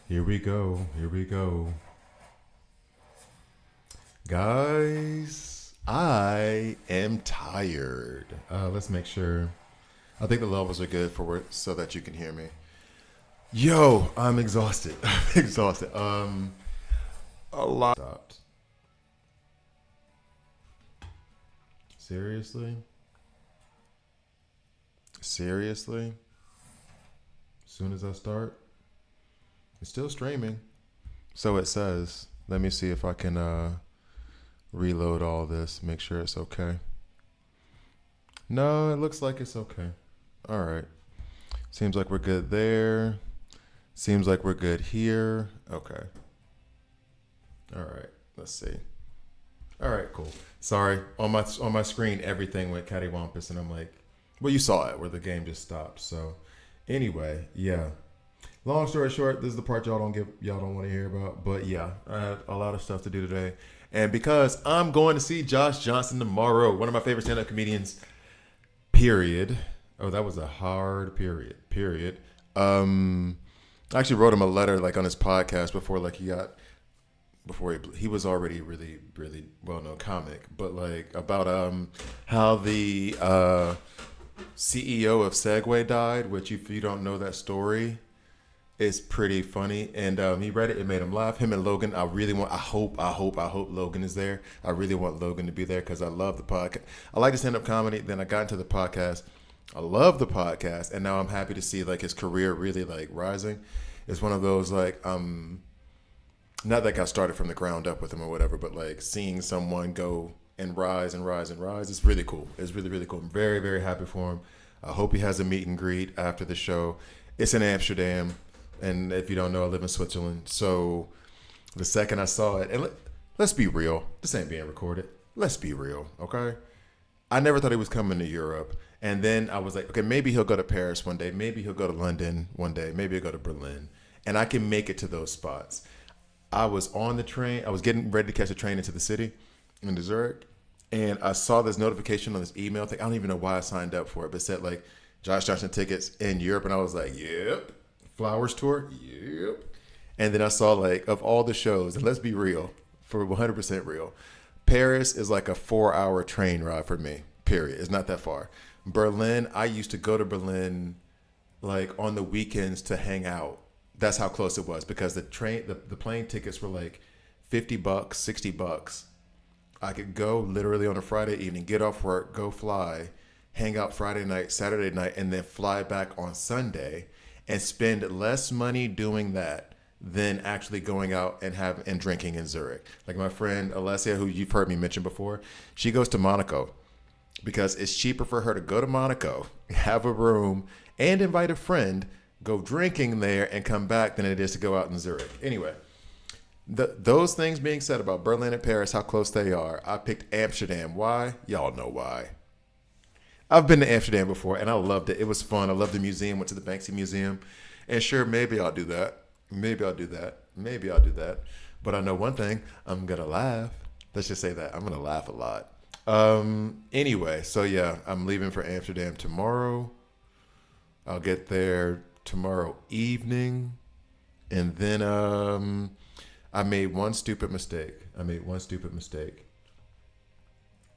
Here we go. Here we go. Guys, I am tired. Let's make sure. I think the levels are good for it so that you can hear me. Yo, I'm exhausted. I'm exhausted. A lot. Stopped. Seriously? Seriously? As soon as I start? It's still streaming. So it says. Let me see if I can reload all this, make sure it's okay. No, it looks like it's okay. All right. Seems like we're good there. Seems like we're good here. Okay. All right. Let's see. All right, cool. Sorry, on my screen everything went cattywampus, and I'm like, well, you saw it where the game just stopped. So, anyway, yeah. Long story short, this is the part y'all don't want to hear about. But yeah, I had a lot of stuff to do today, and because I'm going to see Josh Johnson tomorrow, one of my favorite stand-up comedians. Period. Oh, that was a hard period. Period. I actually wrote him a letter like on his podcast before he was already really well known comic, but like about how the CEO of Segway died, which if you don't know that story, is pretty funny. And he read it, it made him laugh. Him and Logan, I hope Logan is there. I really want Logan to be there because I love the podcast. I like to stand up comedy. Then I got into the podcast. I love the podcast, and now I'm happy to see like his career really like rising. It's one of those like not that got started from the ground up with him or whatever, but like seeing someone go and rise and rise and rise, it's really cool. It's really, really cool. I'm very, very happy for him. I hope he has a meet and greet after the show. It's in Amsterdam. And if you don't know, I live in Switzerland. So the second I saw it, and let's be real, this ain't being recorded. Let's be real, okay? I never thought he was coming to Europe. And then I was like, okay, maybe he'll go to Paris one day. Maybe he'll go to London one day. Maybe he'll go to Berlin. And I can make it to those spots. I was on the train. I was getting ready to catch a train into the city, into Zurich, and I saw this notification on this email thing. I don't even know why I signed up for it, but it said like Josh Johnson tickets in Europe, and I was like, yep. Flowers tour, yep. And then I saw like of all the shows, and let's be real, for 100% real, Paris is like a 4-hour train ride for me. Period. It's not that far. Berlin, I used to go to Berlin like on the weekends to hang out. That's how close it was because the plane tickets were like $50, $60. I could go literally on a Friday evening, get off work, go fly, hang out Friday night, Saturday night, and then fly back on Sunday and spend less money doing that than actually going out and drinking in Zurich. Like my friend Alessia, who you've heard me mention before, she goes to Monaco because it's cheaper for her to go to Monaco, have a room, and invite a friend, go drinking there, and come back than it is to go out in Zurich. Anyway, those things being said about Berlin and Paris, how close they are, I picked Amsterdam. Why? Y'all know why. I've been to Amsterdam before, and I loved it. It was fun. I loved the museum, went to the Banksy Museum. And sure, maybe I'll do that. Maybe I'll do that. Maybe I'll do that. But I know one thing, I'm going to laugh. Let's just say that. I'm going to laugh a lot. Anyway, so yeah, I'm leaving for Amsterdam tomorrow. I'll get there tomorrow evening. And then I made one stupid mistake.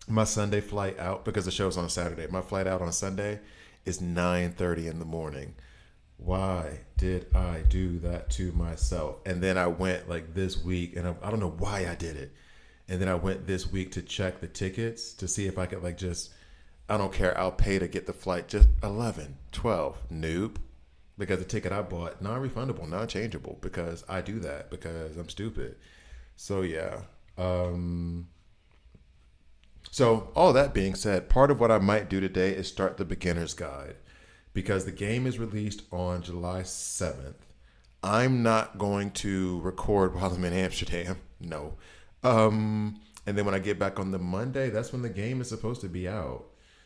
My Sunday flight out, because the show's on a Saturday, my flight out on a Sunday is 9:30 in the morning. Why did I do that to myself? And then I went like this week, and I don't know why I did it. And then I went this week to check the tickets to see if I could like just, I don't care, I'll pay to get the flight, just 11, 12, nope. Because the ticket I bought, non-refundable, non-changeable, because I do that, because I'm stupid. So yeah. So all that being said, part of what I might do today is start the beginner's guide because the game is released on July 7th. I'm not going to record while I'm in Amsterdam. No. And then when I get back on the Monday, that's when the game is supposed to be out.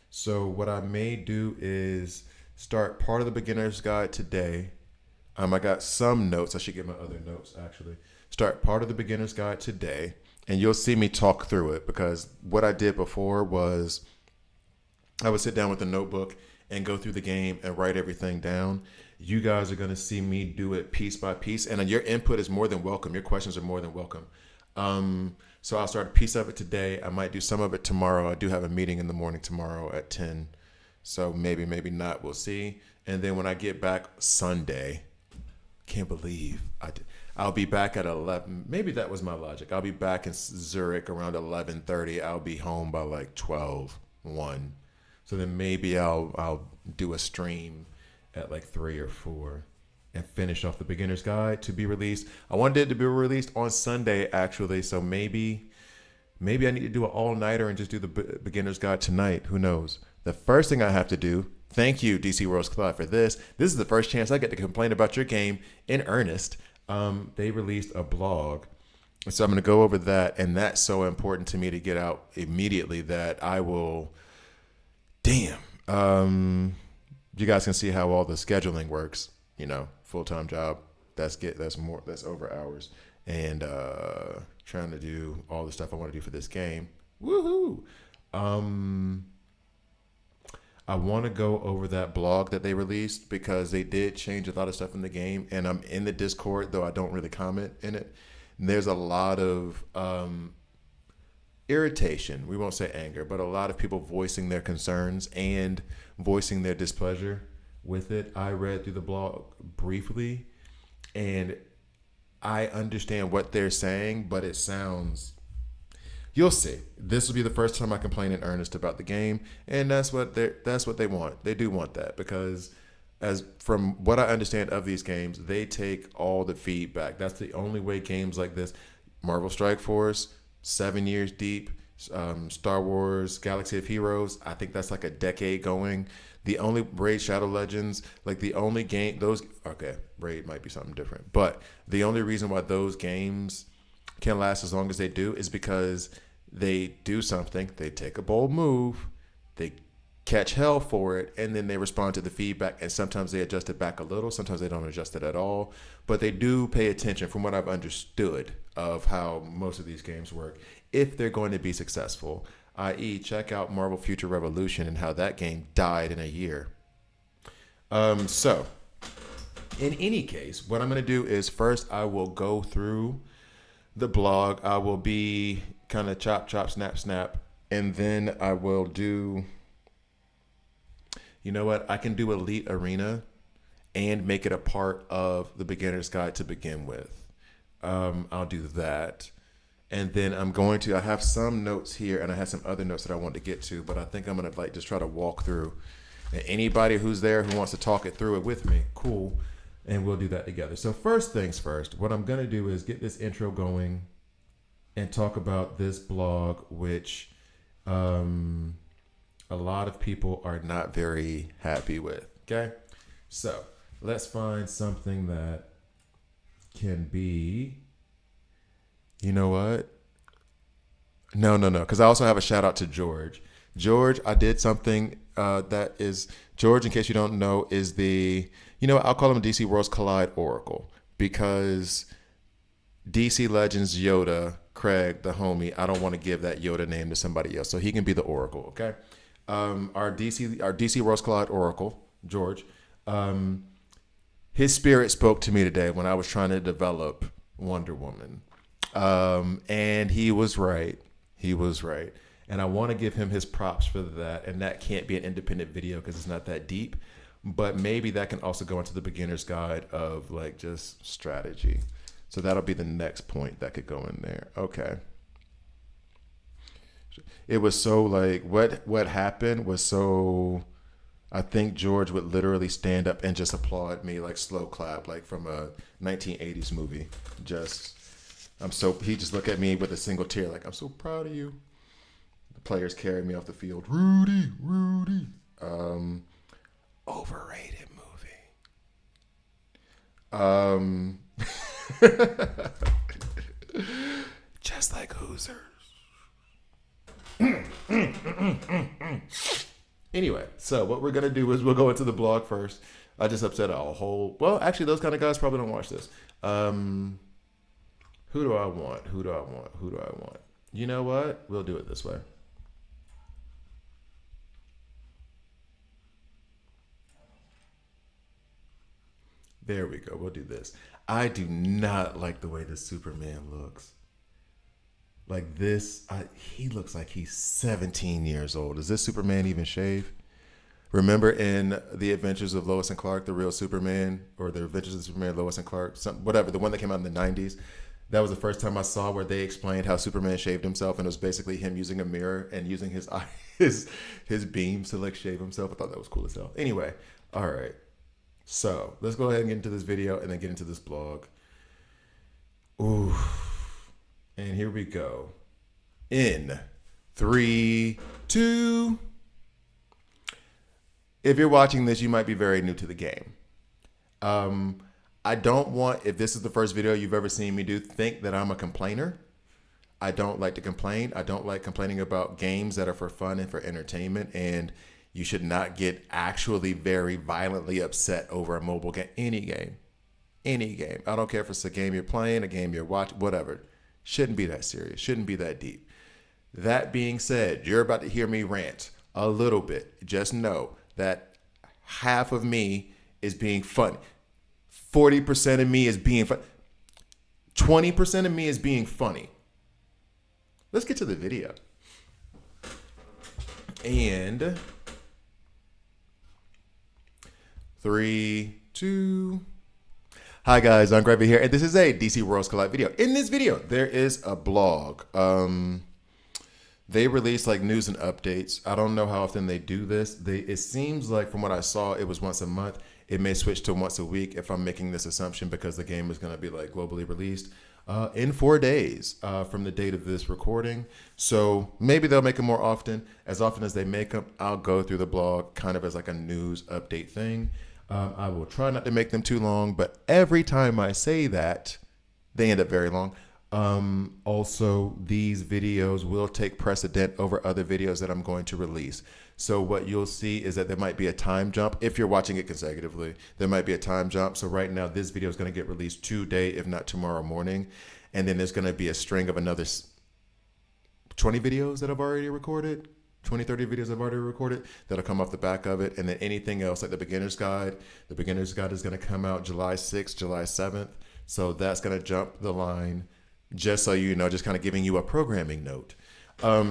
So what I may do is start part of the beginner's guide today. I got some notes. I should get my other notes actually. Start part of the beginner's guide today. And you'll see me talk through it because what I did before was I would sit down with a notebook and go through the game and write everything down. You guys are going to see me do it piece by piece, and your input is more than welcome. Your questions are more than welcome. So I'll start a piece of it today. I might do some of it tomorrow. I do have a meeting in the morning tomorrow at 10. So maybe, maybe not. We'll see. And then when I get back Sunday, can't believe I'll be back at 11. Maybe that was my logic. I'll be back in Zurich around 11:30. I'll be home by like 12, 1. So then maybe I'll do a stream at like 3 or 4 and finish off the beginner's guide to be released. I wanted it to be released on Sunday actually, so maybe I need to do an all-nighter and just do the beginner's guide tonight. Who knows? The first thing I have to do, thank you DC Rose Collide for this. This is the first chance I get to complain about your game in earnest. They released a blog. So I'm going to go over that, and that's so important to me to get out immediately that I will, damn. You guys can see how all the scheduling works, full-time job. That's over hours. And trying to do all the stuff I want to do for this game. Woohoo! I want to go over that blog that they released because they did change a lot of stuff in the game, and I'm in the Discord, though I don't really comment in it. And there's a lot of irritation. We won't say anger, but a lot of people voicing their concerns and voicing their displeasure with it. I read through the blog briefly, and I understand what they're saying, but it sounds... You'll see. This will be the first time I complain in earnest about the game, and that's what they want. They do want that because, as from what I understand of these games, they take all the feedback. That's the only way games like this, Marvel Strike Force, 7 years deep, Star Wars Galaxy of Heroes, I think that's like a decade going. The only Raid Shadow Legends, like the only game Raid might be something different, but the only reason why those games can last as long as they do is because they do something, they take a bold move, they catch hell for it, and then they respond to the feedback, and sometimes they adjust it back a little, sometimes they don't adjust it at all, but they do pay attention from what I've understood of how most of these games work if they're going to be successful, i.e. check out Marvel Future Revolution and how that game died in a year. So in any case, what I'm going to do is first I will go through the blog. I will be kind of chop, snap, snap. And then I will do, you know what? I can do Elite Arena and make it a part of the beginner's guide to begin with. I'll do that. And then I have some notes here and I have some other notes that I want to get to, but I think I'm going to just try to walk through. And anybody who's there who wants to talk it through it with me, cool. And we'll do that together. So first things first, what I'm going to do is get this intro going and talk about this blog, which a lot of people are not very happy with. Okay. So let's find something that can be, you know what? No. Because I also have a shout out to George. George, I did something George, in case you don't know, is I'll call him DC Worlds Collide Oracle because DC Legends Yoda, Craig, the homie, I don't want to give that Yoda name to somebody else. So he can be the Oracle, okay? Our DC Worlds Collide Oracle, George, his spirit spoke to me today when I was trying to develop Wonder Woman. And he was right. And I want to give him his props for that. And that can't be an independent video because it's not that deep. But maybe that can also go into the beginner's guide of like just strategy. So that'll be the next point that could go in there. Okay. It was so like what happened was so, I think George would literally stand up and just applaud me, like slow clap, like from a 1980s movie. He just looked at me with a single tear, like, I'm so proud of you. The players carried me off the field. Rudy. Overrated movie. Just like Hoosiers. Anyway, so what we're going to do is we'll go into the blog first. I just upset a whole... Well, actually, those kind of guys probably don't watch this. Who do I want? You know what? We'll do it this way. There we go. We'll do this. I do not like the way the Superman looks. Like this, he looks like he's 17 years old. Does this Superman even shave? Remember in The Adventures of Lois and Clark, the real Superman, or The Adventures of Superman, Lois and Clark, whatever, the one that came out in the 90s? That was the first time I saw where they explained how Superman shaved himself, and it was basically him using a mirror and using his eye, his beams to like shave himself. I thought that was cool as hell. Anyway, all right. So let's go ahead and get into this video and then get into this blog. Ooh. And here we go. In 3, 2. If you're watching this, you might be very new to the game. I don't want, if this is the first video you've ever seen me do, think that I'm a complainer. I don't like to complain. I don't like complaining about games that are for fun and for entertainment. And you should not get actually very violently upset over a mobile game. Any game. Any game. I don't care if it's a game you're playing, a game you're watching, whatever. Shouldn't be that serious. Shouldn't be that deep. That being said, you're about to hear me rant a little bit. Just know that half of me is being funny. 40% of me is being funny. 20% of me is being funny. Let's get to the video. And 3, 2. Hi guys, I'm Gravy here, and this is a DC Worlds Collide video. In this video, there is a blog. They release like news and updates. I don't know how often they do this. It seems like from what I saw, it was once a month. It may switch to once a week if I'm making this assumption because the game is going to be like globally released in 4 days from the date of this recording. So maybe they'll make them more often. As often as they make them, I'll go through the blog kind of as like a news update thing. I will try not to make them too long, but every time I say that, they end up very long. Also, these videos will take precedent over other videos that I'm going to release. So what you'll see is that there might be a time jump. If you're watching it consecutively, there might be a time jump. So right now, this video is going to get released today, if not tomorrow morning. And then there's going to be a string of another 20 videos that I've already recorded. 20, 30 videos I've already recorded that'll come off the back of it. And then anything else like the beginner's guide is going to come out July 6th, July 7th. So that's going to jump the line, just so you know, just kind of giving you a programming note.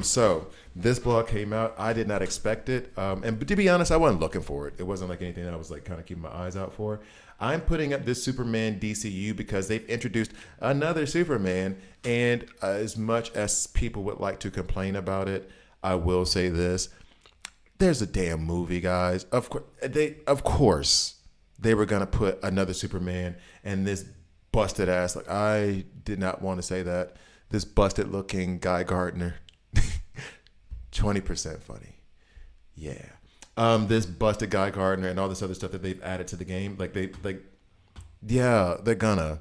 So this blog came out. I did not expect it. And to be honest, I wasn't looking for it. It wasn't like anything that I was like kind of keeping my eyes out for. I'm putting up this Superman DCU because they've introduced another Superman. And as much as people would like to complain about it, I will say this. There's a damn movie, guys. Of course, they were going to put another Superman and this busted ass. Like, I did not want to say that. This busted looking Guy Gardner. 20% funny. Yeah. This busted Guy Gardner and all this other stuff that they've added to the game. They're gonna.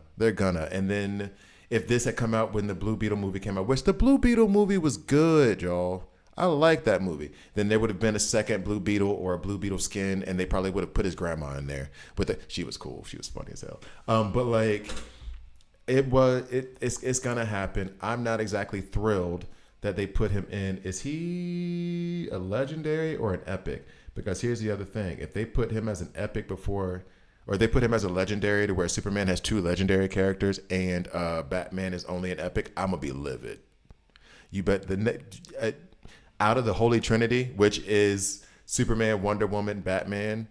And then if this had come out when the Blue Beetle movie came out, which the Blue Beetle movie was good, y'all. I like that movie. Then there would have been a second Blue Beetle or a Blue Beetle skin, and they probably would have put his grandma in there. She was cool. She was funny as hell. But like, it's gonna happen. I'm not exactly thrilled that they put him in. Is he a legendary or an epic? Because here's the other thing: if they put him as an epic before, or they put him as a legendary to where Superman has 2 legendary characters and Batman is only an epic, I'm gonna be livid. You bet out of the Holy Trinity, which is Superman, Wonder Woman, Batman,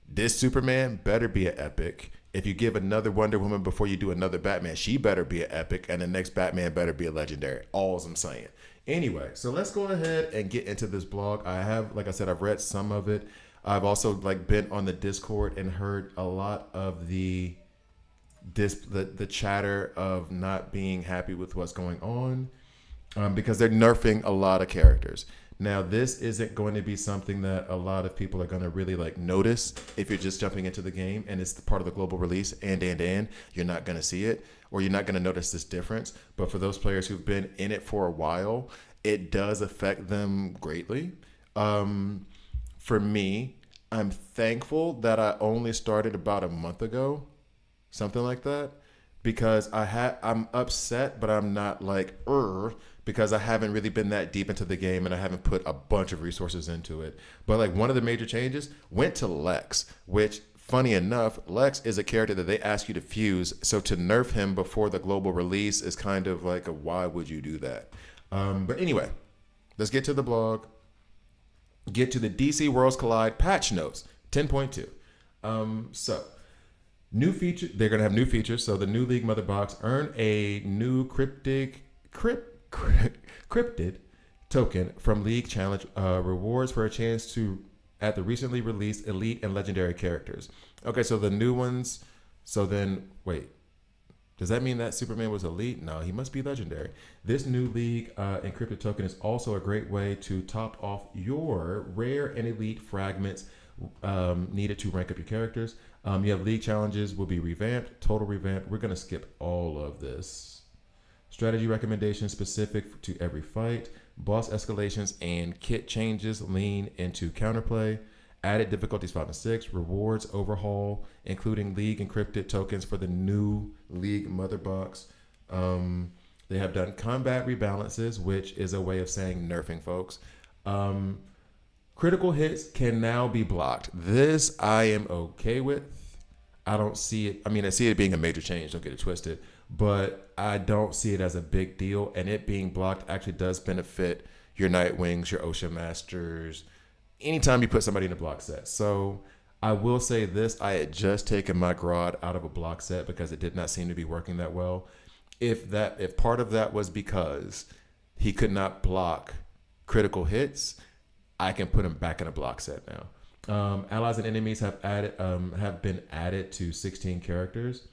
this Superman better be an epic. If you give another Wonder Woman before you do another Batman, she better be an epic, and the next Batman better be a legendary. All's I'm saying. Anyway, so let's go ahead and get into this blog. I have, like I said, I've read some of it. I've also been on the Discord and heard a lot of the chatter of not being happy with what's going on. Because they're nerfing a lot of characters. Now, this isn't going to be something that a lot of people are going to really notice if you're just jumping into the game and it's part of the global release and you're not going to see it, or you're not going to notice this difference. But for those players who've been in it for a while, it does affect them greatly. For me, I'm thankful that I only started about a month ago, something like that, because I'm upset, but I'm not because I haven't really been that deep into the game and I haven't put a bunch of resources into it. But one of the major changes went to Lex, which funny enough, Lex is a character that they ask you to fuse. So to nerf him before the global release is kind of like a why would you do that? But anyway, let's get to the blog. Get to the DC Worlds Collide patch notes 10.2. So new feature. They're gonna have new features. So the new League Mother Box earn a new cryptid token from League Challenge rewards for a chance to at the recently released Elite and Legendary characters. Okay, so the new ones. So then, wait. Does that mean that Superman was Elite? No, he must be Legendary. This new League encrypted token is also a great way to top off your rare and Elite fragments needed to rank up your characters. You have League challenges will be revamped, total revamp. We're going to skip all of this. Strategy recommendations specific to every fight. Boss escalations and kit changes lean into counterplay. Added difficulties 5 and 6. Rewards overhaul, including League encrypted tokens for the new League Mother Box. They have done combat rebalances, which is a way of saying nerfing, folks. Critical hits can now be blocked. This I am okay with. I don't see it. I mean, I see it being a major change. Don't get it twisted. But I don't see it as a big deal. And it being blocked actually does benefit your Nightwings, your Ocean Masters, anytime you put somebody in a block set. So I will say this. I had just taken my Grodd out of a block set because it did not seem to be working that well. If part of that was because he could not block critical hits, I can put him back in a block set now. Allies and enemies have been added to 16 characters.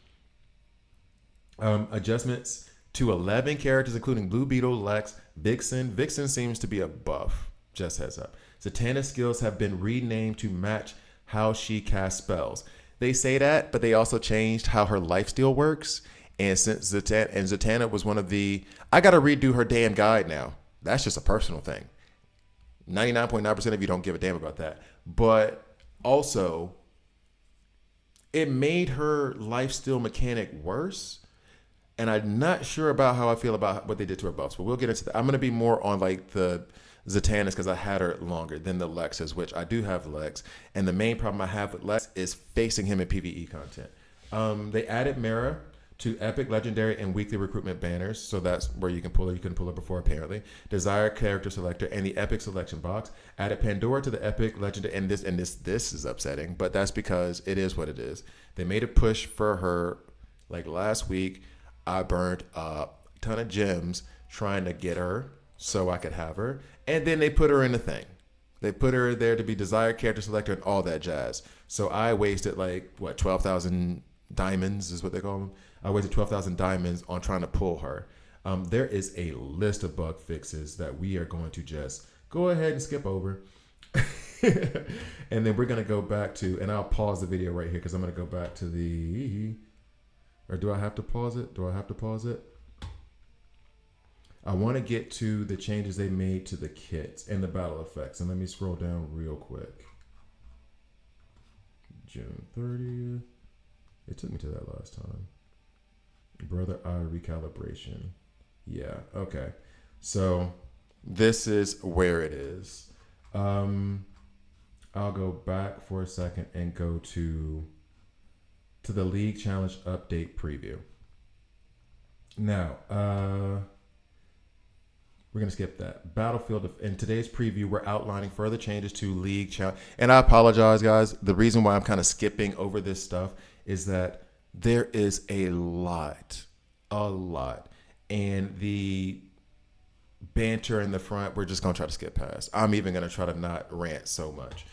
Adjustments to 11 characters, including Blue Beetle, Lex, Vixen. Vixen seems to be a buff. Just heads up. Zatanna's skills have been renamed to match how she casts spells. They say that, but they also changed how her lifesteal works. And since Zatanna was one of the, I got to redo her damn guide now. That's just a personal thing. 99.9% of you don't give a damn about that. But also, it made her lifesteal mechanic worse. And I'm not sure about how I feel about what they did to her buffs, but we'll get into that. I'm going to be more on like the Zatanna's because I had her longer than the Lexes, which I do have Lex. And the main problem I have with Lex is facing him in PvE content. They added Mara to Epic, Legendary, and Weekly recruitment banners. So that's where you can pull her. You couldn't pull her before, apparently. Desired Character Selector and the Epic Selection Box. Added Pandora to the Epic, Legendary, and this is upsetting, but that's because it is what it is. They made a push for her like last week. I burned a ton of gems trying to get her so I could have her. And then they put her in the thing. They put her there to be Desired Character Selector and all that jazz. So I wasted 12,000 diamonds is what they call them. I wasted 12,000 diamonds on trying to pull her. There is a list of bug fixes that we are going to just go ahead and skip over. And then we're going to go back to, and I'll pause the video right here because I'm going to go back to the, or do I have to pause it? I want to get to the changes they made to the kits and the battle effects. And let me scroll down real quick. June 30th. It took me to that last time. Brother Eye recalibration. Yeah, okay. So this is where it is. I'll go back for a second and go to the League Challenge update preview. Now, we're going to skip that. Battlefield. In today's preview, we're outlining further changes to League Challenge. And I apologize, guys. The reason why I'm kind of skipping over this stuff is that there is a lot. And the banter in the front, we're just going to try to skip past. I'm even going to try to not rant so much.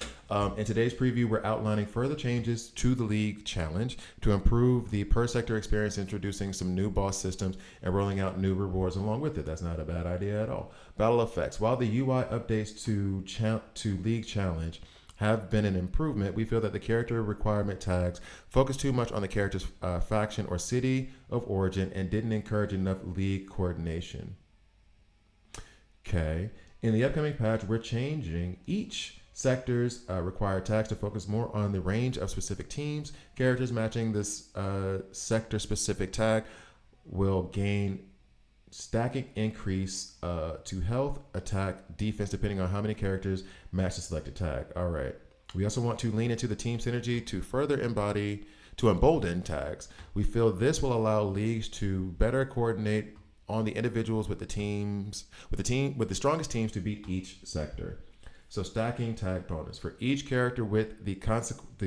In today's preview, we're outlining further changes to the League Challenge to improve the per sector experience, introducing some new boss systems and rolling out new rewards along with it. That's not a bad idea at all. Battle effects. While the UI updates to League Challenge have been an improvement, we feel that the character requirement tags focus too much on the character's faction or city of origin and didn't encourage enough league coordination. Okay. In the upcoming patch, we're changing each sector's required tags to focus more on the range of specific teams. Characters matching this sector-specific tag will gain stacking increase to health, attack, defense, depending on how many characters match the selected tag. All right. We also want to lean into the team synergy to further to embolden tags. We feel this will allow leagues to better coordinate on the individuals with the strongest teams to beat each sector. So stacking tag bonus for each character with the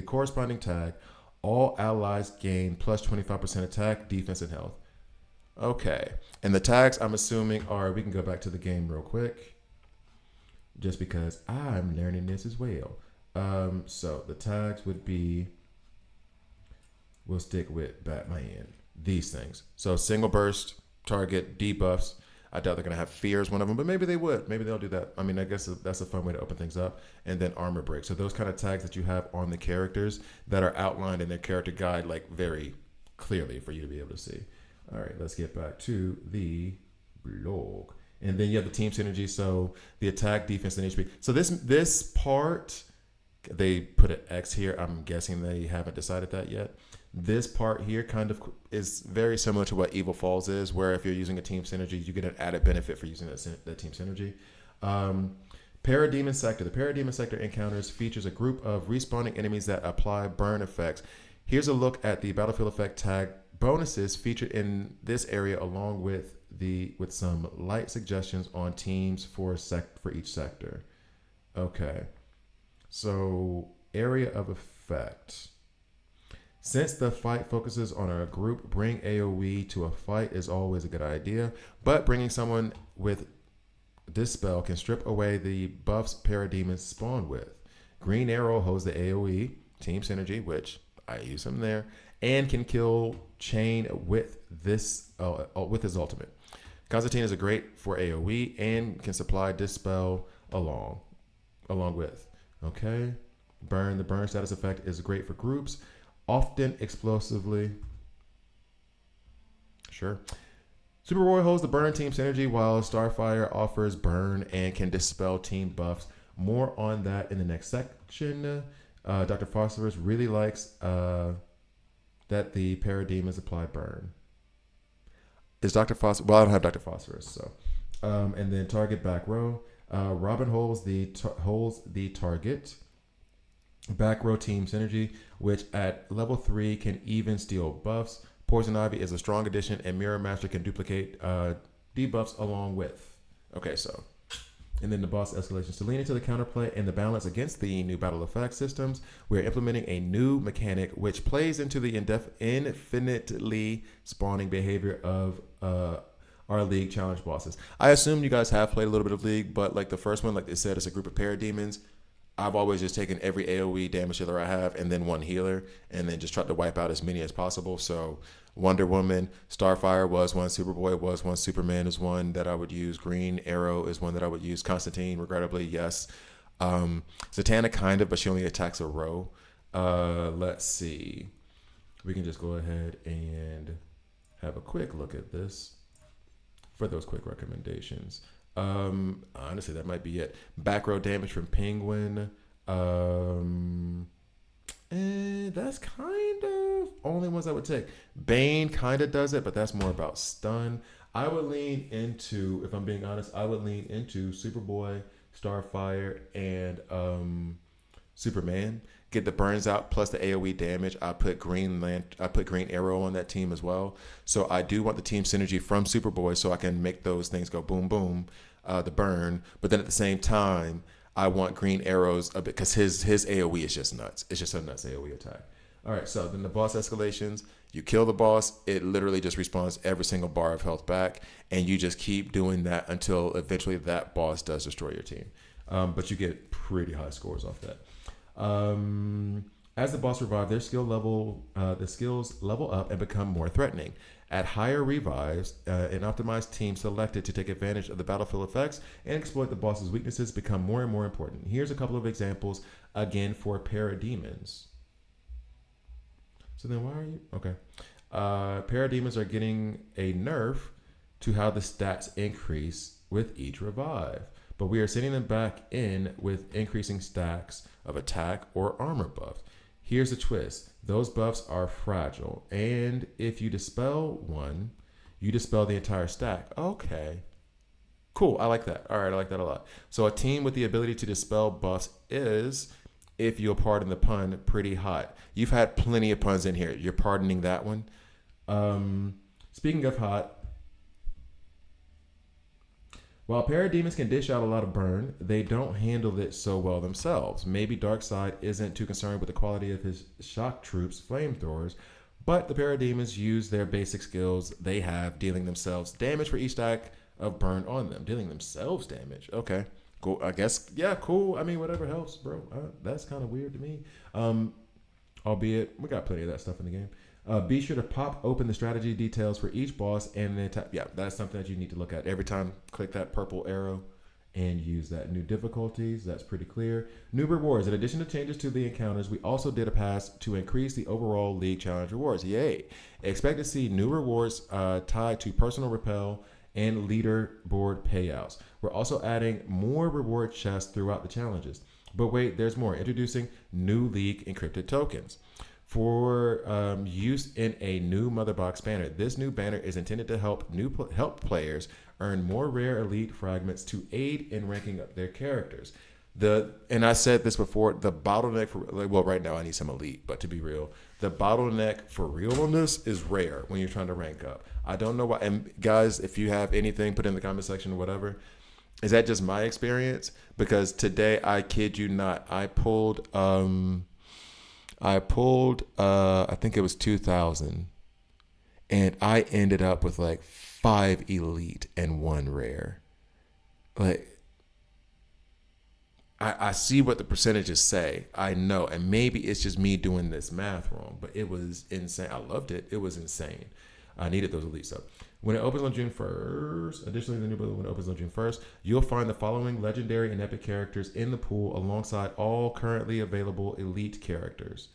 corresponding tag. All allies gain plus 25% attack, defense, and health. Okay, and the tags I'm assuming are. We can go back to the game real quick, just because I'm learning this as well. So the tags would be. We'll stick with Batman. These things. So single burst, target, debuffs. I doubt they're going to have fear as one of them, but maybe they would. Maybe they'll do that. I mean, I guess that's a fun way to open things up. And then armor break. So those kind of tags that you have on the characters that are outlined in their character guide, like very clearly for you to be able to see. All right, let's get back to the blog. And then you have the team synergy. So the attack, defense, and HP. So this part, they put an X here. I'm guessing they haven't decided that yet. This part here kind of is very similar to what Evil Falls is, where if you're using a team synergy, you get an added benefit for using that team synergy. Parademon Sector. The Parademon Sector encounters features a group of respawning enemies that apply burn effects. Here's a look at the battlefield effect tag bonuses featured in this area, along with some light suggestions on teams for each sector. Okay, so area of effect. Since the fight focuses on a group, bring AoE to a fight is always a good idea, but bringing someone with this spell can strip away the buffs parademons spawn with. Green Arrow holds the AoE, team synergy, which I use him there, and can kill Chain with his ultimate. Constantine is a great for AoE and can supply Dispel along with. Okay, the burn status effect is great for groups. Often explosively. Sure. Superboy holds the burn team synergy while Starfire offers burn and can dispel team buffs. More on that in the next section. Dr. Phosphorus really likes that the Parademons apply burn. Is Dr. Phosphorus? Well, I don't have Dr. Phosphorus, so. And then target back row. Robin holds the target. Back row team synergy, which at level 3 can even steal buffs. Poison Ivy is a strong addition, and Mirror Master can duplicate debuffs along with. Okay, so. And then the boss escalations. To lean into the counterplay and the balance against the new battle effect systems, we're implementing a new mechanic which plays into the infinitely spawning behavior of our League challenge bosses. I assume you guys have played a little bit of League, but like the first one, like they said, it's a group of parademons. I've always just taken every AoE damage dealer I have and then one healer and then just tried to wipe out as many as possible. So Wonder Woman, Starfire was one, Superboy was one, Superman is one that I would use, Green Arrow is one that I would use, Constantine, regrettably, yes. Zatanna kind of, but she only attacks a row. Let's see. We can just go ahead and have a quick look at this for those quick recommendations. Honestly, that might be it. Back row damage from Penguin. And that's kind of only ones I would take. Bane kind of does it, but that's more about stun. I would lean into, if I'm being honest, Superboy, Starfire, and Superman. Get the burns out plus the AoE damage. I put Green Arrow on that team as well. So I do want the team synergy from Superboy so I can make those things go boom boom, the burn. But then at the same time, I want Green Arrows a bit because his AoE is just nuts. It's just a nuts AoE attack. All right, so then the boss escalations. You kill the boss, it literally just respawns every single bar of health back, and you just keep doing that until eventually that boss does destroy your team. But you get pretty high scores off that. As the boss revive, the skills level up and become more threatening. At higher revives, an optimized team selected to take advantage of the battlefield effects and exploit the boss's weaknesses become more and more important. Here's a couple of examples, again, for parademons. So then why are you? Okay. Parademons are getting a nerf to how the stats increase with each revive. But we are sending them back in with increasing stacks of attack or armor buffs. Here's the twist. Those buffs are fragile. And if you dispel one, you dispel the entire stack. Okay. Cool. I like that. All right. I like that a lot. So a team with the ability to dispel buffs is if you'll pardon the pun, pretty hot. You've had plenty of puns in here. You're pardoning that one. Speaking of hot, while parademons can dish out a lot of burn, they don't handle it so well themselves. Maybe Darkseid isn't too concerned with the quality of his shock troops' flamethrowers, but the parademons use their basic skills they have, dealing themselves damage for each stack of burn on them. Dealing themselves damage. Okay, cool. I guess, yeah, cool. I mean, whatever helps, bro. That's kind of weird to me. Albeit, we got plenty of that stuff in the game. Be sure to pop open the strategy details for each boss and then yeah, that's something that you need to look at every time. Click that purple arrow and use that. New difficulties, that's pretty clear. New rewards. In addition to changes to the encounters, we also did a pass to increase the overall League Challenge rewards. Yay. Expect to see new rewards tied to personal repel and leaderboard payouts. We're also adding more reward chests throughout the challenges. But wait, there's more. Introducing new League encrypted tokens. For use in a new Mother Box banner. This new banner is intended to help help players earn more rare elite fragments to aid in ranking up their characters. And I said this before, the bottleneck for, well, right now I need some elite, but to be real, the bottleneck for real on this is rare when you're trying to rank up. I don't know why. And guys, if you have anything, put in the comment section or whatever. Is that just my experience? Because today, I kid you not, I pulled I think it was 2,000, and I ended up with like 5 elite and 1 rare. Like, I see what the percentages say. I know, and maybe it's just me doing this math wrong, but it was insane. I loved it. It was insane. I needed those elites up. When it opens on June 1st, additionally, the new building when it opens on June 1st, you'll find the following legendary and epic characters in the pool alongside all currently available elite characters.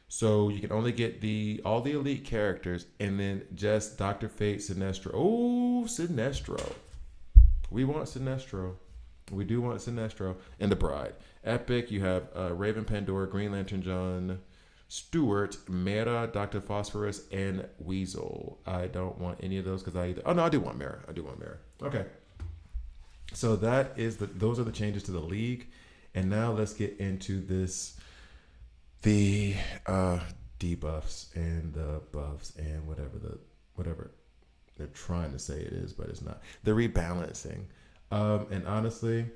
So you can only get all the elite characters and then just Dr. Fate, Sinestro. Oh, Sinestro. We want Sinestro. We do want Sinestro. And the Bride. Epic, you have Raven Pandora, Green Lantern John, Stewart, Mera, Dr. Phosphorus, and Weasel. I don't want any of those because I do want Mera. Okay. So those are the changes to the League. And now let's get into the debuffs and the buffs and whatever they're trying to say it is, but it's not. The rebalancing. And honestly,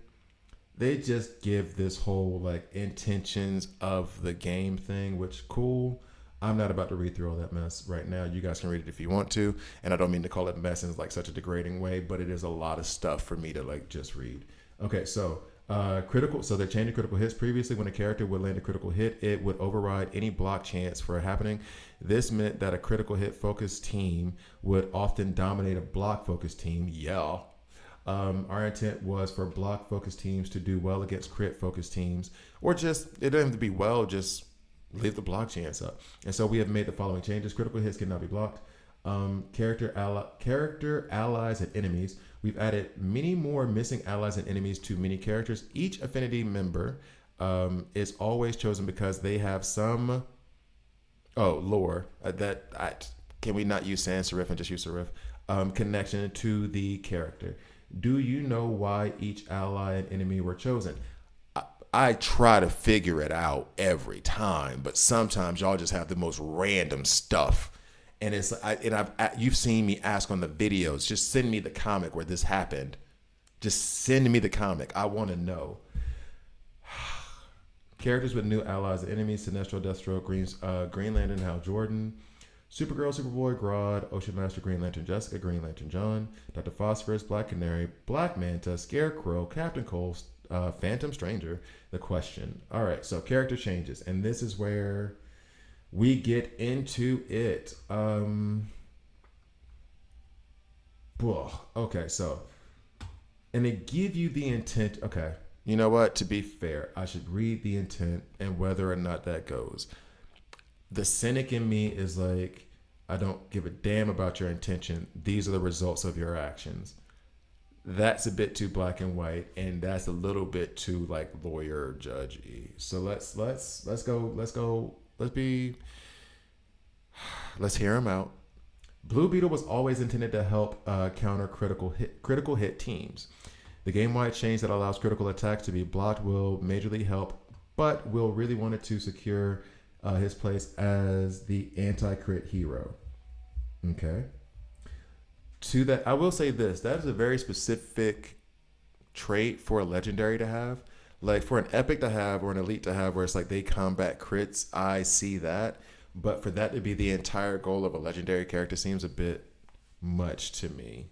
they just give this whole like intentions of the game thing, which cool. I'm not about to read through all that mess right now. You guys can read it if you want to. And I don't mean to call it mess in like such a degrading way, but it is a lot of stuff for me to like just read. Okay, so so they're changing critical hits. Previously, when a character would land a critical hit, it would override any block chance for it happening. This meant that a critical hit focused team would often dominate a block focused team. Yeah. Our intent was for block focused teams to do well against crit focused teams, or just, it doesn't have to be well, just leave the block chance up. And so we have made the following changes. Critical hits cannot be blocked. Character allies and enemies. We've added many more missing allies and enemies to many characters. Each affinity member is always chosen because they have some lore can we not use sans serif and just use serif connection to the character. Do you know why each ally and enemy were chosen? I try to figure it out every time, but sometimes y'all just have the most random stuff. And you've seen me ask on the videos, just send me the comic where this happened. Just send me the comic. I want to know. Characters with new allies and enemies: Sinestro, Deathstroke, Green Lantern, Hal Jordan, Supergirl, Superboy, Grodd, Ocean Master, Green Lantern Jessica, Green Lantern John, Dr. Phosphorus, Black Canary, Black Manta, Scarecrow, Captain Cold, Phantom Stranger, The Question. All right, so character changes, and this is where we get into it. Okay, so, and they give you the intent. Okay, you know what? To be fair, I should read the intent and whether or not that goes. The cynic in me is like, I don't give a damn about your intention. These are the results of your actions. That's a bit too black and white, and that's a little bit too like lawyer judgy. So let's hear him out. Blue Beetle was always intended to help counter critical hit teams. The game-wide change that allows critical attacks to be blocked will majorly help but Will really wanted to secure his place as the anti-crit hero. Okay. To that, I will say this: that is a very specific trait for a legendary to have. Like for an epic to have or an elite to have, where it's like they combat crits, I see that. But for that to be the entire goal of a legendary character seems a bit much to me.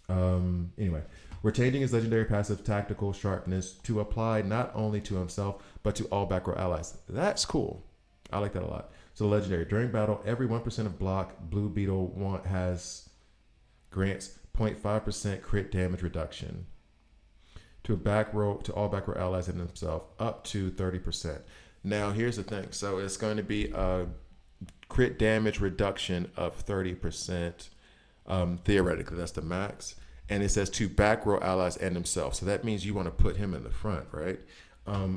Anyway, we're changing his legendary passive tactical sharpness to apply not only to himself, but to all back row allies. That's cool. I like that a lot. So legendary. During battle, every 1% of block Blue Beetle grants 0.5% crit damage reduction to all back row allies and himself, up to 30%. Now here's the thing. So it's going to be a crit damage reduction of 30%. Theoretically, that's the max. And it says to back row allies and himself. So that means you want to put him in the front, right?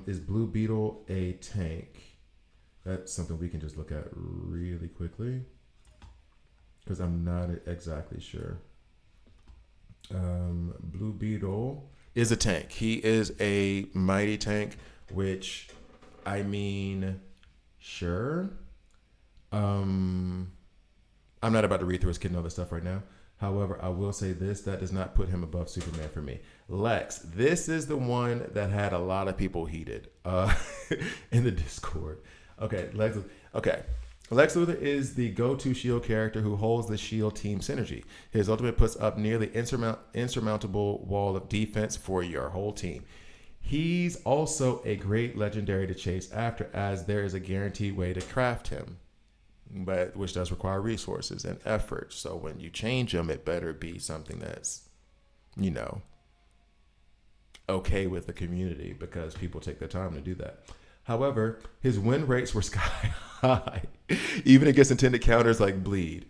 Is Blue Beetle a tank? That's something we can just look at really quickly, because I'm not exactly sure. Blue Beetle is a tank. He is a mighty tank, which, I mean, sure. I'm not about to read through his kit and all this stuff right now. However, I will say this: that does not put him above Superman for me. Lex, this is the one that had a lot of people heated in the Discord. Okay, Lex Luthor is the go-to shield character who holds the shield team synergy. His ultimate puts up nearly insurmountable wall of defense for your whole team. He's also a great legendary to chase after, as there is a guaranteed way to craft him, but which does require resources and effort. So when you change him, it better be something that's, okay with the community, because people take their time to do that. However, his win rates were sky high, even against intended counters like Bleed.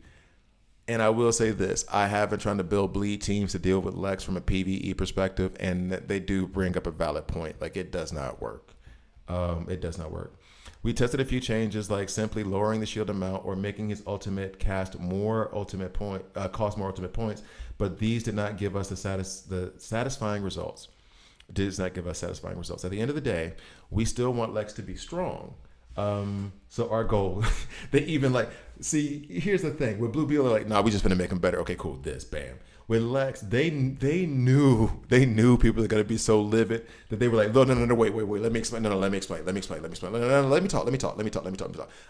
And I will say this: I have been trying to build Bleed teams to deal with Lex from a PvE perspective, and they do bring up a valid point. Like, it does not work. It does not work. We tested a few changes, like simply lowering the shield amount or making his ultimate cost more ultimate points, but these did not give us the satisfying results. Does not give us satisfying results. At the end of the day, we still want Lex to be strong. So our goal, they even here's the thing. With Blue Beetle, they're like, nah, we just gonna make him better. Okay, cool, this, bam. With Lex, they knew people are gonna be so livid that they were like, no, wait, let me explain. No, let me explain. Let me talk.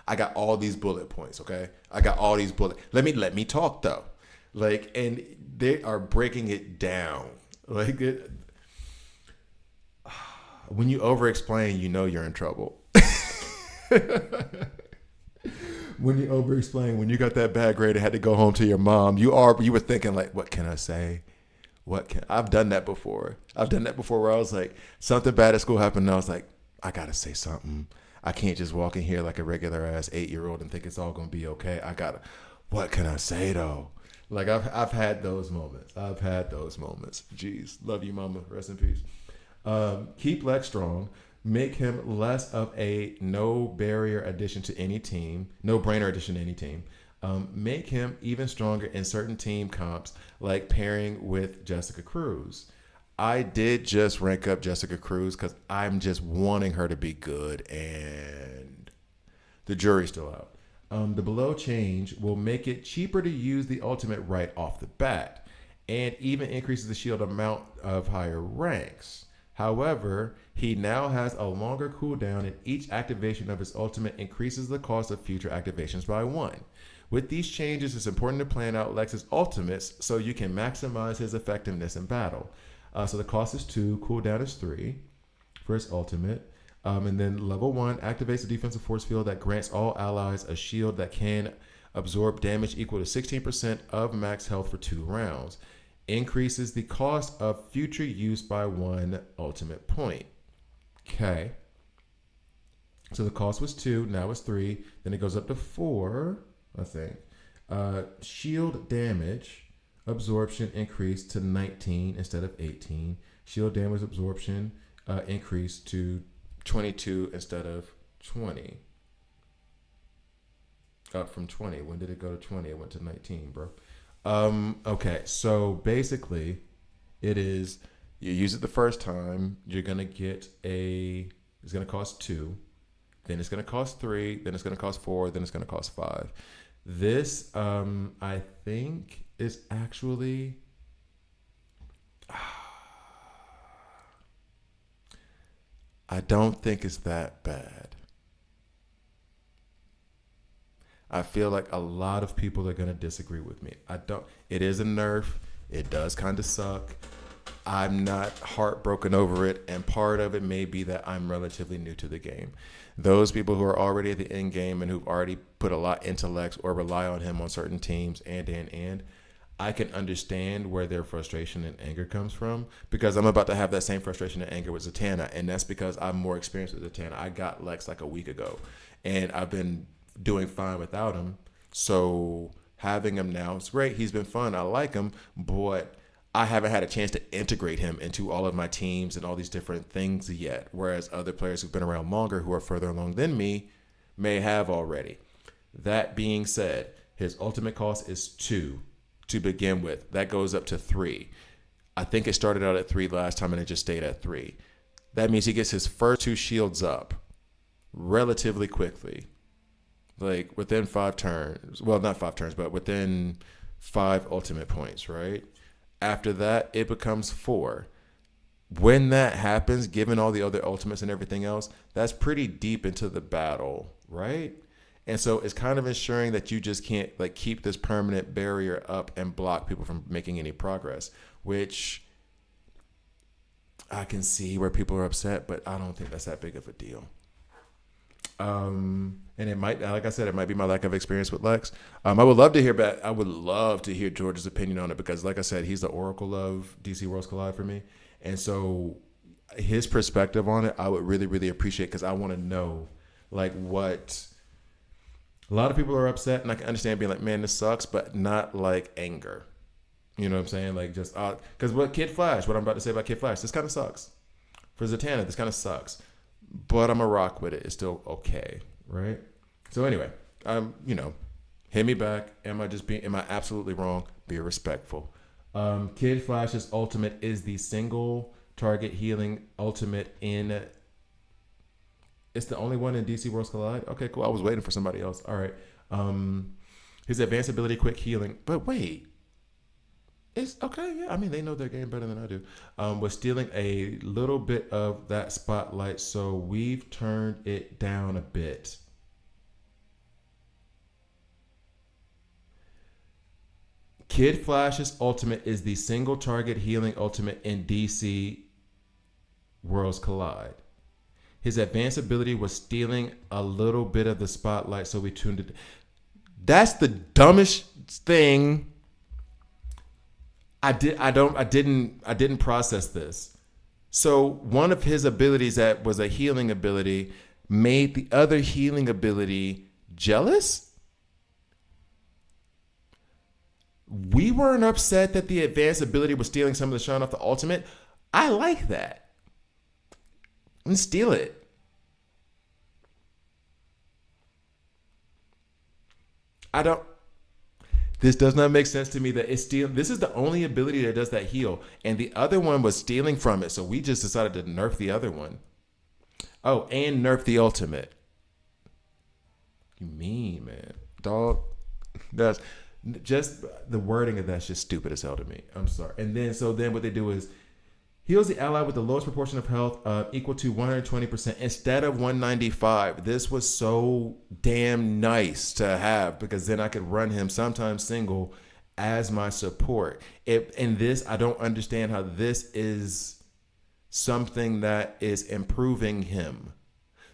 I got all these bullet points, okay? Let me talk though. And they are breaking it down. When you over-explain, you're in trouble. When you over-explain, when you got that bad grade and had to go home to your mom, you were thinking what can I say? I've done that before. Where I was like, something bad at school happened, and I was like, I gotta say something. I can't just walk in here like a regular ass 8-year-old and think it's all gonna be okay. What can I say though? I've had those moments. Jeez, love you, mama. Rest in peace. Keep Lex strong. Make him less of a no-brainer addition to any team. Make him even stronger in certain team comps, like pairing with Jessica Cruz. I did just rank up Jessica Cruz because I'm just wanting her to be good, and the jury's still out. The below change will make it cheaper to use the ultimate right off the bat, and even increases the shield amount of higher ranks. However, he now has a longer cooldown, and each activation of his ultimate increases the cost of future activations by 1. With these changes, it's important to plan out Lex's ultimates so you can maximize his effectiveness in battle. So the cost is 2, cooldown is 3 for his ultimate. And then level 1 activates the defensive force field that grants all allies a shield that can absorb damage equal to 16% of max health for 2 rounds. Increases the cost of future use by 1 ultimate point. Okay. So the cost was 2, now it's 3. Then it goes up to 4, I think. Shield damage absorption increased to 19 instead of 18. Shield damage absorption increased to 22 instead of 20. Up from 20. When did it go to 20? It went to 19, bro. Okay, so basically it is, you use it the first time, you're going to get a It's going to cost 2. Then it's going to cost 3. Then it's going to cost 4. Then it's going to cost 5. This, I think, is actually... I don't think it's that bad. I feel like a lot of people are going to disagree with me. It is a nerf. It does kind of suck. I'm not heartbroken over it, and part of it may be that I'm relatively new to the game. Those people who are already at the end game and who've already put a lot into Lex or rely on him on certain teams and I can understand where their frustration and anger comes from, because I'm about to have that same frustration and anger with Zatanna, and that's because I'm more experienced with Zatanna. I got Lex like a week ago, and I've been doing fine without him. So having him now, it's great. He's been fun. I like him, but I haven't had a chance to integrate him into all of my teams and all these different things yet, whereas other players who've been around longer, who are further along than me, may have already. That being said, his ultimate cost is 2 to begin with. That goes up to 3. I think it started out at 3 last time and it just stayed at 3. That means he gets his first 2 shields up relatively quickly, like within 5 turns. Well, not 5 turns, but within 5 ultimate points, right? After that, it becomes 4. When that happens, given all the other ultimates and everything else, that's pretty deep into the battle, right? And so it's kind of ensuring that you just can't like keep this permanent barrier up and block people from making any progress, which I can see where people are upset, but I don't think that's that big of a deal. And it might, like I said, it might be my lack of experience with Lex. I would love to hear back. I would love to hear George's opinion on it, because like I said, he's the oracle of DC Worlds Collide for me. And so his perspective on it, I would really, really appreciate, because I want to know like what a lot of people are upset, and I can understand being like, man, this sucks, but not like anger. You know what I'm saying? Like just, because what I'm about to say about Kid Flash, this kind of sucks. For Zatanna, this kind of sucks. But I'm a rock with it. It's still okay, right? So anyway, hit me back. Am I absolutely wrong? Be respectful. Kid Flash's ultimate is the single target healing ultimate in. It's the only one in DC Worlds Collide. Okay, cool. I was waiting for somebody else. All right. His advanced ability, quick healing. But wait. It's okay, yeah. I mean, they know their game better than I do. Was stealing a little bit of that spotlight, so we've turned it down a bit. Kid Flash's ultimate is the single target healing ultimate in DC Worlds Collide. His advanced ability was stealing a little bit of the spotlight, so we tuned it. That's the dumbest thing. I didn't process this. So one of his abilities that was a healing ability made the other healing ability jealous? We weren't upset that the advanced ability was stealing some of the shine off the ultimate. I like that. And steal it. This does not make sense to me that it's stealing. This is the only ability that does that heal. And the other one was stealing from it. So we just decided to nerf the other one. Oh, and nerf the ultimate. You mean, man. Dog. That's just the wording of that's just stupid as hell to me. I'm sorry. And then what they do is heals the ally with the lowest proportion of health equal to 120% instead of 195. This was so damn nice to have, because then I could run him sometimes single as my support. In this, I don't understand how this is something that is improving him.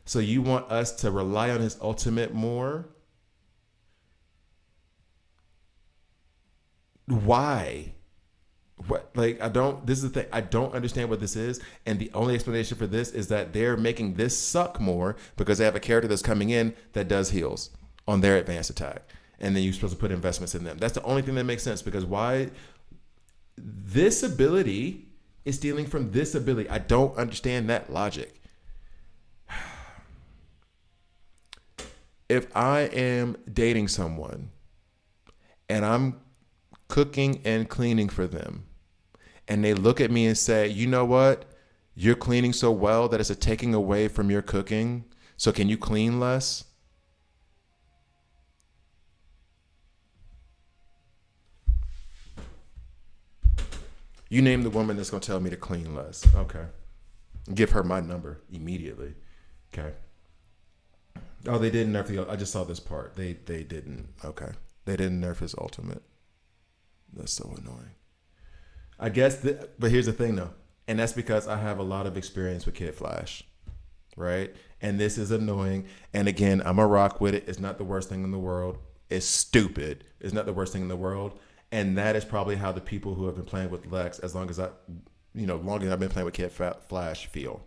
So you want us to rely on his ultimate more? Why? What, like, this is the thing. I don't understand what this is. And the only explanation for this is that they're making this suck more because they have a character that's coming in that does heals on their advanced attack. And then you're supposed to put investments in them. That's the only thing that makes sense, because why this ability is stealing from this ability. I don't understand that logic. If I am dating someone and I'm cooking and cleaning for them, and they look at me and say, you know what? You're cleaning so well that it's a taking away from your cooking. So can you clean less? You name the woman that's going to tell me to clean less. Okay. Give her my number immediately. Okay. Oh, they didn't nerf the. I just saw this part. They didn't. Okay. They didn't nerf his ultimate. That's so annoying. I guess, but here's the thing though, and that's because I have a lot of experience with Kid Flash, right? And this is annoying. And again, I'm a rock with it. It's not the worst thing in the world. It's stupid. It's not the worst thing in the world. And that is probably how the people who have been playing with Lex, as long as longer than I've been playing with Kid Flash, feel.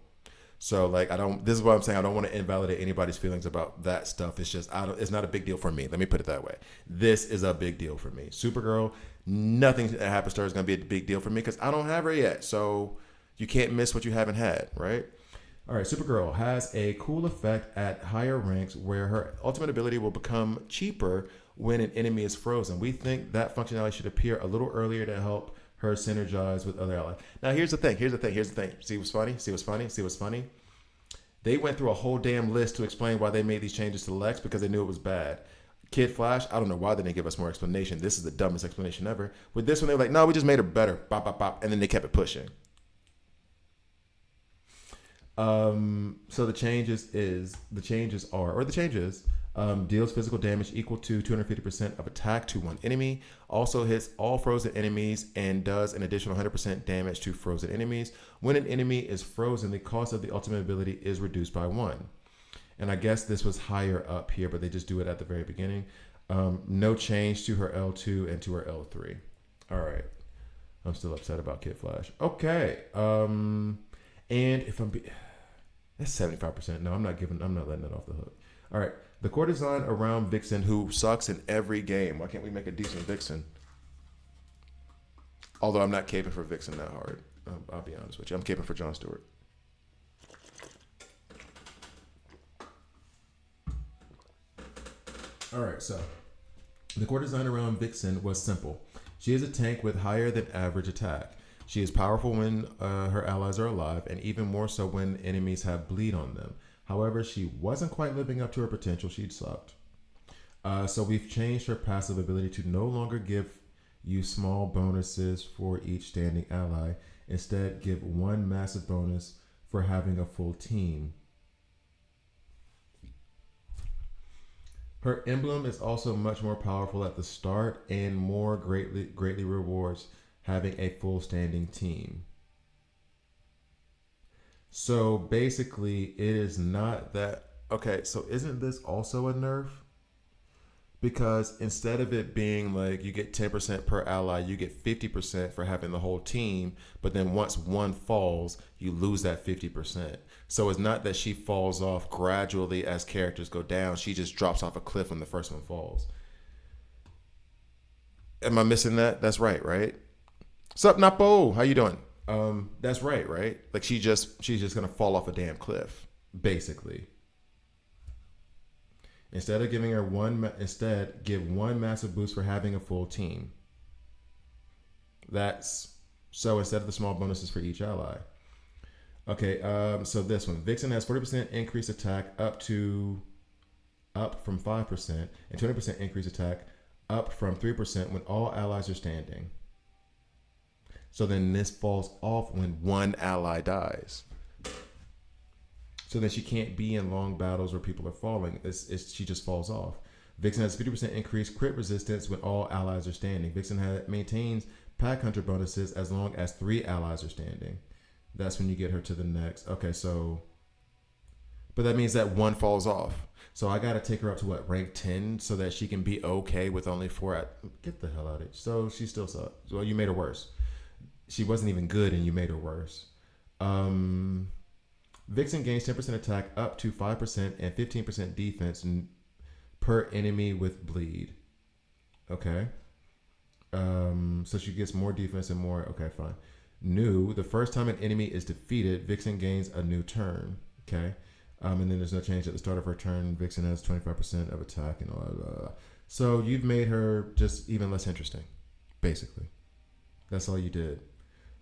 So like this is what I'm saying. I don't want to invalidate anybody's feelings about that stuff. It's just it's not a big deal for me. Let me put it that way. This is a big deal for me. Supergirl, nothing that happens to her is going to be a big deal for me because I don't have her yet. So you can't miss what you haven't had, right? All right, Supergirl has a cool effect at higher ranks where her ultimate ability will become cheaper when an enemy is frozen. We think that functionality should appear a little earlier to help her synergize with other allies. Now, here's the thing. See what's funny? They went through a whole damn list to explain why they made these changes to Lex because they knew it was bad. Kid Flash, I don't know why they didn't give us more explanation. This is the dumbest explanation ever. With this one, they were like, no, we just made her better. Bop, bop, bop. And then they kept it pushing. So the changes deals physical damage equal to 250% of attack to one enemy, also hits all frozen enemies, and does an additional 100% damage to frozen enemies. When an enemy is frozen, the cost of the ultimate ability is reduced by 1. And I guess this was higher up here, but they just do it at the very beginning. No change to her L2 and to her L3. All right. I'm still upset about Kid Flash. Okay. And if that's 75%. No, I'm not letting that off the hook. All right. The core design around Vixen, who sucks in every game. Why can't we make a decent Vixen? Although I'm not caping for Vixen that hard. I'll be honest with you. I'm caping for John Stewart. All right, so the core design around Vixen was simple. She is a tank with higher than average attack. She is powerful when her allies are alive, and even more so when enemies have bleed on them. However, she wasn't quite living up to her potential. She'd sucked. So we've changed her passive ability to no longer give you small bonuses for each standing ally. Instead, give one massive bonus for having a full team. Her emblem is also much more powerful at the start and more greatly rewards having a full standing team. So basically, it is not that. Okay, so isn't this also a nerf? Because instead of it being like you get 10% per ally, you get 50% for having the whole team. But then once one falls, you lose that 50%. So it's not that she falls off gradually as characters go down. She just drops off a cliff when the first one falls. Am I missing that? That's right? Sup, Napo? How you doing? That's right? Like she's just gonna fall off a damn cliff, basically. Instead of giving her give one massive boost for having a full team. That's so instead of the small bonuses for each ally. Okay, so this one, Vixen has 40% increased attack up from 5%, and 20% increased attack up from 3% when all allies are standing. So then this falls off when one ally dies. So then she can't be in long battles where people are falling. She just falls off. Vixen has 50% increased crit resistance when all allies are standing. Vixen maintains pack hunter bonuses as long as 3 allies are standing. That's when you get her to the next. Okay, so... But that means that one falls off. So I got to take her up to what, rank 10 so that she can be okay with only 4... Get the hell out of it. So she still sucks. Well, you made her worse. She wasn't even good and you made her worse. Vixen gains 10% attack up to 5% and 15% defense per enemy with bleed. Okay. So she gets more defense and more... Okay, fine. New, the first time an enemy is defeated, Vixen gains a new turn. Okay. And then there's no change at the start of her turn. Vixen has 25% of attack and all that. So you've made her just even less interesting, basically. That's all you did.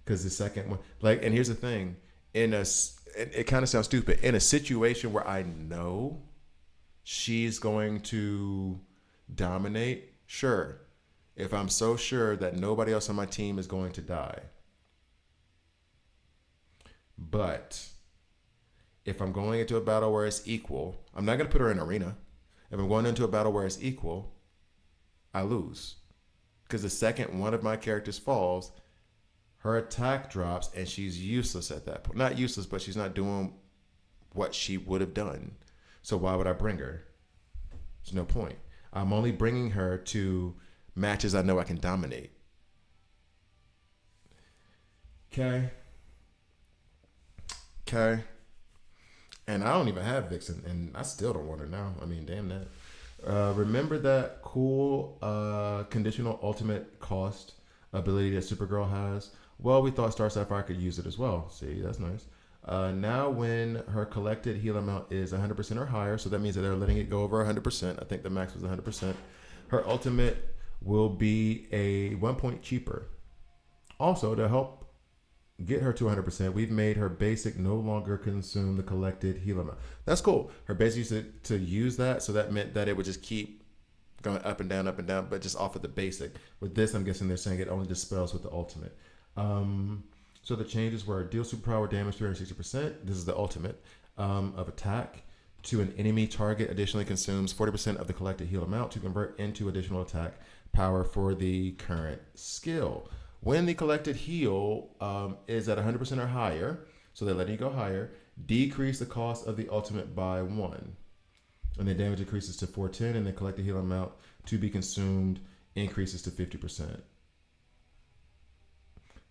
Because the second one, and here's the thing. it kind of sounds stupid, in a situation where I know she's going to dominate, sure. If I'm so sure that nobody else on my team is going to die. But if I'm going into a battle where it's equal, I'm not going to put her in arena. If I'm going into a battle where it's equal, I lose. Because the second one of my characters falls, her attack drops and she's useless at that point. Not useless, but she's not doing what she would have done. So why would I bring her? There's no point. I'm only bringing her to matches I know I can dominate. Okay. And I don't even have Vixen, and I still don't want her now. I mean, damn that. Remember that cool conditional ultimate cost ability that Supergirl has? Well, we thought Star Sapphire could use it as well. See, that's nice. Now, when her collected heal amount is 100% or higher, so that means that they're letting it go over 100%. I think the max was 100%. Her ultimate will be a 1 point cheaper. Also, to help get her to 100%, we've made her basic no longer consume the collected heal amount. That's cool. Her basic used to use that, so that meant that it would just keep going up and down, but just off of the basic. With this, I'm guessing they're saying it only dispels with the ultimate. So the changes were deal superpower damage 360%. This is the ultimate of attack to an enemy target. Additionally, consumes 40% of the collected heal amount to convert into additional attack power for the current skill. When the collected heal is at 100% or higher, so they're letting you go higher, decrease the cost of the ultimate by 1. And the damage increases to 410, and the collected heal amount to be consumed increases to 50%.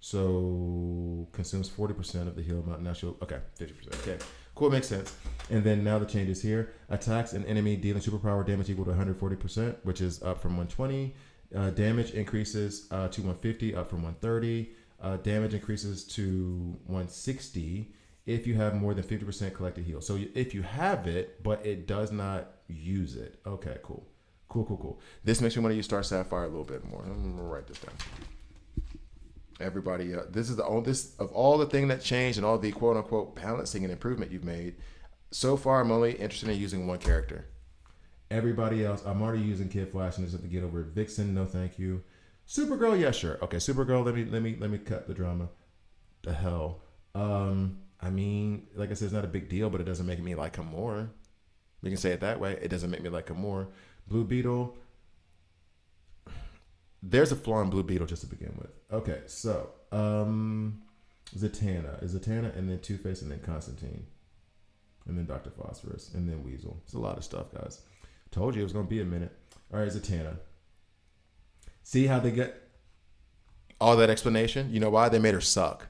So consumes 40% of the heal amount. Now she'll, okay, 50%. Okay, cool, makes sense. And then now the changes here. Attacks an enemy dealing superpower damage equal to 140%, which is up from 120. Damage increases to 150, up from 130. Damage increases to 160 if you have more than 50% collected heal. So if you have it, but it does not use it. Okay, cool. This makes me want to use Star Sapphire a little bit more. I'm gonna write this down. Everybody, this is of all the thing that changed and all the quote unquote balancing and improvement you've made. So far, I'm only interested in using one character. Everybody else, I'm already using Kid Flash and just have to get over it. Vixen, no thank you. Supergirl, yeah, sure. Okay, Supergirl, let me cut the drama. The hell. I mean, like I said, it's not a big deal, but it doesn't make me like him more. We can say it that way. It doesn't make me like him more. Blue Beetle. There's a flaw in Blue Beetle just to begin with. Okay, so Zatanna. Is Zatanna and then Two-Face and then Constantine. And then Dr. Phosphorus. And then Weasel. It's a lot of stuff, guys. Told you it was going to be a minute. All right, Zatanna. See how they get all that explanation? You know why? They made her suck.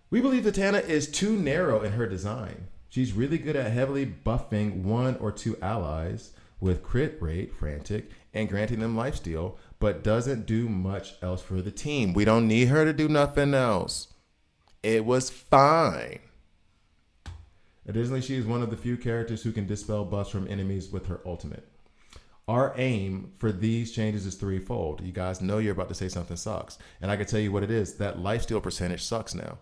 We believe Zatanna is too narrow in her design. She's really good at heavily buffing 1 or 2 allies with crit rate, frantic, and granting them lifesteal, but doesn't do much else for the team. We don't need her to do nothing else. It was fine. Additionally, she is one of the few characters who can dispel buffs from enemies with her ultimate. Our aim for these changes is threefold. You guys know you're about to say something sucks. And I can tell you what it is. That lifesteal percentage sucks now.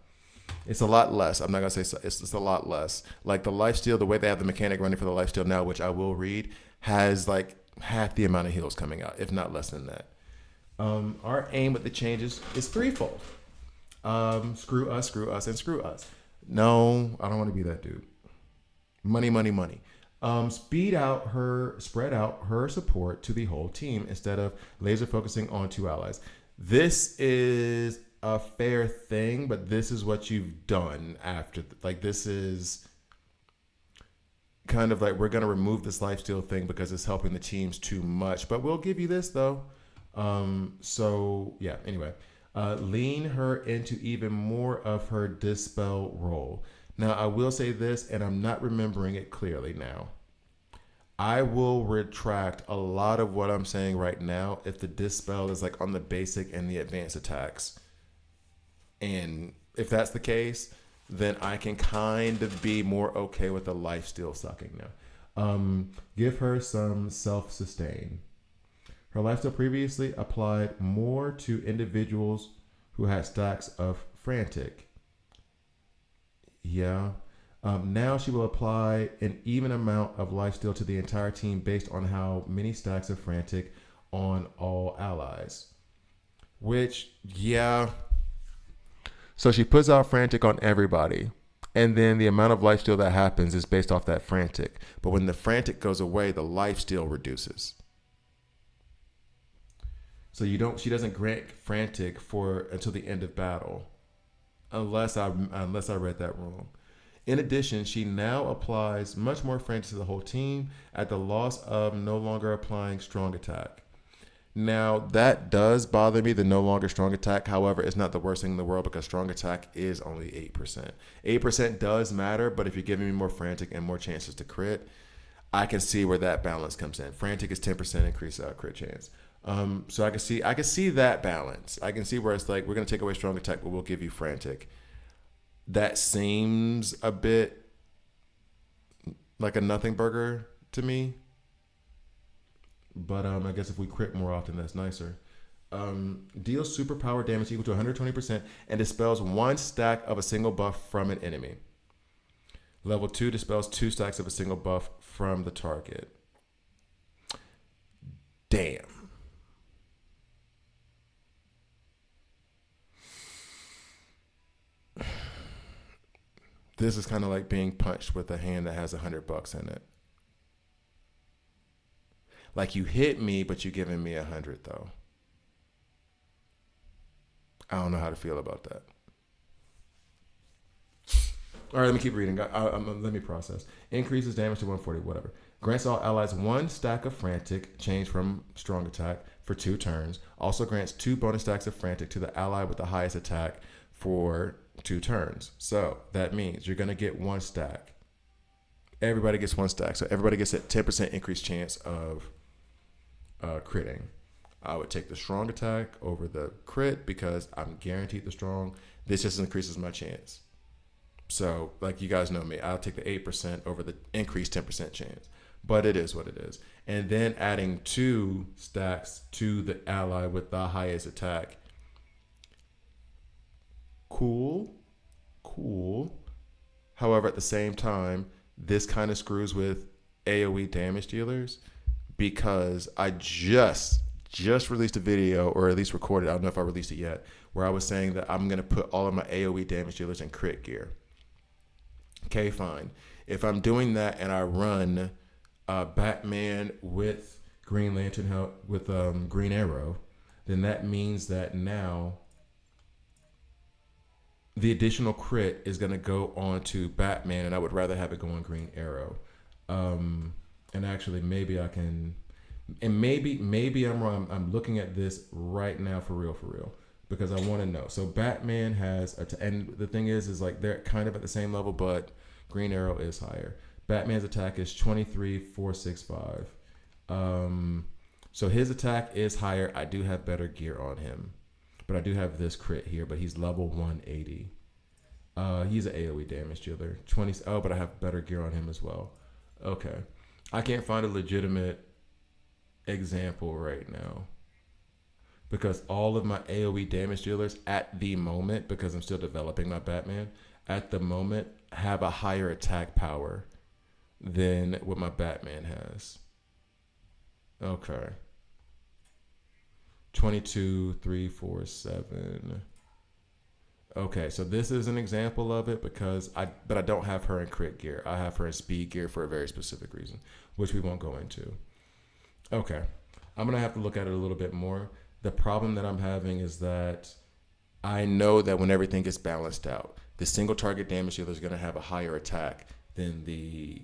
It's a lot less. I'm not going to say it's a lot less. Like the lifesteal, the way they have the mechanic running for the lifesteal now, which I will read, has like half the amount of heals coming out, if not less than that. Our aim with the changes is threefold. Screw us, and screw us. No, I don't want to be that dude. Money. Spread out her support to the whole team instead of laser focusing on 2 allies. This is a fair thing, but this is what you've done after. This is kind of like, we're going to remove this lifesteal thing because it's helping the teams too much, but we'll give you this though. So yeah, anyway, lean her into even more of her dispel role. Now, I will say this, and I'm not remembering it clearly now. I will retract a lot of what I'm saying right now if the dispel is like on the basic and the advanced attacks. And if that's the case, then I can kind of be more okay with the lifesteal sucking now. Give her some self-sustain. Her lifesteal previously applied more to individuals who had stacks of Frantic. Yeah. Now she will apply an even amount of lifesteal to the entire team based on how many stacks of Frantic on all allies. Which, yeah. So she puts out Frantic on everybody. And then the amount of lifesteal that happens is based off that Frantic. But when the Frantic goes away, the lifesteal reduces. So she doesn't grant Frantic for until the end of battle. Unless I read that wrong. In addition, she now applies much more Frantic to the whole team at the loss of no longer applying Strong Attack. Now, that does bother me, the no longer Strong Attack. However, it's not the worst thing in the world because Strong Attack is only 8%. 8% does matter, but if you're giving me more Frantic and more chances to crit, I can see where that balance comes in. Frantic is 10% increase crit chance. So I can see that balance. I can see where it's like, we're going to take away Strong Attack, but we'll give you Frantic. That seems a bit like a nothing burger to me. But I guess if we crit more often, that's nicer. Deals superpower damage equal to 120% and dispels 1 stack of a single buff from an enemy. Level 2 dispels 2 stacks of a single buff from the target. Damn. This is kind of like being punched with a hand that has $100 in it. Like, you hit me, but you're giving me 100 though. I don't know how to feel about that. All right, let me keep reading. Let me process. Increases damage to 140, whatever. Grants all allies 1 stack of Frantic, change from Strong Attack, for 2 turns. Also grants 2 bonus stacks of Frantic to the ally with the highest attack for 2 turns. So that means you're going to get 1 stack. Everybody gets 1 stack. So everybody gets a 10% increased chance of critting. I would take the Strong Attack over the crit because I'm guaranteed the strong. This just increases my chance. So, like, you guys know me, I'll take the 8% over the increased 10% chance. But it is what it is. And then adding 2 stacks to the ally with the highest attack. Cool. However, at the same time, this kind of screws with AoE damage dealers because I just released a video, or at least recorded, I don't know if I released it yet, where I was saying that I'm going to put all of my AoE damage dealers in crit gear. Okay, fine. If I'm doing that and I run Batman with Green Lantern, with Green Arrow, then that means that now the additional crit is going to go on to Batman, and I would rather have it go on Green Arrow. And actually, maybe I can, and maybe I'm wrong. I'm looking at this right now for real, because I want to know. So Batman has, and the thing is like they're kind of at the same level, but Green Arrow is higher. Batman's attack is 23,465. So his attack is higher. I do have better gear on him, but I do have this crit here. But he's level 180. He's an AoE damage dealer. 20. Oh, but I have better gear on him as well. Okay, I can't find a legitimate example right now because all of my AoE damage dealers at the moment, because I'm still developing my Batman, at the moment have a higher attack power than what my Batman has. Okay. 22,347. Okay, so this is an example of it because I don't have her in crit gear. I have her in speed gear for a very specific reason, which we won't go into. Okay, I'm gonna have to look at it a little bit more. The problem that I'm having is that I know that when everything gets balanced out, the single target damage dealer is gonna have a higher attack than the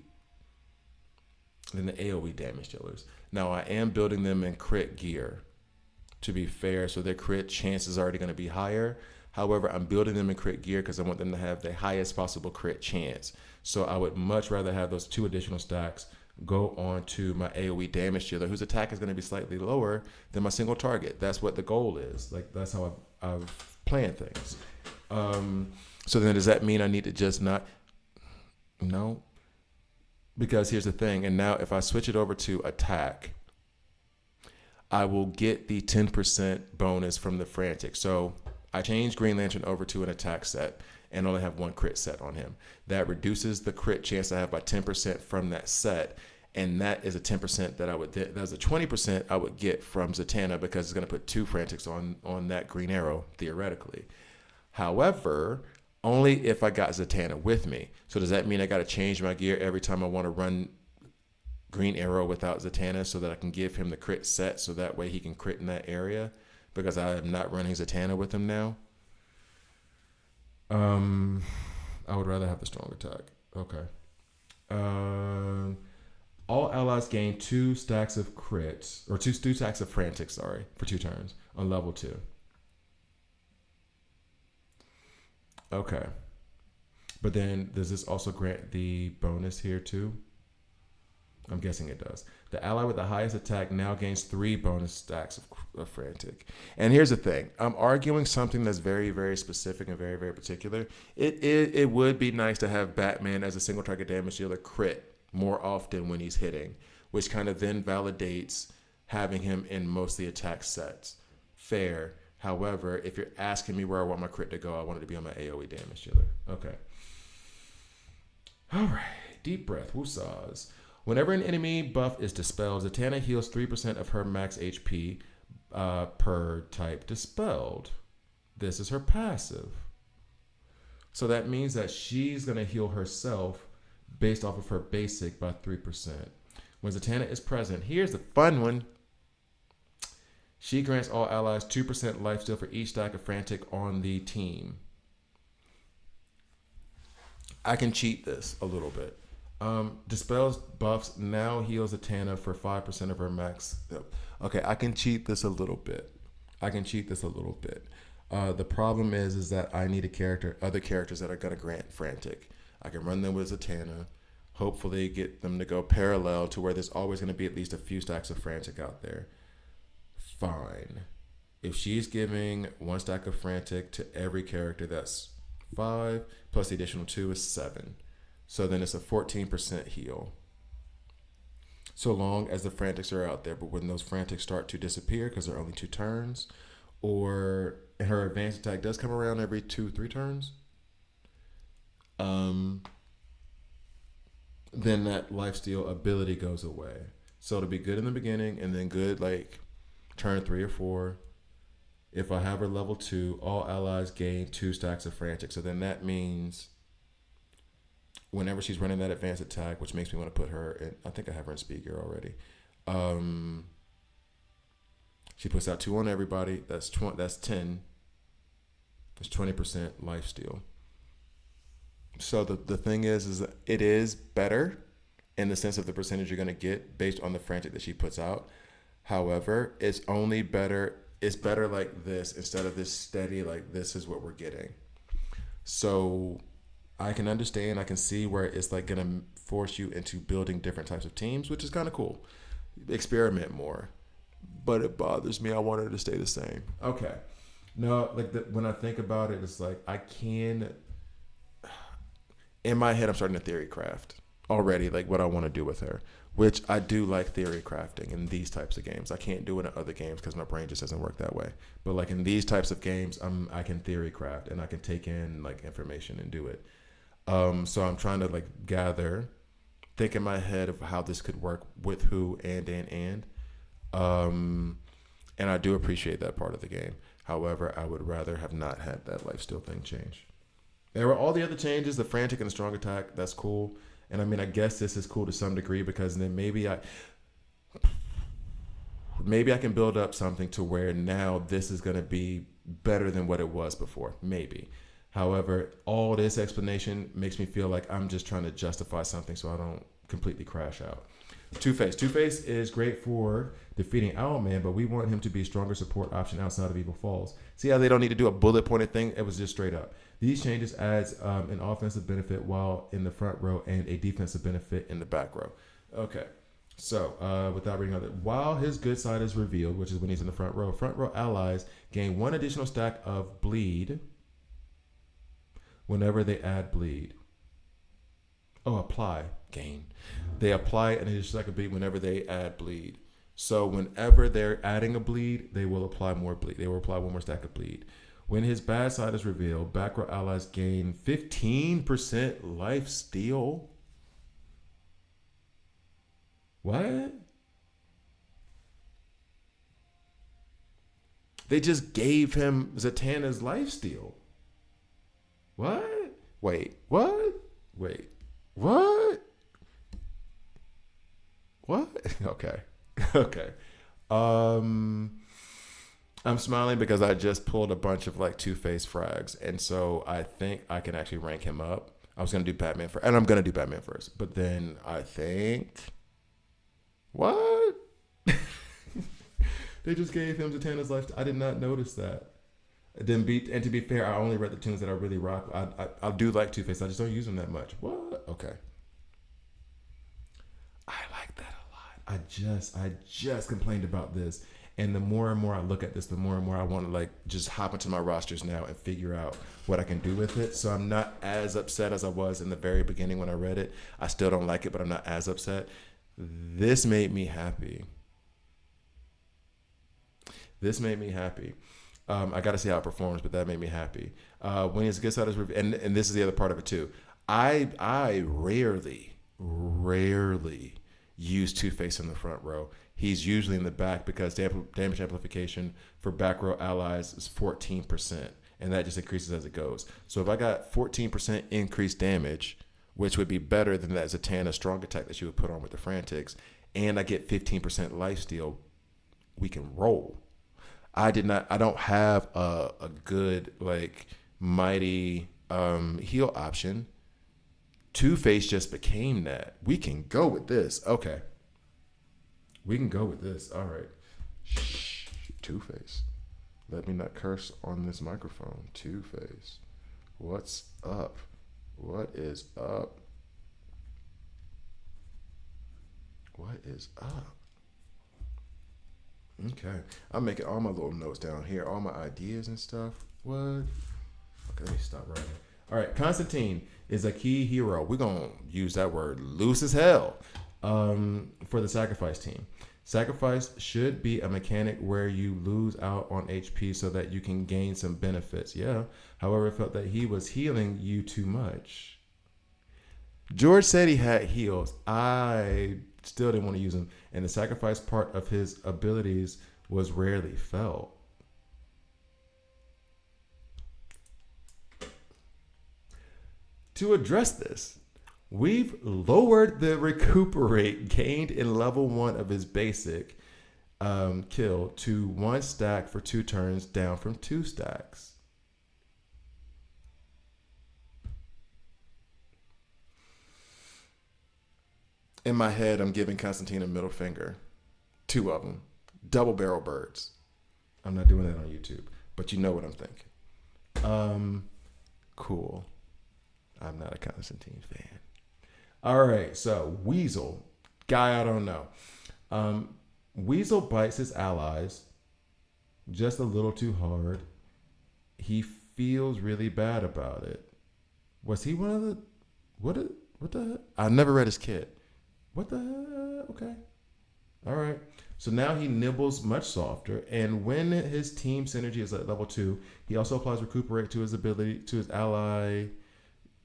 AoE damage dealers. Now I am building them in crit gear, to be fair, so their crit chance is already gonna be higher. However, I'm building them in crit gear because I want them to have the highest possible crit chance. So I would much rather have those 2 additional stacks go on to my AoE damage dealer, whose attack is going to be slightly lower than my single target. That's what the goal is. Like, that's how I've planned things. So then does that mean I need to just not? No. Because here's the thing. And now if I switch it over to attack, I will get the 10% bonus from the Frantic. So I change Green Lantern over to an attack set and only have one crit set on him. That reduces the crit chance I have by 10% from that set. And that is a 10% that that's a 20% I would get from Zatanna because it's going to put 2 Frantics on that Green Arrow, theoretically. However, only if I got Zatanna with me. So does that mean I got to change my gear every time I want to run Green Arrow without Zatanna so that I can give him the crit set so that way he can crit in that area? Because I am not running Zatanna with him now. I would rather have the strong attack. Okay. All allies gain 2 stacks of crits, or 2 stacks of frantics, sorry, for 2 turns on level 2. Okay. But then does this also grant the bonus here too? I'm guessing it does. The ally with the highest attack now gains 3 bonus stacks of frantic. And here's the thing. I'm arguing something that's very, very specific and very, very particular. It would be nice to have Batman as a single target damage dealer crit more often when he's hitting, which kind of then validates having him in most of the attack sets. Fair. However, if you're asking me where I want my crit to go, I want it to be on my AoE damage dealer. Okay. All right. Deep breath. Woosahs. Whenever an enemy buff is dispelled, Zatanna heals 3% of her max HP per type dispelled. This is her passive. So that means that she's going to heal herself based off of her basic by 3%. When Zatanna is present, here's the fun one. She grants all allies 2% lifesteal for each stack of frantic on the team. I can cheat this a little bit. Dispels buffs now heals Zatanna for 5% of her max. Okay, I can cheat this a little bit. The problem is that I need other characters that are going to grant frantic. I can run them with Zatanna, hopefully get them to go parallel to where there's always going to be at least a few stacks of frantic out there. Fine. If she's giving 1 stack of frantic to every character, that's 5, plus the additional 2 is 7. So then it's a 14% heal. So long as the frantics are out there, but when those frantics start to disappear because they're only 2 turns, or her advanced attack does come around every 2-3 turns, then that lifesteal ability goes away. So it'll be good in the beginning and then good like turn 3 or 4. If I have her level 2, all allies gain 2 stacks of frantic. So then that means whenever she's running that advanced attack, which makes me want to put her in, I think I have her in speed gear already. She puts out 2 on everybody. That's 10. That's 20% lifesteal. So the thing is that it is better in the sense of the percentage you're going to get based on the frantic that she puts out. However, it's only better. It's better like this instead of this steady, like this is what we're getting. So I can understand, I can see where it's like going to force you into building different types of teams, which is kind of cool. Experiment more. But it bothers me. I want her to stay the same. Okay. No, like when I think about it, it's like I can. In my head, I'm starting to theory craft already, like what I want to do with her, which I do like theory crafting in these types of games. I can't do it in other games because my brain just doesn't work that way. But like in these types of games, I can theory craft and I can take in like information and do it. So I'm trying to like think in my head of how this could work with who and I do appreciate that part of the game. However, I would rather have not had that lifesteal thing change. There were all the other changes, the frantic and the strong attack. That's cool. And I mean, I guess this is cool to some degree because then maybe I can build up something to where now this is going to be better than what it was before. Maybe. However, all this explanation makes me feel like I'm just trying to justify something so I don't completely crash out. Two-Face. Two-Face is great for defeating Owlman, but we want him to be a stronger support option outside of Evil Falls. See how they don't need to do a bullet-pointed thing? It was just straight up. These changes adds an offensive benefit while in the front row and a defensive benefit in the back row. Okay. So, without reading other, while his good side is revealed, which is when he's in the front row allies gain 1 additional stack of bleed whenever they add bleed. Oh, apply. Gain. They apply an additional stack of bleed whenever they add bleed. So whenever they're adding a bleed, they will apply more bleed. They will apply 1 more stack of bleed. When his bad side is revealed, back row allies gain 15% life steal. What? They just gave him Zatanna's life steal. What? Wait, what? Wait, what? What? Okay. Okay. I'm smiling because I just pulled a bunch of like Two-Face frags, and so I think I can actually rank him up. I was gonna do Batman first, and I'm gonna do Batman first, but then I think what? They just gave him Zatanna's life. I did not notice that. And to be fair, I only read the tunes that I really rock. I do like Two-Face. I just don't use them that much. What? Okay. I like that a lot. I just complained about this. And the more and more I look at this, the more and more I want to like just hop into my rosters now and figure out what I can do with it. So I'm not as upset as I was in the very beginning when I read it. I still don't like it, but I'm not as upset. This made me happy. This made me happy. I got to see how it performs, but that made me happy. When it gets out of and this is the other part of it too. I rarely use Two-Face in the front row. He's usually in the back because damage amplification for back row allies is 14%, and that just increases as it goes. So if I got 14% increased damage, which would be better than that Zatanna strong attack that you would put on with the Frantics, and I get 15% lifesteal, we can roll. I don't have a good like mighty heal option. Two-Face just became that. We can go with this. Okay. We can go with this. All right. Shh. Two-Face. Let me not curse on this microphone. Two-Face. What's up? What is up? What is up? Okay. I'm making all my little notes down here, all my ideas and stuff. What? Okay, let me stop writing. All right, Constantine is a key hero. We're going to use that word loose as hell for the sacrifice team. Sacrifice should be a mechanic where you lose out on HP so that you can gain some benefits. Yeah. However, I felt that he was healing you too much. George said he had heals. I still didn't want to use him. And the sacrifice part of his abilities was rarely felt. To address this, we've lowered the recuperate gained in level 1 of his basic kill to 1 stack for 2 turns, down from 2 stacks. In my head, I'm giving Constantine a middle finger. 2 of them. Double barrel birds. I'm not doing that on YouTube, but you know what I'm thinking. Cool. I'm not a Constantine fan. All right, so Weasel. Guy I don't know. Weasel bites his allies just a little too hard. He feels really bad about it. Was he one of the... What the... I never read his kit. What the... Okay. All right. So now he nibbles much softer, and when his team synergy is at level 2, he also applies recuperate to his ability to his ally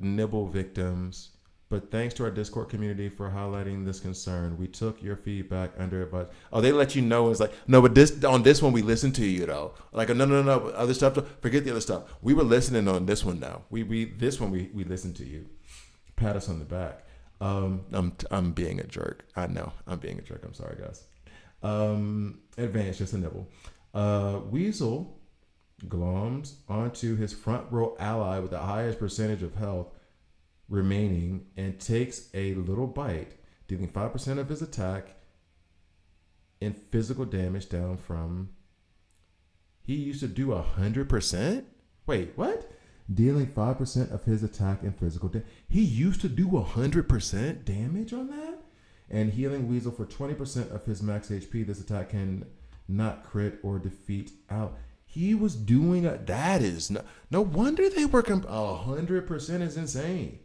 nibble victims. But thanks to our Discord community for highlighting this concern. We took your feedback under advice. Oh, they let you know. It's like, no, but on this one we listened to you though. Like, no, other stuff. Forget the other stuff. We were listening on this one now. We listened to you. Pat us on the back. I'm being a jerk. I know I'm being a jerk. I'm sorry, guys. Advance, just a nibble. Weasel gloms onto his front row ally with the highest percentage of health remaining and takes a little bite, dealing 5% of his attack and physical damage down from... He used to do 100%? Wait, what? Dealing 5% of his attack and physical damage. He used to do 100% damage on that? And healing Weasel for 20% of his max HP. This attack can not crit or defeat out. He was doing that is no wonder they were 100% is insane.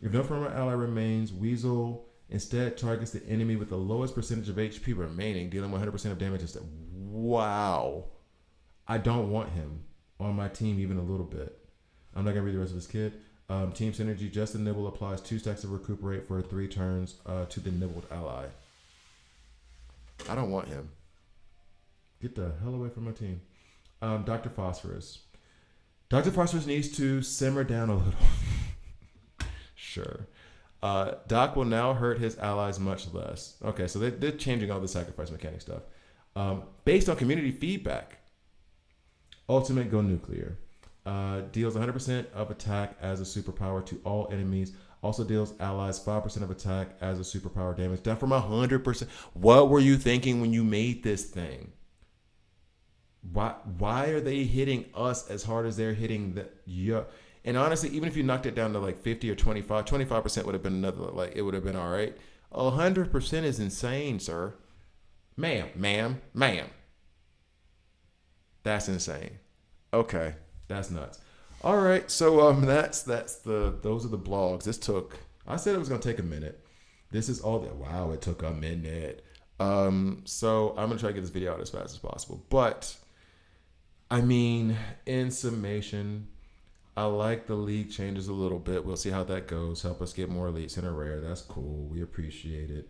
If no former ally remains, Weasel instead targets the enemy with the lowest percentage of HP remaining, dealing 100% of damage instead. Wow. I don't want him. on my team even a little bit. I'm not gonna read the rest of his kit. Team synergy. Just a nibble applies 2 stacks of recuperate for 3 turns to the nibbled ally. I don't want him. Get the hell away from my team. Dr. Phosphorus. Dr. Phosphorus needs to simmer down a little. Sure. Doc will now hurt his allies much less. Okay, so they're changing all the sacrifice mechanic stuff. Based on community feedback, Ultimate Go Nuclear. Deals 100% of attack as a superpower to all enemies. Also deals allies 5% of attack as a superpower damage. Down from 100%. What were you thinking when you made this thing? Why are they hitting us as hard as they're hitting the yeah? And honestly, even if you knocked it down to like 50 or 25% would have been another, like, it would have been all right. 100% is insane, sir. Ma'am. That's insane. Okay, that's nuts. All right, so those are the blogs. I said it was gonna take a minute. This is all that. Wow, it took a minute. So I'm gonna try to get this video out as fast as possible. But I mean, in summation, I like the league changes a little bit. We'll see how that goes. Help us get more elites in a rare. That's cool. We appreciate it.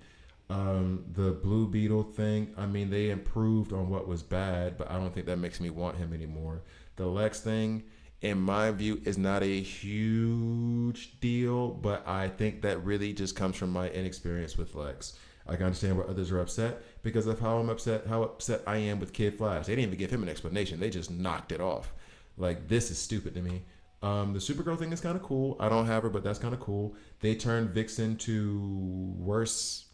The Blue Beetle thing, I mean, they improved on what was bad, but I don't think that makes me want him anymore. The Lex thing, in my view, is not a huge deal, but I think that really just comes from my inexperience with Lex. I can understand where others are upset because of how upset I am with Kid Flash. They didn't even give him an explanation. They just knocked it off. Like, this is stupid to me. The Supergirl thing is kind of cool. I don't have her, but that's kind of cool. They turned Vixen to worse.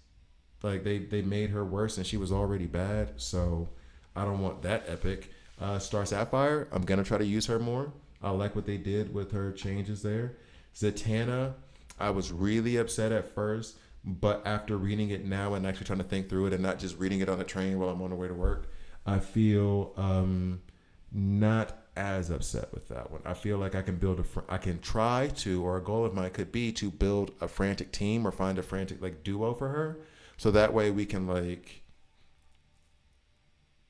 Like, they made her worse, and she was already bad. So I don't want that epic. Star Sapphire, I'm gonna try to use her more. I like what they did with her changes there. Zatanna, I was really upset at first, but after reading it now and actually trying to think through it and not just reading it on the train while I'm on the way to work, I feel not as upset with that one. I feel like I can I can try to, or a goal of mine could be to build a frantic team or find a frantic like duo for her, so that way we can like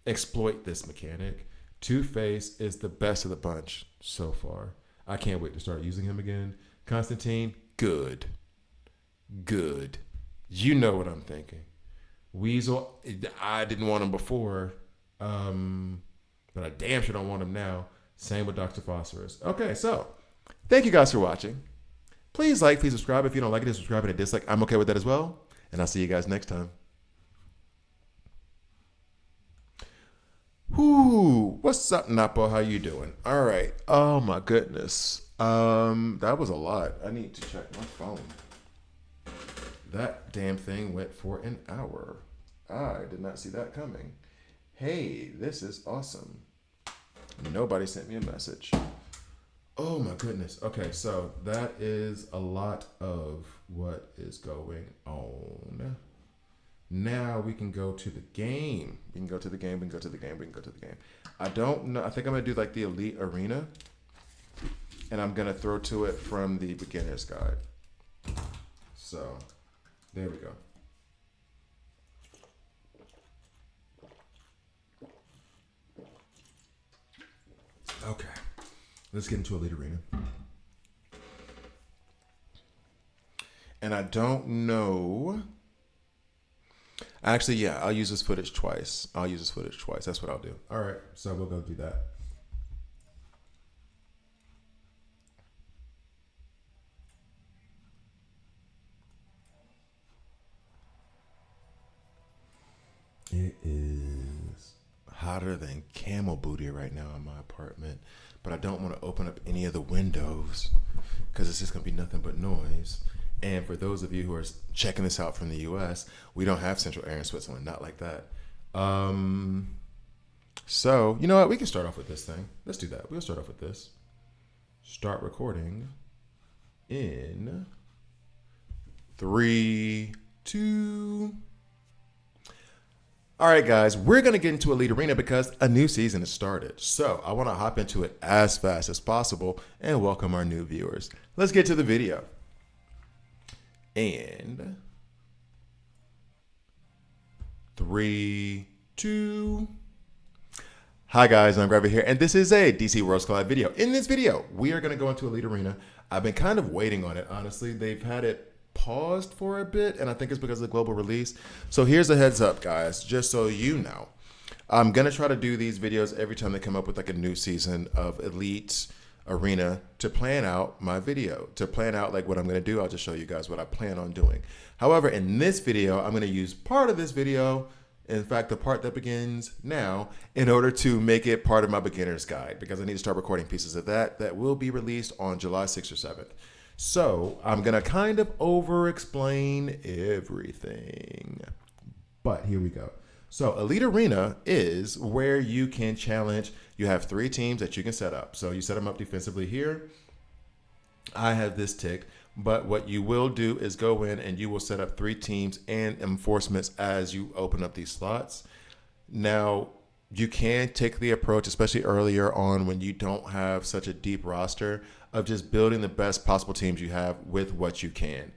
exploit this mechanic. Two-Face is the best of the bunch so far. I can't wait to start using him again. Constantine, good. You know what I'm thinking. Weasel, I didn't want him before, but I damn sure don't want him now. Same with Dr. Phosphorus. Okay, so thank you guys for watching. Please like, please subscribe. If you don't like it, subscribe and a dislike. I'm okay with that as well. And I'll see you guys next time. Whoo, what's up, Napo? How you doing? All right. Oh my goodness. That was a lot. I need to check my phone. That damn thing went for an hour. I did not see that coming. Hey, this is awesome. Nobody sent me a message. Oh my goodness. Okay, so that is a lot of what is going on. Now we can go to the game. We can go to the game. I don't know. I think I'm going to do like the Elite Arena. And I'm going to throw to it from the beginner's guide. So, there we go. Okay. Let's get into Elite Arena. And I don't know. Actually, yeah, I'll use this footage twice. That's what I'll do. All right, so we'll go do that. It is hotter than camel booty right now in my apartment, but I don't want to open up any of the windows because it's just going to be nothing but noise. And for those of you who are checking this out from the U.S., we don't have central air in Switzerland, not like that. So, you know what? We can start off with this thing. Let's do that. We'll start off with this. Start recording in 3, 2. All right, guys, we're going to get into Elite Arena because a new season has started. So I want to hop into it as fast as possible and welcome our new viewers. Let's get to the video. And 3, 2. Hi guys, I'm Gravity here, and this is a DC Worlds Collide video. In this video, we are going to go into Elite Arena. I've been kind of waiting on it, honestly. They've had it paused for a bit, and I think it's because of the global release. So here's a heads up, guys, just so you know. I'm going to try to do these videos every time they come up with like a new season of Elite Arena to plan out my video, to plan out like what I'm going to do. I'll just show you guys what I plan on doing. However, in this video, I'm going to use part of this video, in fact, the part that begins now, in order to make it part of my beginner's guide, because I need to start recording pieces of that will be released on July 6th or 7th. So I'm going to kind of over-explain everything. But here we go. So Elite Arena is where you can challenge. You have 3 teams that you can set up. So you set them up defensively here. I have this ticked. But what you will do is go in and you will set up 3 teams and enforcements as you open up these slots. Now, you can take the approach, especially earlier on when you don't have such a deep roster, of just building the best possible teams you have with what you can.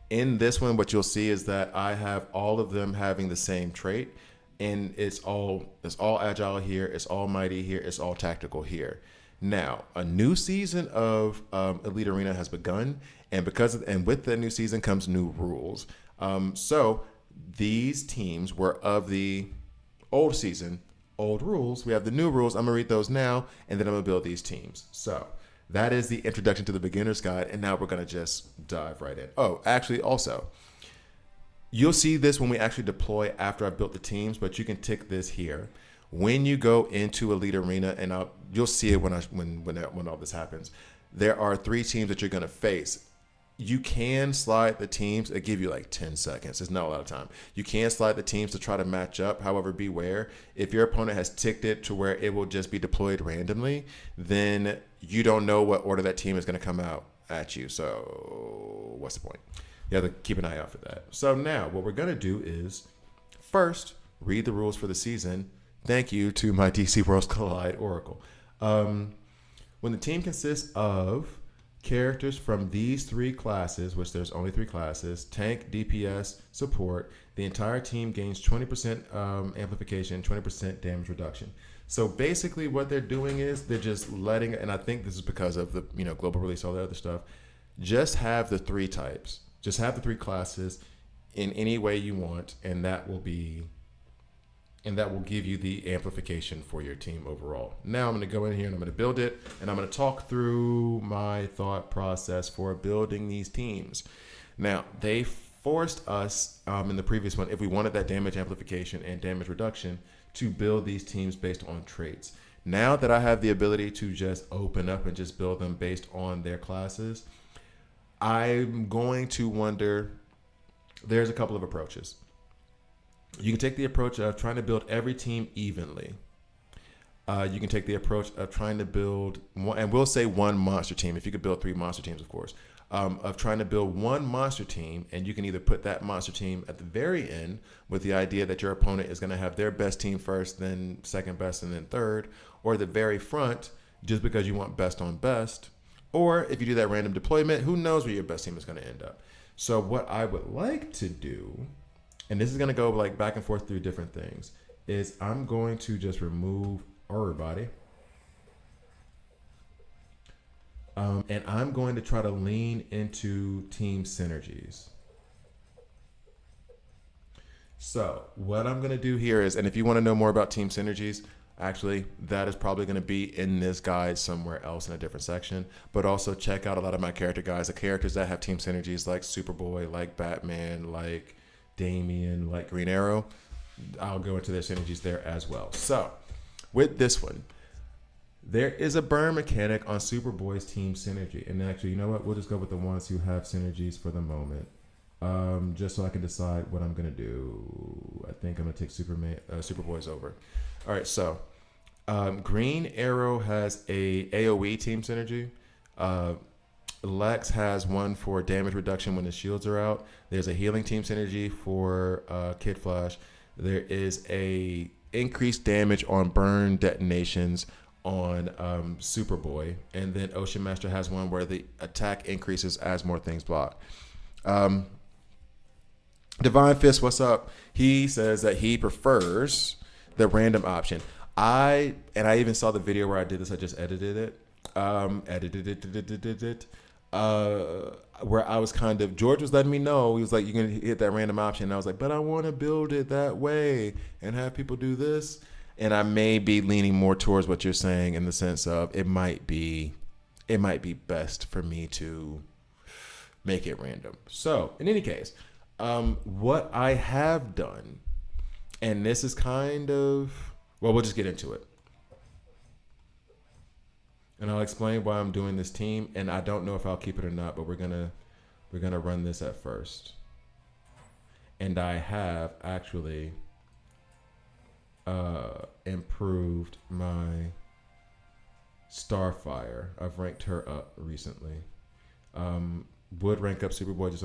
In this one, what you'll see is that I have all of them having the same trait, and it's all agile here, it's all mighty here, it's all tactical here. Now, a new season of Elite Arena has begun, and with that new season comes new rules. So these teams were of the old season, old rules. We have the new rules. I'm gonna read those now, and then I'm gonna build these teams. So that is the introduction to the beginner's guide, and now we're gonna just dive right in. Oh, actually, also, you'll see this when we actually deploy after I've built the teams, but you can tick this here. When you go into Elite Arena, and you'll see it when all this happens, there are 3 teams that you're going to face. You can slide the teams. It give you like 10 seconds. It's not a lot of time. You can slide the teams to try to match up. However, beware. If your opponent has ticked it to where it will just be deployed randomly, then you don't know what order that team is going to come out at you. So what's the point? You have to keep an eye out for that. So now what we're going to do is first read the rules for the season. Thank you to my DC Worlds Collide Oracle. When the team consists of characters from these 3 classes, which there's only 3 classes, tank, DPS, support, the entire team gains 20% amplification, 20% damage reduction. So basically what they're doing is they're just letting, and I think this is because of the global release, all that other stuff, just have the 3 types. Just have the 3 classes in any way you want, and that will give you the amplification for your team overall. Now I'm going to go in here and I'm going to build it, and I'm going to talk through my thought process for building these teams. Now, they forced us in the previous one, if we wanted that damage amplification and damage reduction, to build these teams based on traits. Now that I have the ability to just open up and just build them based on their classes, I'm going to wonder, there's a couple of approaches. You can take the approach of trying to build every team evenly. You can take the approach of trying to build one, and we'll say 1 monster team, if you could build 3 monster teams, of course, of trying to build 1 monster team, and you can either put that monster team at the very end with the idea that your opponent is going to have their best team first, then second best, and then third, or the very front, just because you want best on best. Or if you do that random deployment, who knows where your best team is going to end up. So what I would like to do, and this is going to go like back and forth through different things, is I'm going to just remove everybody. And I'm going to try to lean into team synergies. So what I'm going to do here is, and if you want to know more about team synergies, actually, that is probably going to be in this guide somewhere else in a different section. But also check out a lot of my character guides, the characters that have team synergies like Superboy, like Batman, like Damian, like Green Arrow. I'll go into their synergies there as well. So with this one, there is a burn mechanic on Superboy's team synergy. And actually, you know what? We'll just go with the ones who have synergies for the moment. Just so I can decide what I'm going to do. I think I'm going to take Superboy's over. All right, so Green Arrow has a AoE team synergy. Lex has one for damage reduction when the shields are out. There's a healing team synergy for Kid Flash. There is a increased damage on burn detonations on Superboy. And then Ocean Master has one where the attack increases as more things block. Divine Fist, what's up? He says that he prefers the random option. I even saw the video where I did this. I just edited it. Where I was kind of, George was letting me know, he was like, you're gonna hit that random option, and I was like, but I want to build it that way and have people do this. And I may be leaning more towards what you're saying in the sense of it might be best for me to make it random. So in any case, what I have done, and this is kind of, well, we'll just get into it. And I'll explain why I'm doing this team, and I don't know if I'll keep it or not, but we're gonna run this at first. And I have actually improved my Starfire. I've ranked her up recently. Would rank up Superboy, just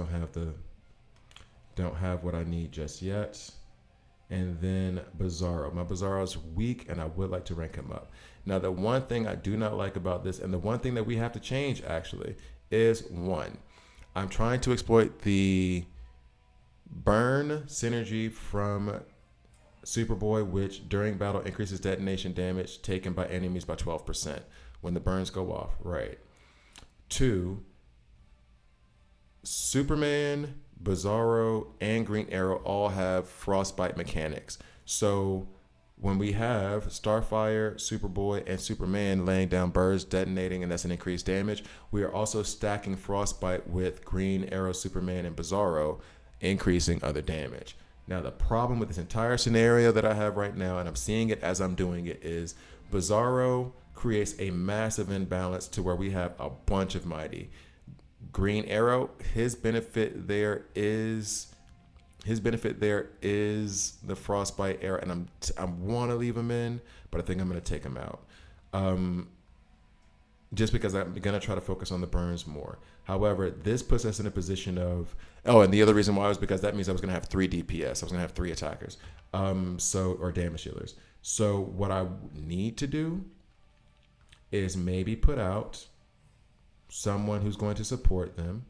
don't have what I need just yet. And then Bizarro. My Bizarro's weak, and I would like to rank him up. Now, the one thing I do not like about this, and the one thing that we have to change actually, is one. I'm trying to exploit the burn synergy from Superboy, which during battle increases detonation damage taken by enemies by 12% when the burns go off. Right. 2, Superman, Bizarro, and Green Arrow all have frostbite mechanics. So when we have Starfire, Superboy, and Superman laying down burrs, detonating, and that's an increased damage, we are also stacking frostbite with Green Arrow, Superman, and Bizarro, increasing other damage. Now, the problem with this entire scenario that I have right now, and I'm seeing it as I'm doing it, is Bizarro creates a massive imbalance to where we have a bunch of mighty. Green Arrow, his benefit there is the frostbite arrow, and I want to leave him in, but I think I'm going to take him out. Just because I'm going to try to focus on the burns more. However, this puts us in a position of, and the other reason why was because that means I was going to have 3 DPS. I was going to have 3 attackers, or damage dealers. So what I need to do is maybe put out someone who's going to support them.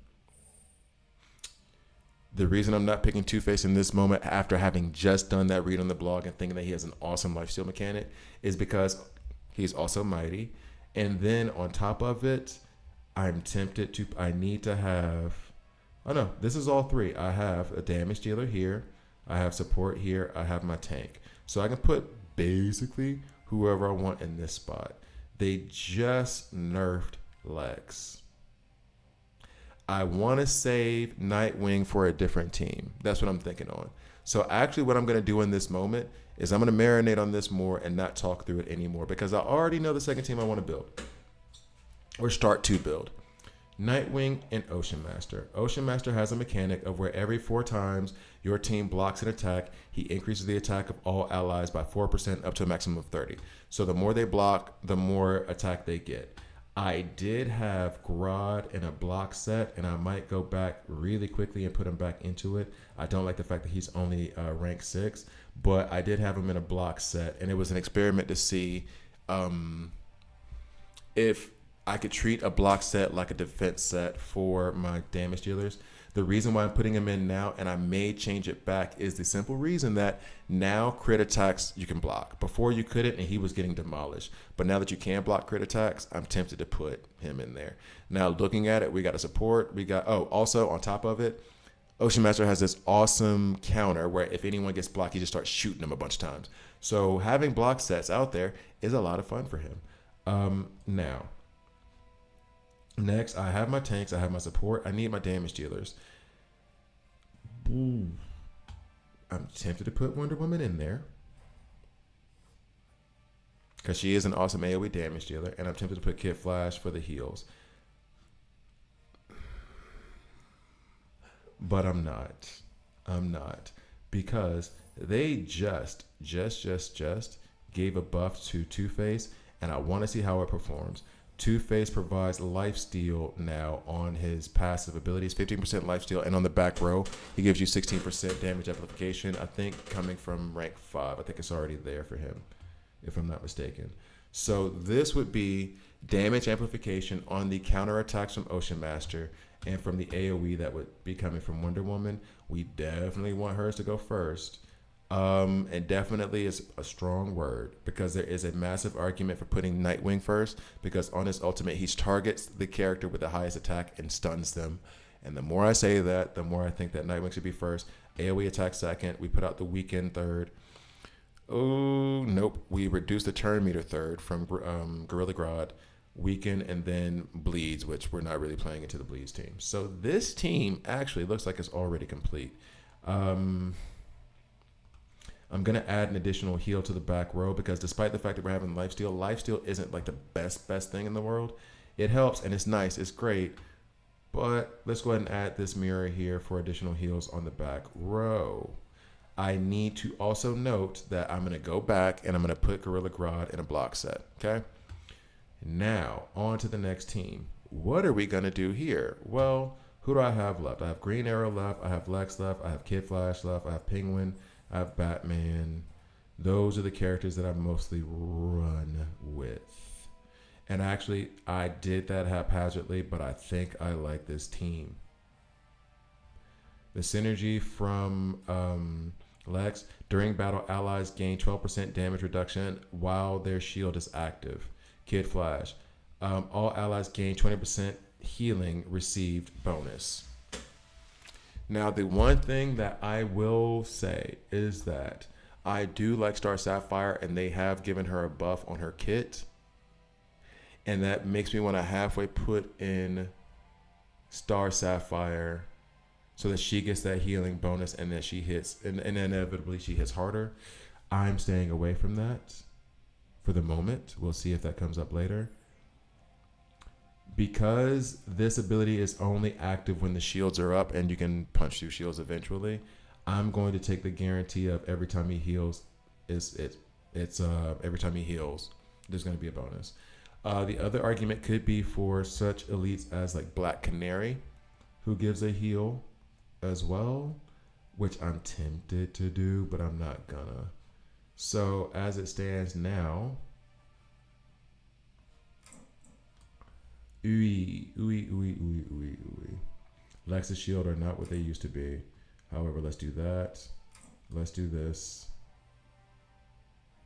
The reason I'm not picking Two-Face in this moment, after having just done that read on the blog and thinking that he has an awesome lifesteal mechanic, is because he's also mighty. And then on top of it, I need to have, this is all 3. I have a damage dealer here, I have support here, I have my tank. So I can put basically whoever I want in this spot. They just nerfed Lex. I want to save Nightwing for a different team. That's what I'm thinking on. So actually what I'm going to do in this moment is I'm going to marinate on this more and not talk through it anymore, because I already know the second team I want to build or start to build. Nightwing and Ocean Master. Ocean Master has a mechanic of where every 4 times your team blocks an attack, he increases the attack of all allies by 4% up to a maximum of 30. So the more they block, the more attack they get. I did have Grodd in a block set, and I might go back really quickly and put him back into it. I don't like the fact that he's only rank 6, but I did have him in a block set, and it was an experiment to see if I could treat a block set like a defense set for my damage dealers. The reason why I'm putting him in now, and I may change it back, is the simple reason that now crit attacks you can block. Before you couldn't, and he was getting demolished. But now that you can block crit attacks, I'm tempted to put him in there. Now looking at it, we got a support. We got, also on top of it, Ocean Master has this awesome counter where if anyone gets blocked, he just starts shooting them a bunch of times. So having block sets out there is a lot of fun for him. Now, next, I have my tanks. I have my support. I need my damage dealers. Ooh. I'm tempted to put Wonder Woman in there because she is an awesome AoE damage dealer, and I'm tempted to put Kid Flash for the heals. But I'm not. Because they just gave a buff to Two-Face, and I want to see how it performs. Two-Face provides lifesteal now on his passive abilities, 15% lifesteal, and on the back row, he gives you 16% damage amplification, I think coming from rank 5. I think it's already there for him, if I'm not mistaken. So this would be damage amplification on the counterattacks from Ocean Master, and from the AoE that would be coming from Wonder Woman. We definitely want hers to go first. And definitely is a strong word because there is a massive argument for putting Nightwing first because on his ultimate, he targets the character with the highest attack and stuns them. And the more I say that, the more I think that Nightwing should be first. AoE attack second. We put out the weekend third. Oh, nope. We reduced the turn meter third from Gorilla Grodd, Weaken, and then Bleeds, which we're not really playing into the Bleeds team. So this team actually looks like it's already complete. I'm going to add an additional heal to the back row because despite the fact that we're having lifesteal isn't like the best thing in the world. It helps and it's nice. It's great. But let's go ahead and add this mirror here for additional heals on the back row. I need to also note that I'm going to go back and I'm going to put Gorilla Grodd in a block set. Okay. Now on to the next team. What are we going to do here? Well, who do I have left? I have Green Arrow left. I have Lex left. I have Kid Flash left. I have Penguin. I have Batman. Those are the characters that I mostly run with. And actually, I did that haphazardly, but I think I like this team. The synergy from Lex, during battle, allies gain 12% damage reduction while their shield is active. Kid Flash, all allies gain 20% healing received bonus. Now, the one thing that I will say is that I do like Star Sapphire, and they have given her a buff on her kit. And that makes me want to halfway put in Star Sapphire so that she gets that healing bonus and that she hits, and inevitably she hits harder. I'm staying away from that for the moment. We'll see if that comes up later. Because this ability is only active when the shields are up and you can punch through shields eventually, I'm going to take the guarantee of every time he heals, every time he heals, there's going to be a bonus. The other argument could be for such elites as like Black Canary, who gives a heal as well, which I'm tempted to do, but I'm not gonna. So as it stands now, Lex's shield are not what they used to be. However, let's do that. Let's do this.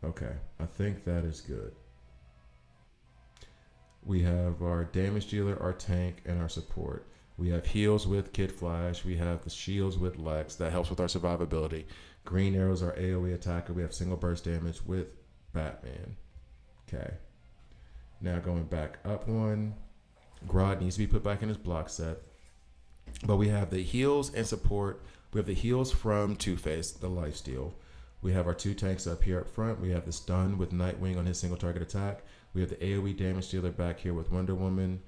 Okay, I think that is good. We have our damage dealer, our tank, and our support. We have heals with Kid Flash. We have the shields with Lex. That helps with our survivability. Green Arrow's our AoE attacker. We have single burst damage with Batman. Okay. Now going back up one. Grodd needs to be put back in his block set. But we have the heals and support. We have the heals from Two-Face, the lifesteal. We have our two tanks up here up front. We have the stun with Nightwing on his single target attack. We have the AoE damage dealer back here with Wonder Woman.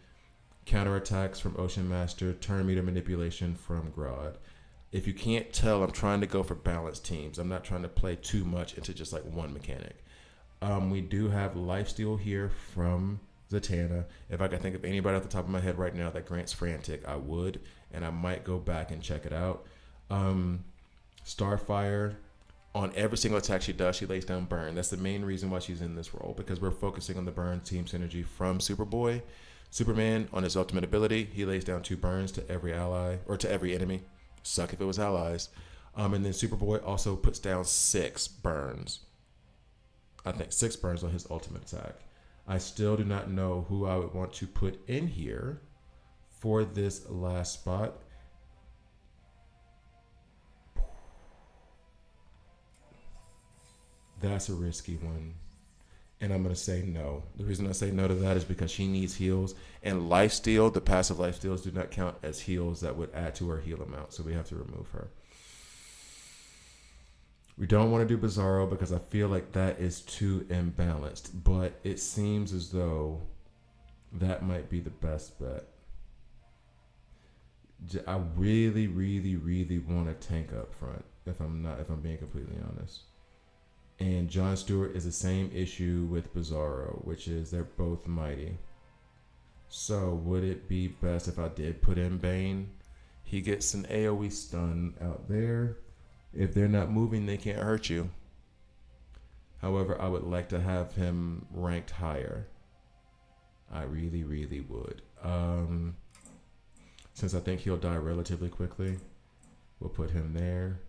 Counterattacks from Ocean Master. Turn meter manipulation from Grodd. If you can't tell, I'm trying to go for balanced teams. I'm not trying to play too much into just like one mechanic. We do have lifesteal here from Zatanna. If I could think of anybody off the top of my head right now that grants Frantic, I would. And I might go back and check it out. Starfire. On every single attack she does, she lays down burn. That's the main reason why she's in this role, because we're focusing on the burn team synergy from Superboy. Superman, on his ultimate ability, he lays down 2 burns to every ally, or to every enemy. Suck if it was allies. And then Superboy also puts down 6 burns. I think 6 burns on his ultimate attack. I still do not know who I would want to put in here for this last spot. That's a risky one. And I'm going to say no. The reason I say no to that is because she needs heals. And lifesteal, the passive lifesteals do not count as heals that would add to her heal amount. So we have to remove her. We don't want to do Bizarro because I feel like that is too imbalanced. But it seems as though that might be the best bet. I really, really, really want a tank up front. If I'm being completely honest. And John Stewart is the same issue with Bizarro, which is they're both mighty. So would it be best if I did put in Bane? He gets an AoE stun out there. If they're not moving, they can't hurt you. However, I would like to have him ranked higher. I really, really would. Since I think he'll die relatively quickly, we'll put him there.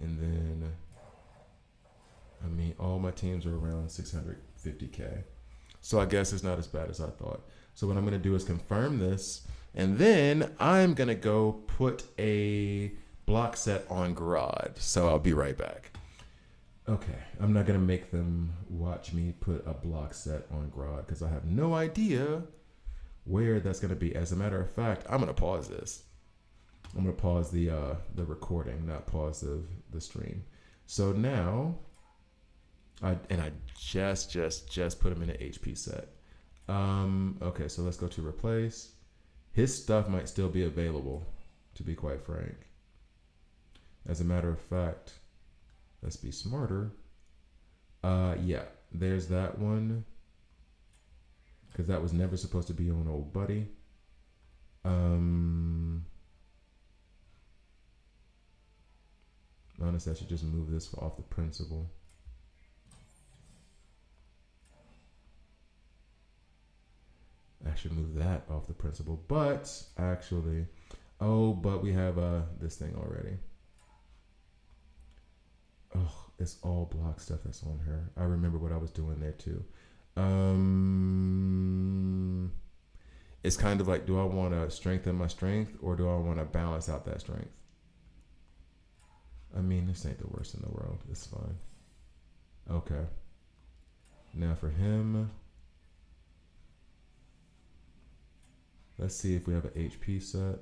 And then, I mean, all my teams are around 650K. So I guess it's not as bad as I thought. So what I'm going to do is confirm this. And then I'm going to go put a block set on Grodd. So I'll be right back. Okay, I'm not going to make them watch me put a block set on Grodd because I have no idea where that's going to be. As a matter of fact, I'm going to pause this. I'm going to pause the recording, not pause the stream. So now, I just put him in an HP set. Okay, so let's go to replace. His stuff might still be available, to be quite frank. As a matter of fact, let's be smarter. Yeah, there's that one. Because that was never supposed to be on old buddy. Honestly, I should just move this off the principal. I should move that off the principal. But actually, but we have this thing already. Oh, it's all block stuff that's on her. I remember what I was doing there too. It's kind of like, do I want to strengthen my strength or do I want to balance out that strength? I mean, this ain't the worst in the world. It's fine. Okay. Now for him, let's see if we have an HP set.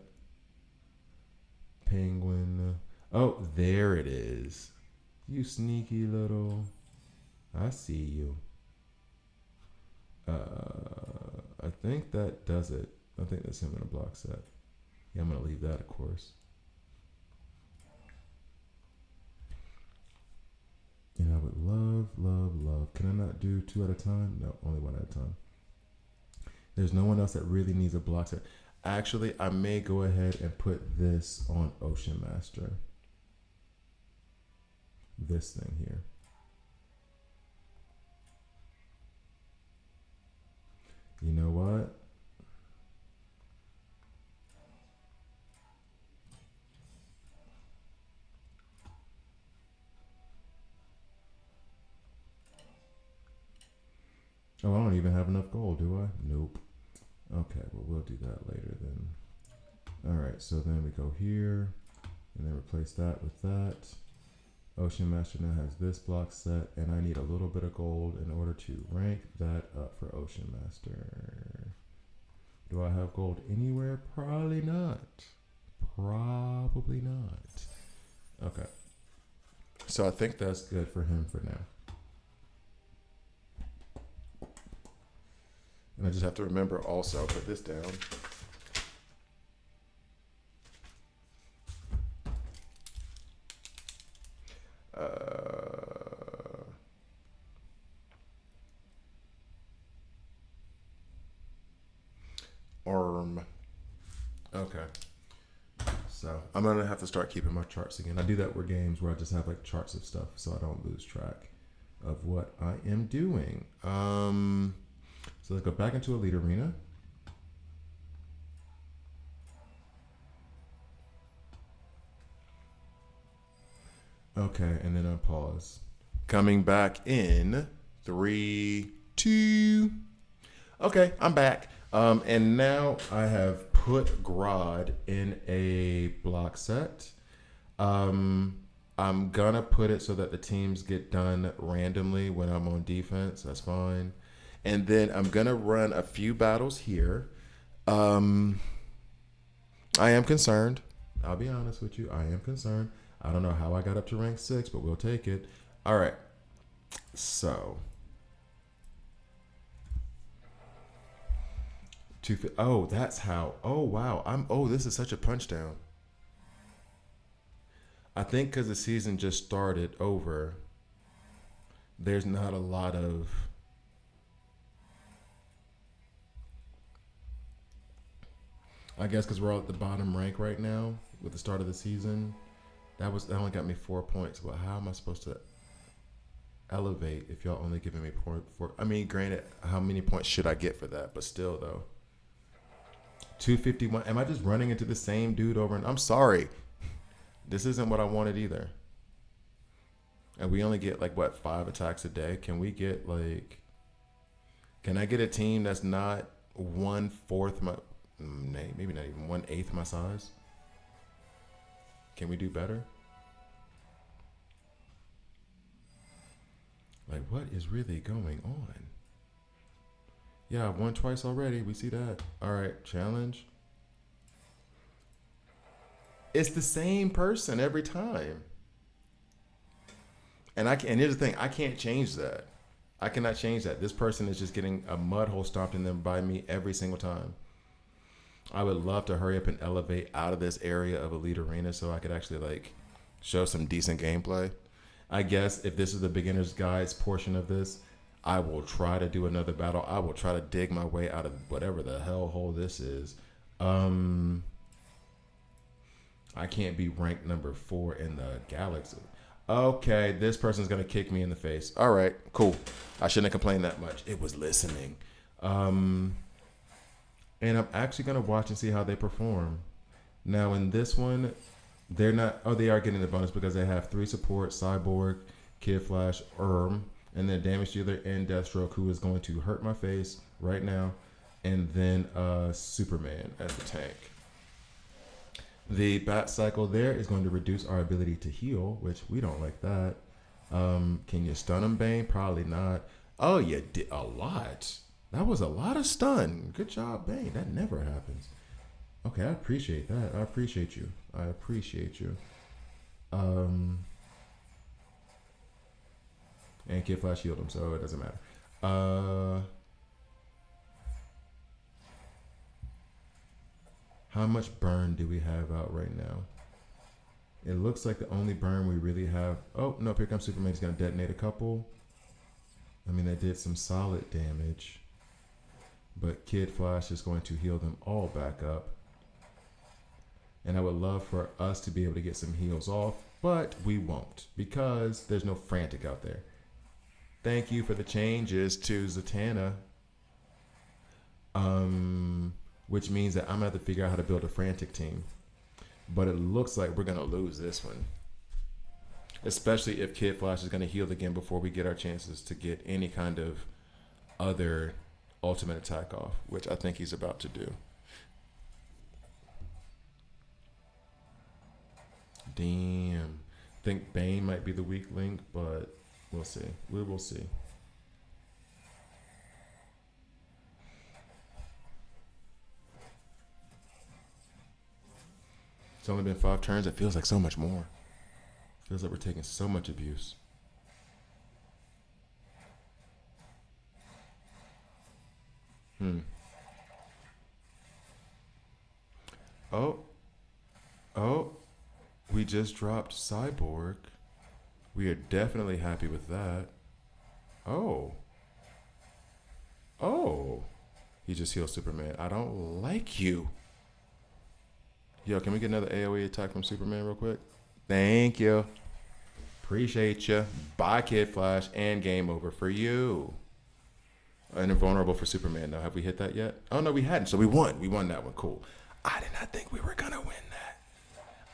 Penguin. Oh, there it is. You sneaky little. I see you. I think that does it. I think that's him in a block set. Yeah, I'm going to leave that, of course. And I would love. Can I not do 2 at a time? No, only 1 at a time. There's no one else that really needs a block set. Actually, I may go ahead and put this on Ocean Master. This thing here. You know what? Oh, I don't even have enough gold, do I? Nope. Okay, well, we'll do that later then. All right, so then we go here and then replace that with that. Ocean Master now has this block set, and I need a little bit of gold in order to rank that up for Ocean Master. Do I have gold anywhere? Probably not. Probably not. Okay. So I think that's good for him for now. And I just have to remember also, put this down. Okay. So I'm gonna have to start keeping my charts again. I do that with games where I just have like charts of stuff so I don't lose track of what I am doing. So let's go back into Elite Arena. Okay, and then I pause. Coming back in 3, 2. Okay, I'm back. And now I have put Grodd in a block set. I'm gonna put it so that the teams get done randomly when I'm on defense. That's fine. And then I'm gonna run a few battles here. I am concerned. I'll be honest with you. I am concerned. I don't know how I got up to rank 6, but we'll take it. All right. So. Oh, that's how. Oh, wow. This is such a punch down. I think because the season just started over, there's not a lot of. I guess because we're all at the bottom rank right now with the start of the season. That only got me 4 points. Well, how am I supposed to elevate if y'all only giving me 4? I mean, granted, how many points should I get for that? But still, though. 251. Am I just running into the same dude over and I'm sorry. This isn't what I wanted either. and we only get like what 5 attacks a day. Can we get like? Can I get a team that's not 1/4 my, maybe not even 1/8 my size? Can we do better? Like, what is really going on? Yeah, I've won twice already. We see that. All right, challenge. It's the same person every time. And and here's the thing, I can't change that. I cannot change that. This person is just getting a mud hole stomped in them by me every single time. I would love to hurry up and elevate out of this area of Elite Arena so I could actually like show some decent gameplay. I guess if this is the beginner's guides portion of this, I will try to do another battle. I will try to dig my way out of whatever the hell hole this is. I can't be ranked number 4 in the galaxy. Okay, this person's gonna kick me in the face. All right, cool. I shouldn't have complained that much. It was listening. And I'm actually gonna watch and see how they perform. Now in this one, they're not. Oh, they are getting the bonus because they have 3 support: Cyborg, Kid Flash, and then Damage Dealer and Deathstroke, who is going to hurt my face right now, and then Superman as the tank. The bat cycle there is going to reduce our ability to heal, which we don't like that. Can you stun him, Bane? Probably not. Oh, you did a lot. That was a lot of stun. Good job, Bane. That never happens. Okay, I appreciate that. I appreciate you. I appreciate you. And Kid Flash healed him, so it doesn't matter. How much burn do we have out right now? It looks like the only burn we really have. Oh, no, here comes Superman. He's going to detonate a couple. I mean, they did some solid damage. But Kid Flash is going to heal them all back up. And I would love for us to be able to get some heals off, but we won't because there's no Frantic out there. Thank you for the changes to Zatanna. Which means that I'm going to have to figure out how to build a Frantic team. But it looks like we're going to lose this one. Especially if Kid Flash is going to heal again before we get our chances to get any kind of other ultimate attack off, which I think he's about to do. Damn. I think Bane might be the weak link, but we'll see. We will see. It's only been 5 turns. It feels like so much more. Feels like we're taking so much abuse. Oh, we just dropped Cyborg. We are definitely happy with that. Oh, he just healed Superman. I don't like you. Yo, can we get another AoE attack from Superman real quick? Thank you. Appreciate you. Bye, Kid Flash, and game over for you. And invulnerable for Superman. Now, have we hit that yet? Oh, no, we hadn't. So we won. We won that one. Cool. I did not think we were going to win that.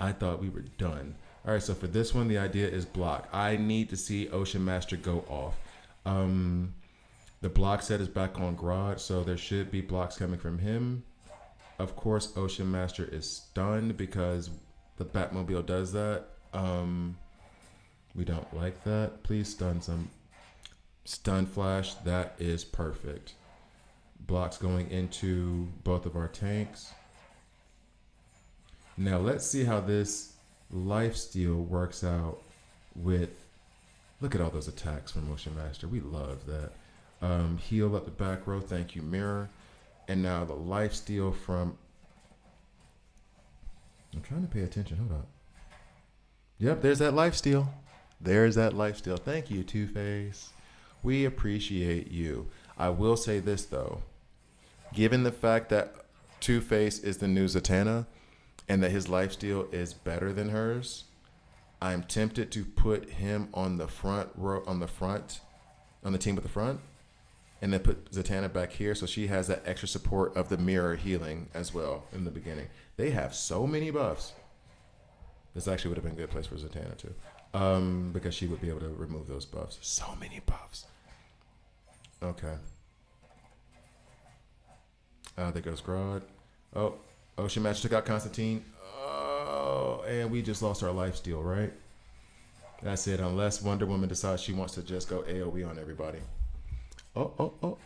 I thought we were done. All right, so for this one, the idea is block. I need to see Ocean Master go off. The block set is back on Grodd, so there should be blocks coming from him. Of course, Ocean Master is stunned because the Batmobile does that. We don't like that. Please stun some. Stun Flash. That is perfect. Blocks going into both of our tanks. Now let's see how this lifesteal works out with. Look at all those attacks from Ocean Master. We love that. Heal up the back row. Thank you, Mirror. And now the lifesteal from. I'm trying to pay attention. Hold up. Yep, there's that lifesteal. There's that lifesteal. Thank you, Two-Face. We appreciate you. I will say this, though. Given the fact that Two-Face is the new Zatanna and that his lifesteal is better than hers, I'm tempted to put him on the front row, on the team at the front, and then put Zatanna back here so she has that extra support of the mirror healing as well in the beginning. They have so many buffs. This actually would have been a good place for Zatanna too. Because she would be able to remove those buffs. So many buffs. Okay. There goes Grodd. Oh, Ocean Match took out Constantine. Oh, and we just lost our life steal, right? That's it. Unless Wonder Woman decides she wants to just go AoE on everybody. Oh.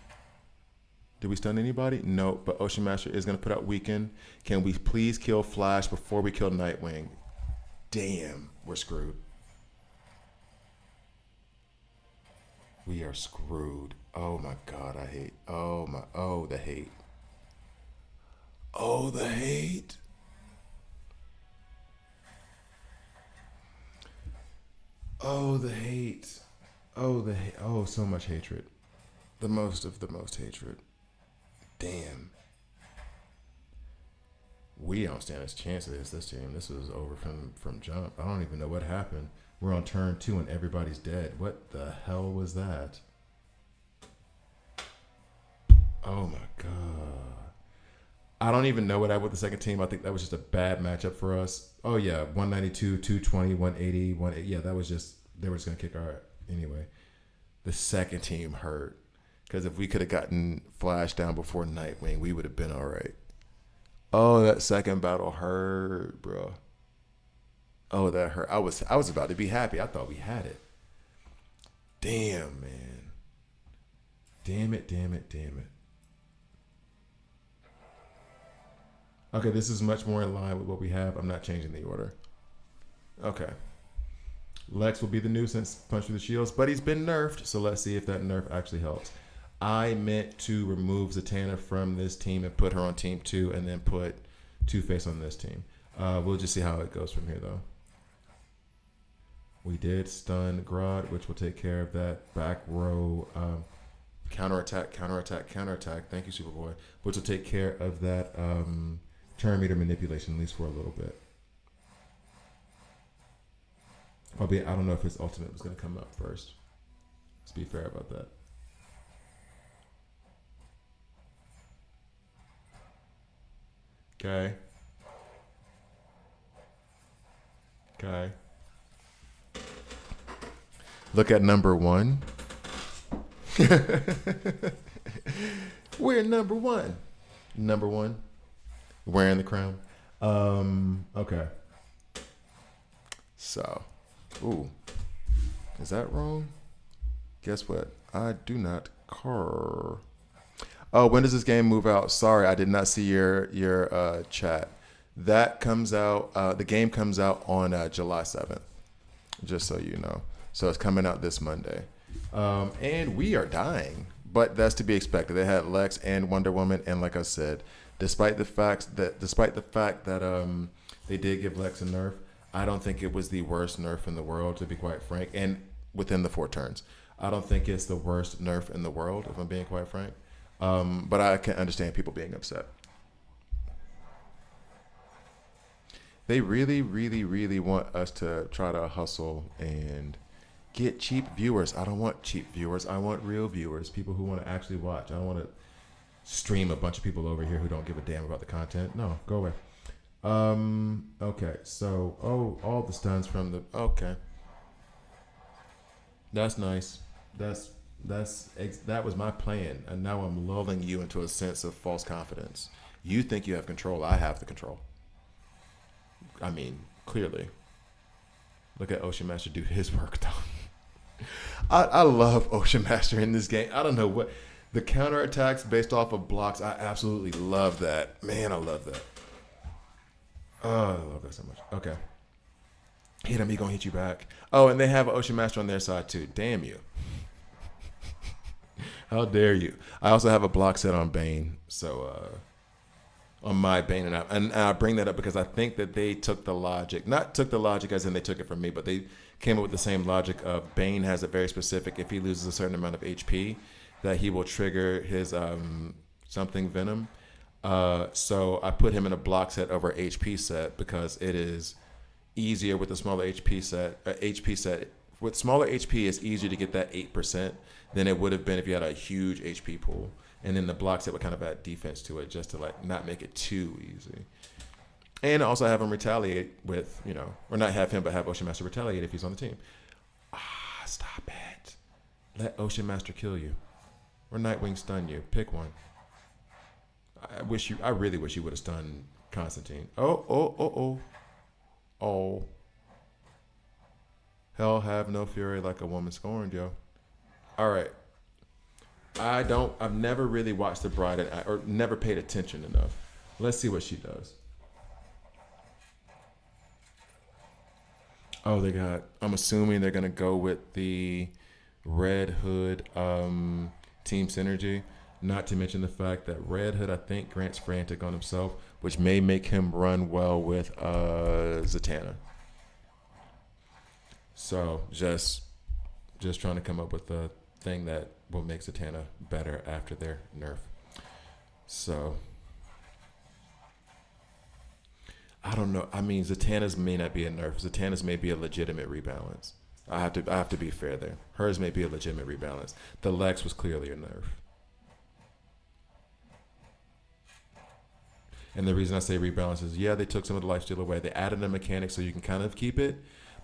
Did we stun anybody? No, but Ocean Master is going to put out Weaken. Can we please kill Flash before we kill Nightwing? Damn, we're screwed. We are screwed. Oh my God, I hate. Oh, the hate. Oh, the hate. Oh, the hate. Oh, the hate. Oh, so much hatred. The most of the most hatred. Damn. We don't stand a chance of this team. This was over from jump. I don't even know what happened. We're on turn 2 and everybody's dead. What the hell was that? Oh my God. I don't even know what happened with the second team. I think that was just a bad matchup for us. Oh yeah, 192, 220, 180, 180. Yeah, that was just, they were just going to kick our, anyway. The second team hurt. Because if we could have gotten Flash down before Nightwing, we would have been all right. Oh, that second battle hurt, bro. Oh, that hurt. I was about to be happy. I thought we had it. Damn, man. Damn it. Okay, this is much more in line with what we have. I'm not changing the order. Okay. Lex will be the nuisance, punch through the shields, but he's been nerfed, so let's see if that nerf actually helps. I meant to remove Zatanna from this team and put her on team 2 and then put Two-Face on this team. We'll just see how it goes from here, though. We did stun Grodd, which will take care of that back row counterattack. Thank you, Superboy. Which will take care of that turn meter manipulation, at least for a little bit. Albeit, I don't know if his ultimate was going to come up first. Let's be fair about that. Okay. Look at number 1. We're number 1. Number 1. Wearing the crown. Okay. So, ooh. Is that wrong? Guess what? I do not care. Oh, when does this game move out? Sorry, I did not see your chat. That comes out. The game comes out on July 7th. Just so you know. So it's coming out this Monday. And we are dying, but that's to be expected. They had Lex and Wonder Woman, and like I said, despite the fact that they did give Lex a nerf, I don't think it was the worst nerf in the world, to be quite frank. And within the 4 turns, I don't think it's the worst nerf in the world, if I'm being quite frank. But I can understand people being upset. They really, really, really want us to try to hustle and get cheap viewers. I don't want cheap viewers. I want real viewers, people who want to actually watch. I don't want to stream a bunch of people over here who don't give a damn about the content. No, go away. Okay, so, all the stuns from the, okay. That's nice. That was my plan, and now I'm lulling you into a sense of false confidence. You think you have control. I have the control. I mean, clearly. Look at Ocean Master do his work, though. I love Ocean Master in this game. I don't know what the counterattacks based off of blocks. I absolutely love that. Man, I love that. Oh, I love that so much. Okay. Hit him, he gonna hit you back. Oh, and they have Ocean Master on their side too. Damn you. How dare you? I also have a block set on Bane, so on my Bane, and I bring that up because I think that they took the logic, not took the logic as in they took it from me, but they came up with the same logic of Bane has a very specific, if he loses a certain amount of HP, that he will trigger his something Venom. So I put him in a block set over HP set because it is easier with the smaller HP set. With smaller HP, it's easier to get that 8% than it would have been if you had a huge HP pool. And then the block set would kind of add defense to it just to like not make it too easy. And also have him retaliate with, or not have him, but have Ocean Master retaliate if he's on the team. Ah, stop it. Let Ocean Master kill you. Or Nightwing stun you. Pick one. I really wish you would have stunned Constantine. Oh. Oh. Hell have no fury like a woman scorned, yo. All right. I've never really watched The Bride or never paid attention enough. Let's see what she does. Oh, I'm assuming they're going to go with the Red Hood team synergy. Not to mention the fact that Red Hood, I think, grants frantic on himself, which may make him run well with Zatanna. So just trying to come up with a thing that will make Zatanna better after their nerf. So I don't know. I mean, Zatanna's may not be a nerf. Zatanna's may be a legitimate rebalance. I have to be fair there. Hers may be a legitimate rebalance. The Lex was clearly a nerf. And the reason I say rebalance is, yeah, they took some of the lifesteal away. They added a mechanic so you can kind of keep it,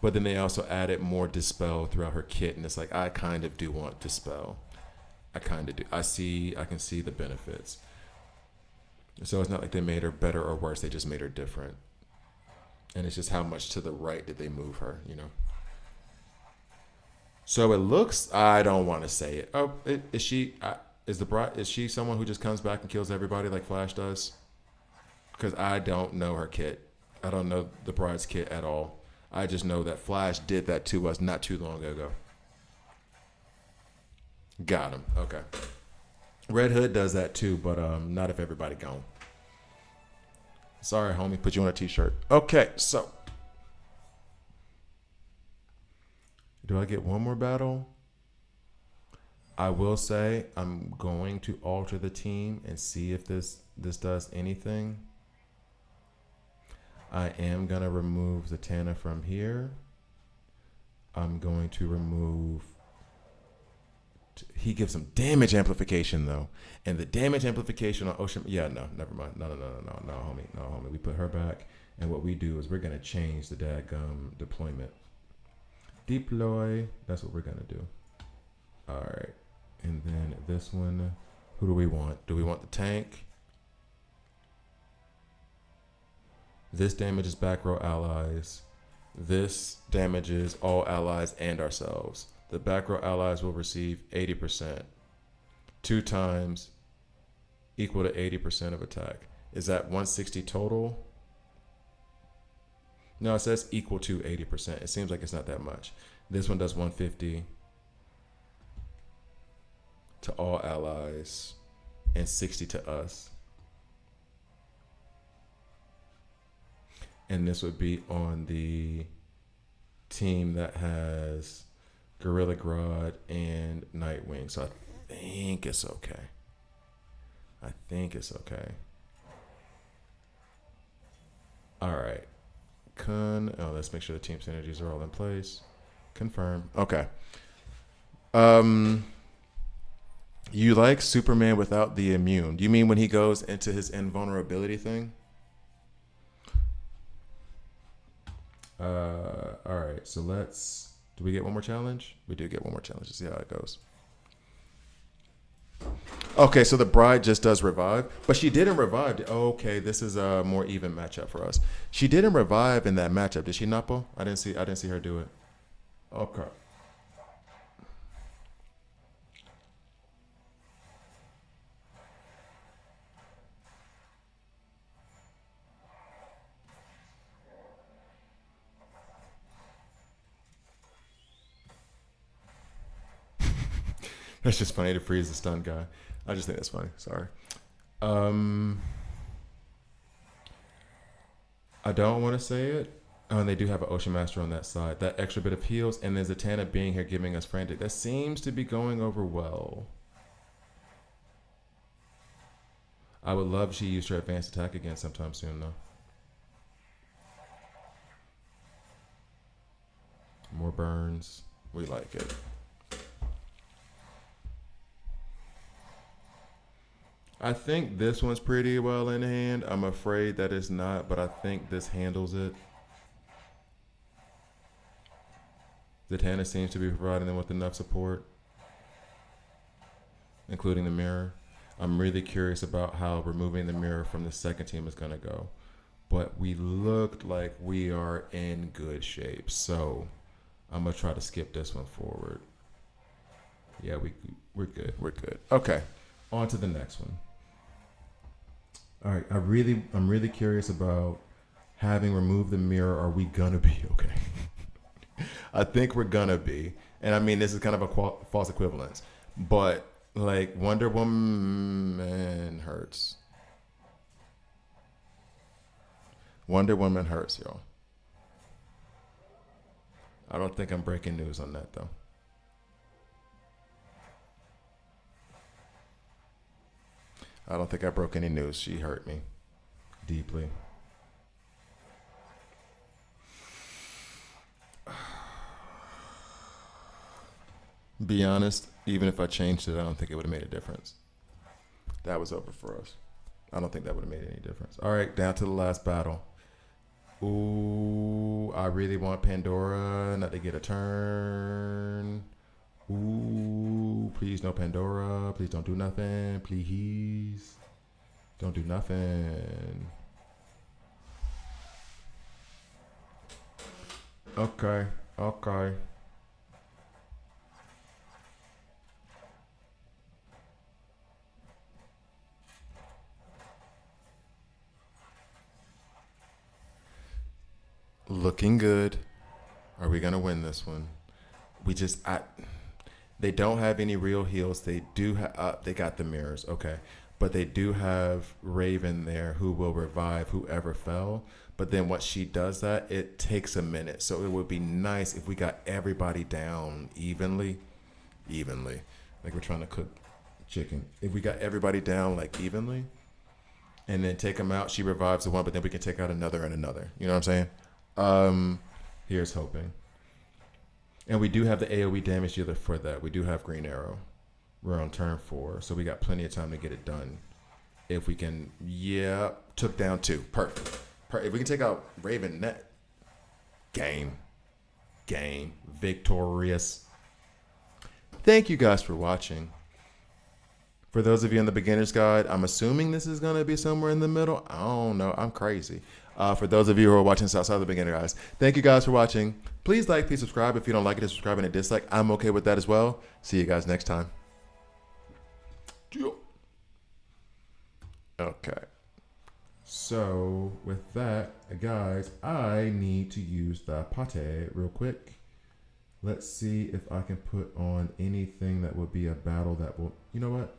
but then they also added more dispel throughout her kit, and it's like, I kind of do want dispel. I kind of do. I can see the benefits. So it's not like they made her better or worse. They just made her different. And it's just how much to the right did they move her, So it looks, I don't want to say it. Oh, is she someone who just comes back and kills everybody like Flash does? Because I don't know her kit. I don't know the Bride's kit at all. I just know that Flash did that to us not too long ago. Got him. Okay. Red Hood does that too, but not if everybody gone. Sorry, homie. Put you on a t-shirt. Okay, so. Do I get one more battle? I will say I'm going to alter the team and see if this does anything. I am going to remove Zatanna from here. I'm going to remove... He gives some damage amplification, though. And the damage amplification on Ocean... Yeah, no, never mind. No, homie. We put her back. And what we do is we're going to change the dadgum deployment. Deploy. That's what we're going to do. All right. And then this one, who do we want? Do we want the tank? This damages back row allies. This damages all allies and ourselves. The back row allies will receive 80%. 2 times equal to 80% of attack. Is that 160 total? No, it says equal to 80%. It seems like it's not that much. This one does 150 to all allies and 60 to us. And this would be on the team that has Gorilla Grodd and Nightwing. So I think it's okay. All right. Let's make sure the team synergies are all in place. Confirm. Okay. You like Superman without the immune. Do you mean when he goes into his invulnerability thing? All right, so do we get one more challenge? We do get one more challenge. Let's see how it goes. Okay, so the Bride just does revive, but she didn't revive. Okay, this is a more even matchup for us. She didn't revive in that matchup, did she, Napo? I didn't see her do it. Okay. That's just funny to freeze the stun guy. I just think that's funny. Sorry. I don't want to say it. Oh, and they do have an Ocean Master on that side. That extra bit of heals, and then Zatanna being here giving us frantic. That seems to be going over well. I would love if she used her advanced attack again sometime soon, though. More burns. We like it. I think this one's pretty well in hand. I'm afraid that it's not, but I think this handles it. Zatanna seems to be providing them with enough support, including the mirror. I'm really curious about how removing the mirror from the second team is going to go. But we looked like we are in good shape. So I'm going to try to skip this one forward. Yeah, we're good. We're good. Okay. On to the next one. All right. I'm really curious about having removed the mirror. Are we going to be okay? I think we're going to be. And I mean, this is kind of a false equivalence. But like Wonder Woman hurts. Wonder Woman hurts, y'all. I don't think I'm breaking news on that, though. I don't think I broke any news. She hurt me deeply. Be honest, even if I changed it, I don't think it would have made a difference. That was over for us. I don't think that would have made any difference. All right, down to the last battle. Ooh, I really want Pandora not to get a turn. Ooh, please no Pandora. Please don't do nothing. Please. Don't do nothing. Okay. Okay. Looking good. Are we gonna win this one? They don't have any real heals. They do have. They got the mirrors, okay, but they do have Raven there who will revive whoever fell. But then once she does that, it takes a minute. So it would be nice if we got everybody down evenly. Like we're trying to cook chicken. If we got everybody down like evenly, and then take them out, she revives the one, but then we can take out another and another. You know what I'm saying? Here's hoping. And we do have the AoE damage dealer for that. We do have Green Arrow. We're on turn 4, so we got plenty of time to get it done. If we can, yeah, took down 2. Perfect. If we can take out Raven, net game, victorious. Thank you guys for watching. For those of you in the beginner's guide, I'm assuming this is going to be somewhere in the middle. I don't know. I'm crazy. For those of you who are watching outside of the beginner guys, thank you guys for watching. Please like, please subscribe. If you don't like it, subscribe and a dislike. I'm okay with that as well. See you guys next time. Okay. So with that, guys, I need to use the pate real quick. Let's see if I can put on anything that would be a battle that will, you know what?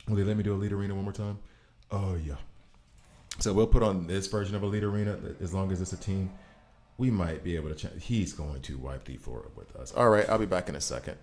Will they let me do Elite Arena one more time? Oh, yeah. So we'll put on this version of Elite Arena as long as it's a team. We might be able to he's going to wipe the floor up with us. All right, I'll be back in a second.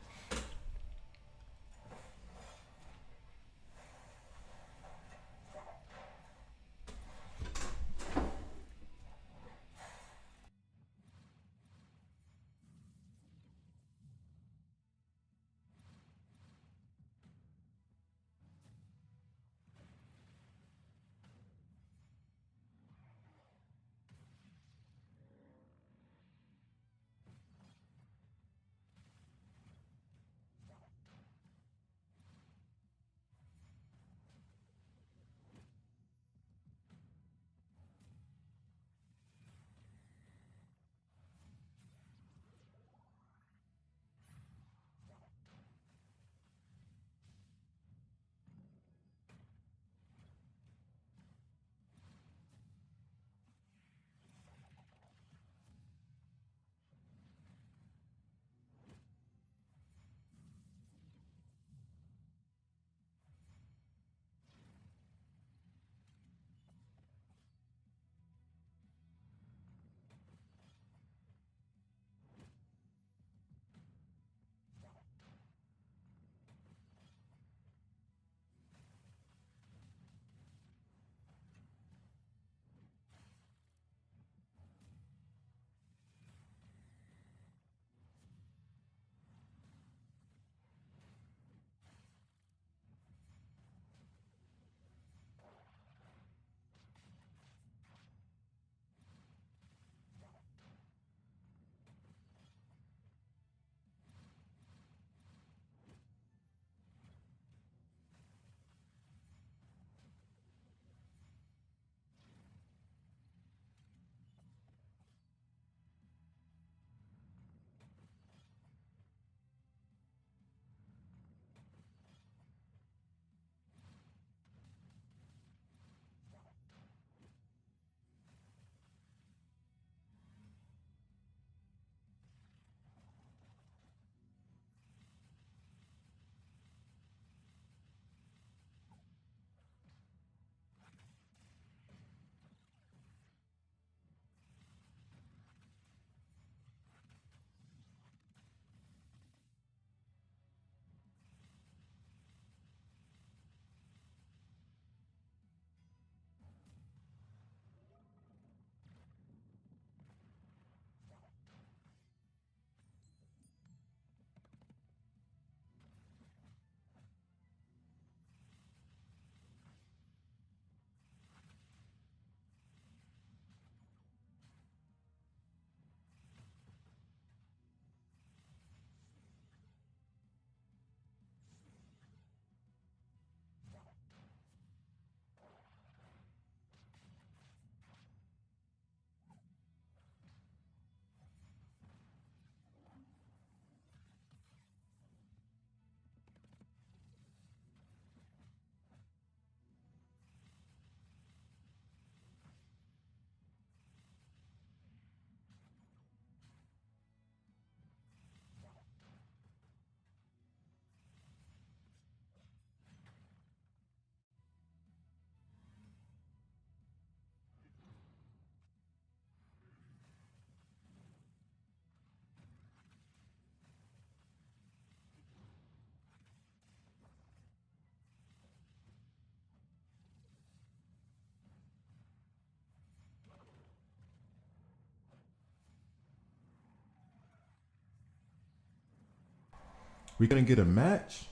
We couldn't get a match.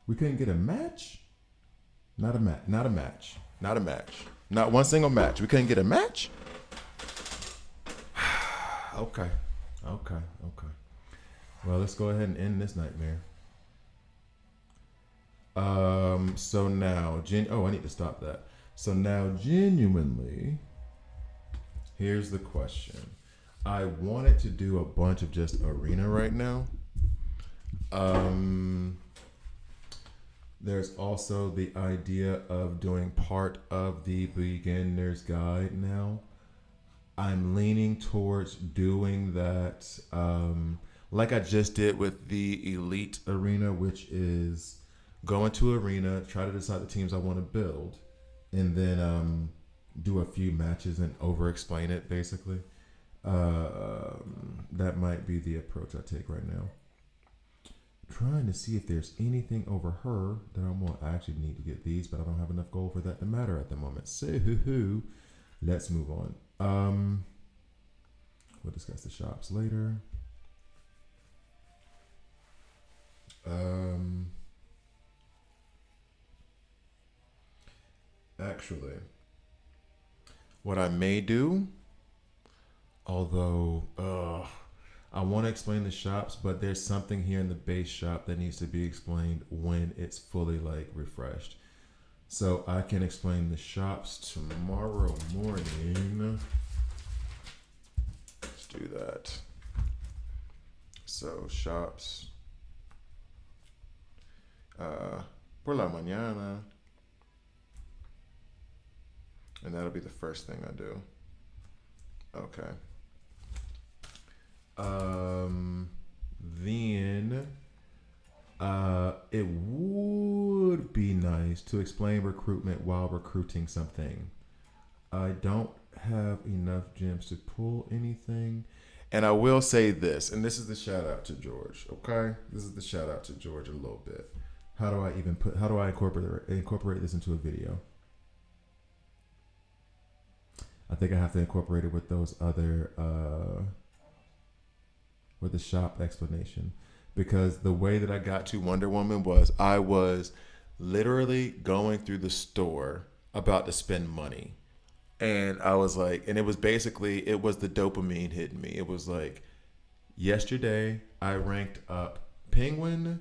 We couldn't get a match. Not a match. Not a match. Not a match. Not one single match. We couldn't get a match. Okay. Okay. Okay. Well, let's go ahead and end this nightmare. So now, I need to stop that. So now, genuinely, here's the question. I wanted to do a bunch of just arena right now. There's also the idea of doing part of the beginner's guide now. I'm leaning towards doing that, like I just did with the elite arena, which is go into arena, try to decide the teams I want to build, and then do a few matches and over explain it basically. That might be the approach I take right now. Trying to see if there's anything over her that I want. I actually need to get these, but I don't have enough gold for that to matter at the moment. So let's move on. We'll discuss the shops later. Actually, What I may do, although I want to explain the shops, but there's something here in the base shop that needs to be explained when it's fully like refreshed. So I can explain the shops tomorrow morning. let's do that. So shops. Por la mañana. And that'll be the first thing I do. Okay. Then it would be nice to explain recruitment while recruiting something. I don't have enough gems to pull anything. And I will say this, and this is the shout out to George, okay? This is the shout out to George a little bit. How do I incorporate this into a video? I think I have to incorporate it with those other with the shop explanation, because the way that I got To Wonder Woman was I was literally going through the store about to spend money. And I was like, and it was the dopamine hitting me. It was like, yesterday I ranked up Penguin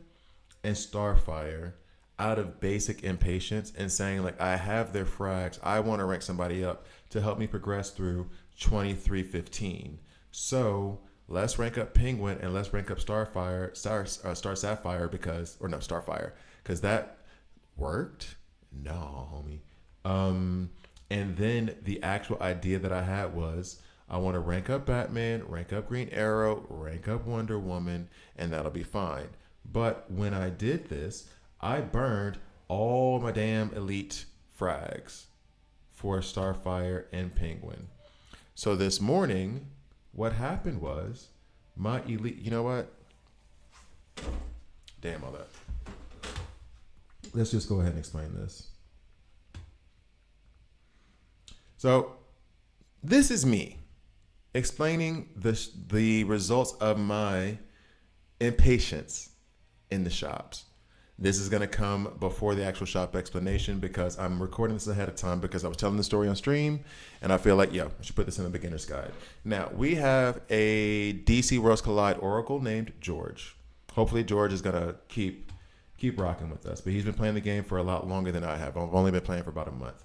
and Starfire out of basic impatience and saying like, I have their frags. I want to rank somebody up to help me progress through 2315. So let's rank up Penguin and let's rank up Star Sapphire because that worked. No, homie. And then the actual idea that I had was I want to rank up Batman, rank up Green Arrow, rank up Wonder Woman, and that'll be fine. But when I did this, I burned all my damn elite frags for Starfire and Penguin. So this morning, what happened was my elite, you know what? Damn all that. Let's just go ahead and explain this. So this is me explaining the results of my impatience in the shops. This is going to come before the actual shop explanation because I'm recording this ahead of time because I was telling the story on stream and I feel like, I should put this in the beginner's guide. Now, we have a DC Worlds Collide Oracle named George. Hopefully George is going to keep rocking with us, but he's been playing the game for a lot longer than I have. I've only been playing for about a month.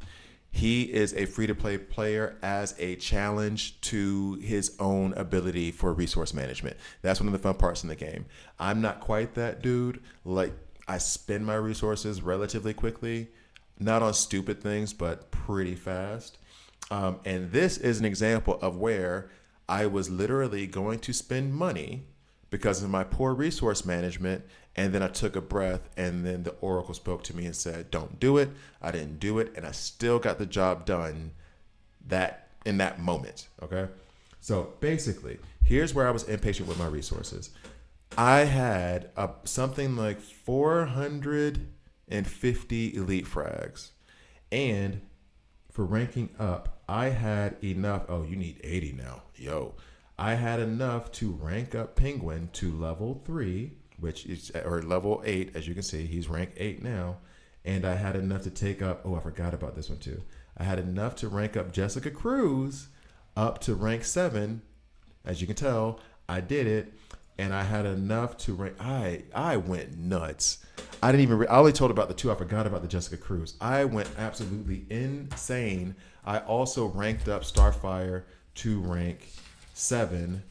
He is a free-to-play player as a challenge to his own ability for resource management. That's one of the fun parts in the game. I'm not quite that dude. Like, I spend my resources relatively quickly, not on stupid things, but pretty fast. And this is an example of where I was literally going to spend money because of my poor resource management. And then I took a breath and then the Oracle spoke to me and said, don't do it. I didn't do it. And I still got the job done in that moment. Okay. So basically, here's where I was impatient with my resources. I had something like 450 elite frags. And for ranking up, I had enough. Oh, you need 80 now. I had enough to rank up Penguin to level 3 which is or level 8, as you can see, he's rank 8 now, and I had enough to take up. Oh, I forgot about this one too. I had enough to rank up Jessica Cruz up to rank 7. As you can tell, I did it, and I had enough to rank. I went nuts. I didn't even. I only told about the 2. I forgot about the Jessica Cruz. I went absolutely insane. I also ranked up Starfire to rank 7.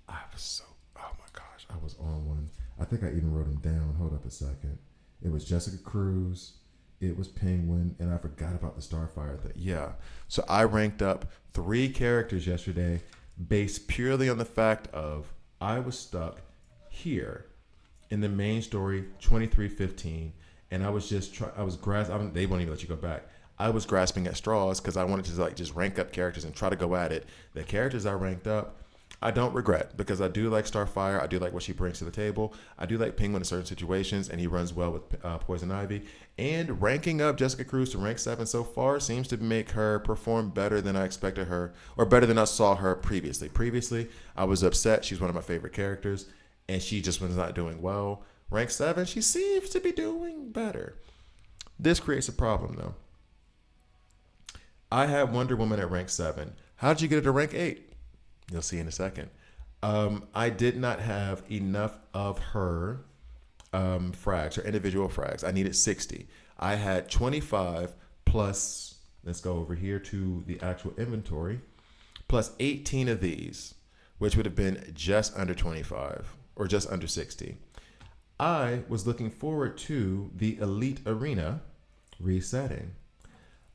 I was so. Oh my gosh, I was on one. I think I even wrote them down. Hold up a second. It was Jessica Cruz. It was Penguin, and I forgot about the Starfire thing. Yeah. So I ranked up 3 characters yesterday based purely on the fact of I was stuck here in the main story 2315, and I was just they won't even let you go back. I was grasping at straws because I wanted to just rank up characters and try to go at it. The characters I ranked up, I don't regret, because I do like Starfire. I do like what she brings to the table. I do like Penguin in certain situations, and he runs well with Poison Ivy. And ranking up Jessica Cruz to rank 7 so far seems to make her perform better than I expected her, or better than I saw her previously. Previously, I was upset. She's one of my favorite characters, and she just was not doing well. Rank 7, she seems to be doing better. This creates a problem, though. I had Wonder Woman at rank 7. How did you get it to rank 8? You'll see in a second. I did not have enough of her frags, or individual frags. I needed 60. I had 25 plus, let's go over here to the actual inventory, plus 18 of these, which would have been just under 25 or just under 60. I was looking forward to the Elite Arena resetting.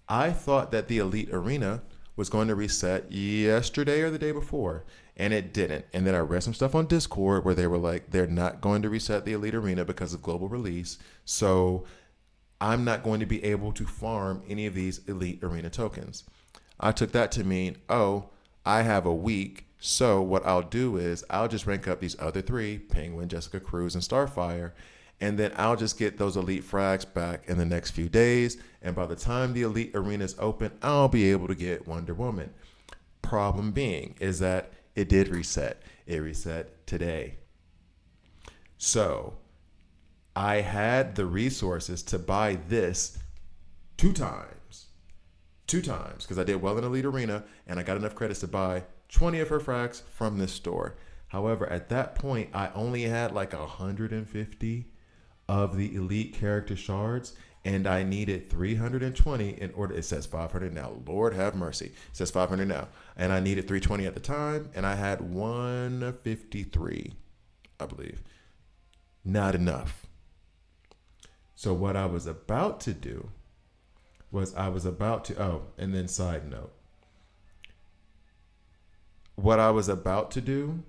I thought that the Elite Arena was going to reset yesterday or the day before, and it didn't. And then I read some stuff on Discord where they were like, they're not going to reset the Elite Arena because of global release. So I'm not going to be able to farm any of these Elite Arena tokens. I took that to mean, oh, I have a week. So what I'll do is I'll just rank up these other 3, Penguin, Jessica Cruz, and Starfire, and then I'll just get those Elite frags back in the next few days. And by the time the Elite Arena is open, I'll be able to get Wonder Woman. Problem being is that it did reset. It reset today. So I had the resources to buy this 2 times. 2 times, because I did well in Elite Arena, and I got enough credits to buy 20 of her frags from this store. However, at that point, I only had like 150 of the elite character shards, and I needed 320 in order. It says 500 now. Lord have mercy. It says 500 now. And I needed 320 at the time, and I had 153, I believe. Not enough. So what I was about to do was and then side note. What I was about to do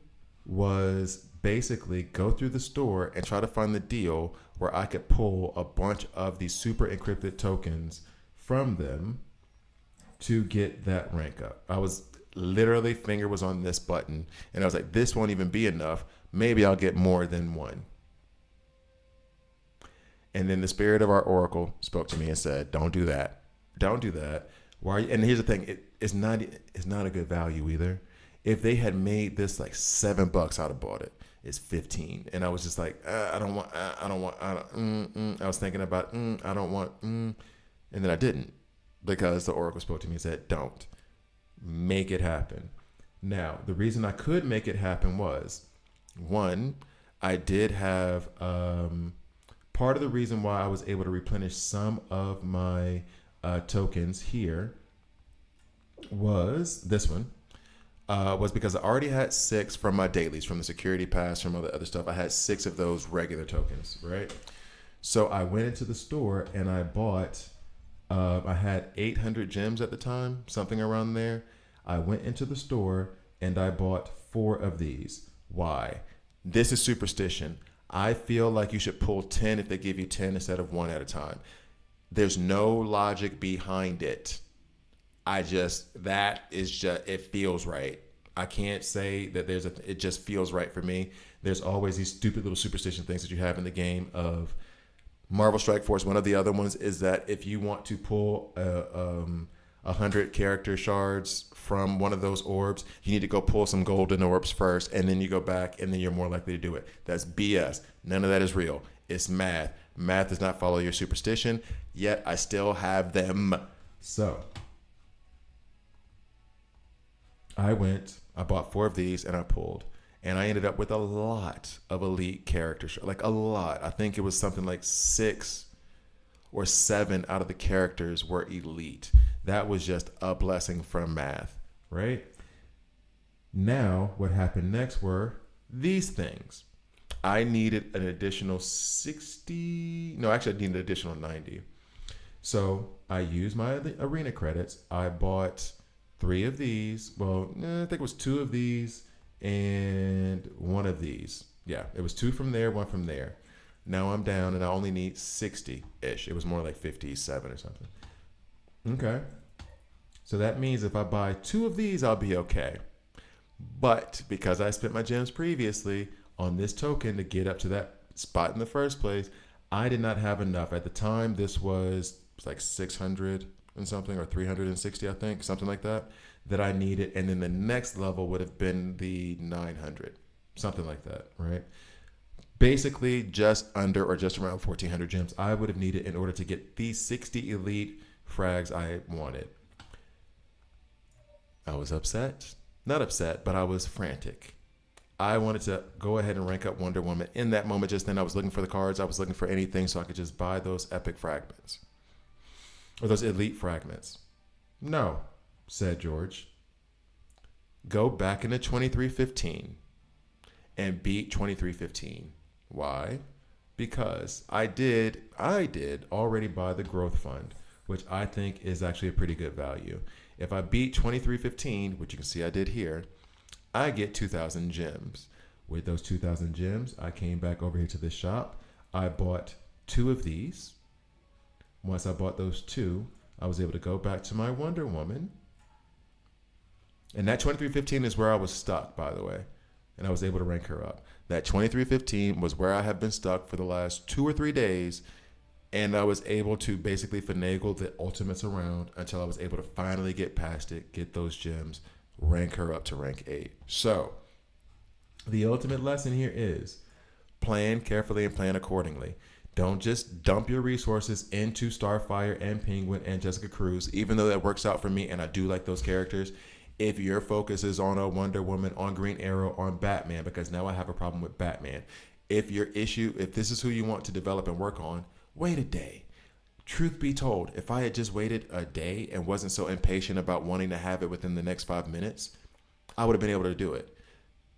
was basically go through the store and try to find the deal where I could pull a bunch of these super encrypted tokens from them to get that rank up. I was literally, finger was on this button, and I was like, this won't even be enough. Maybe I'll get more than one. And then the spirit of our oracle spoke to me and said, don't do that. Don't do that. Why? And here's the thing. It's not a good value either. If they had made this like $7, I'd have bought it. It's 15. And I was just like, I was thinking about, I don't want, and then I didn't, because the oracle spoke to me and said, don't. Make it happen. Now, the reason I could make it happen was, one, I did have, part of the reason why I was able to replenish some of my tokens here was this one. Was because I already had 6 from my dailies, from the security pass, from all the other stuff. I had 6 of those regular tokens, right? So I went into the store and I bought, I had 800 gems at the time, something around there. I went into the store and I bought 4 of these. Why? This is superstition. I feel like you should pull 10 if they give you 10 instead of 1 at a time. There's no logic behind it. It feels right. I can't say that it just feels right for me. There's always these stupid little superstition things that you have in the game of Marvel Strike Force. One of the other ones is that if you want to pull 100 character shards from one of those orbs, you need to go pull some golden orbs first, and then you go back, and then you're more likely to do it. That's BS. None of that is real. It's math. Math does not follow your superstition, yet I still have them. So I bought 4 of these, and I pulled. And I ended up with a lot of elite characters. Like a lot. I think it was something like 6 or 7 out of the characters were elite. That was just a blessing from math, right? Now, what happened next were these things. I needed an additional 60. No, actually, I needed an additional 90. So I used my arena credits. I bought 3 of these. Well, I think it was 2 of these and 1 of these. Yeah, it was 2 from there, 1 from there. Now I'm down and I only need 60-ish. It was more like 57 or something. Okay. So that means if I buy 2 of these, I'll be okay. But because I spent my gems previously on this token to get up to that spot in the first place, I did not have enough. At the time, this was like 600 and something, or 360, I think, something like that I needed. And then the next level would have been the 900, something like that, right? Basically just under or just around 1400 gems I would have needed in order to get these 60 elite frags I wanted. I was upset. Not upset, but I was frantic. I wanted to go ahead and rank up Wonder Woman. In that moment just then, I was looking for the cards. I was looking for anything so I could just buy those epic fragments. Or those elite fragments. No, said George. Go back into 2315 and beat 2315. Why? Because I did already buy the growth fund, which I think is actually a pretty good value. If I beat 2315, which you can see I did here, I get 2,000 gems. With those 2,000 gems, I came back over here to this shop. I bought 2 of these. Once I bought those 2, I was able to go back to my Wonder Woman. And that 2315 is where I was stuck, by the way. And I was able to rank her up. That 2315 was where I have been stuck for the last 2 or 3 days. And I was able to basically finagle the ultimates around until I was able to finally get past it, get those gems, rank her up to rank 8. So the ultimate lesson here is plan carefully and plan accordingly. Don't just dump your resources into Starfire and Penguin and Jessica Cruz, even though that works out for me and I do like those characters. If your focus is on a Wonder Woman, on Green Arrow, on Batman, because now I have a problem with Batman. If this is who you want to develop and work on, wait a day. Truth be told, if I had just waited a day and wasn't so impatient about wanting to have it within the next 5 minutes, I would have been able to do it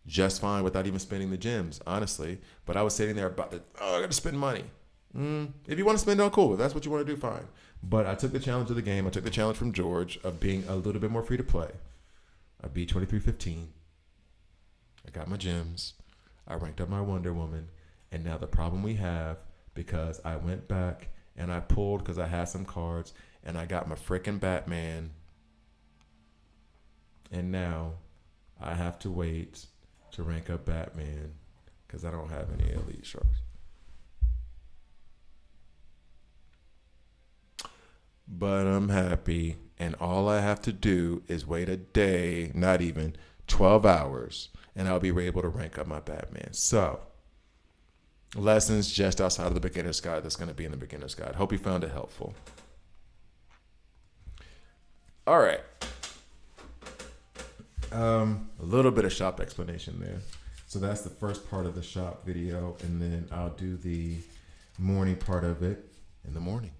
just fine without even spending the gems, honestly. But I was sitting there about I got to spend money. If you want to spend it, cool. If that's what you want to do, fine. But I took the challenge of the game. I took the challenge from George of being a little bit more free to play. I beat 2315. I got my gems. I ranked up my Wonder Woman. And now the problem we have, because I went back and I pulled because I had some cards and I got my freaking Batman. And now I have to wait to rank up Batman because I don't have any elite sharks. But I'm happy, and all I have to do is wait a day, not even 12 hours, and I'll be able to rank up my Batman. So, lessons just outside of the beginner's guide that's going to be in the beginner's guide. Hope you found it helpful. All right. A little bit of shop explanation there. So that's the first part of the shop video, and then I'll do the morning part of it in the morning,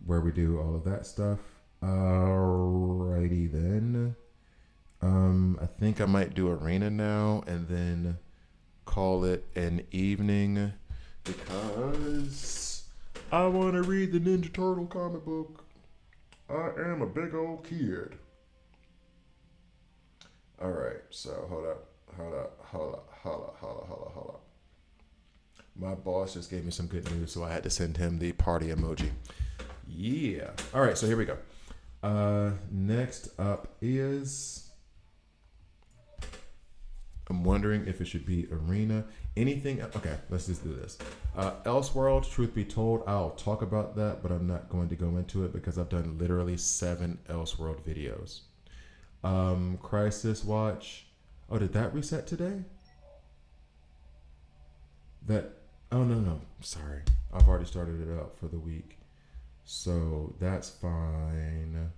where we do all of that stuff. Alrighty then. I think I might do arena now and then call it an evening because I want to read the Ninja Turtle comic book. I am a big old kid. Alright, so hold up. My boss just gave me some good news, so I had to send him the party emoji. Yeah. All right, so here we go. Next up is... I'm wondering if it should be arena. Anything? Okay, let's just do this. Elseworld, truth be told, I'll talk about that, but I'm not going to go into it because I've done literally 7 Elseworld videos. Crisis Watch. Oh, did that reset today? Oh, no. Sorry. I've already started it up for the week. So that's fine.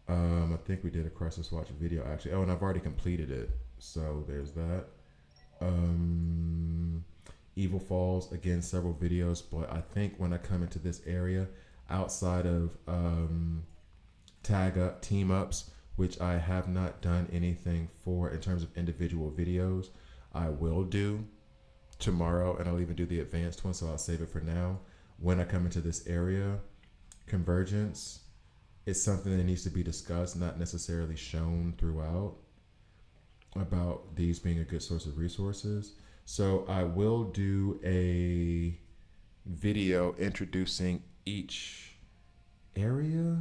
I think we did a Crisis Watch video actually. Oh, and I've already completed it. So there's that. Evil Falls, again, several videos, but I think when I come into this area, outside of team ups, which I have not done anything for in terms of individual videos, I will do tomorrow, and I'll even do the advanced one, so I'll save it for now. When I come into this area, convergence is something that needs to be discussed, not necessarily shown throughout, about these being a good source of resources. So I will do a video introducing each area.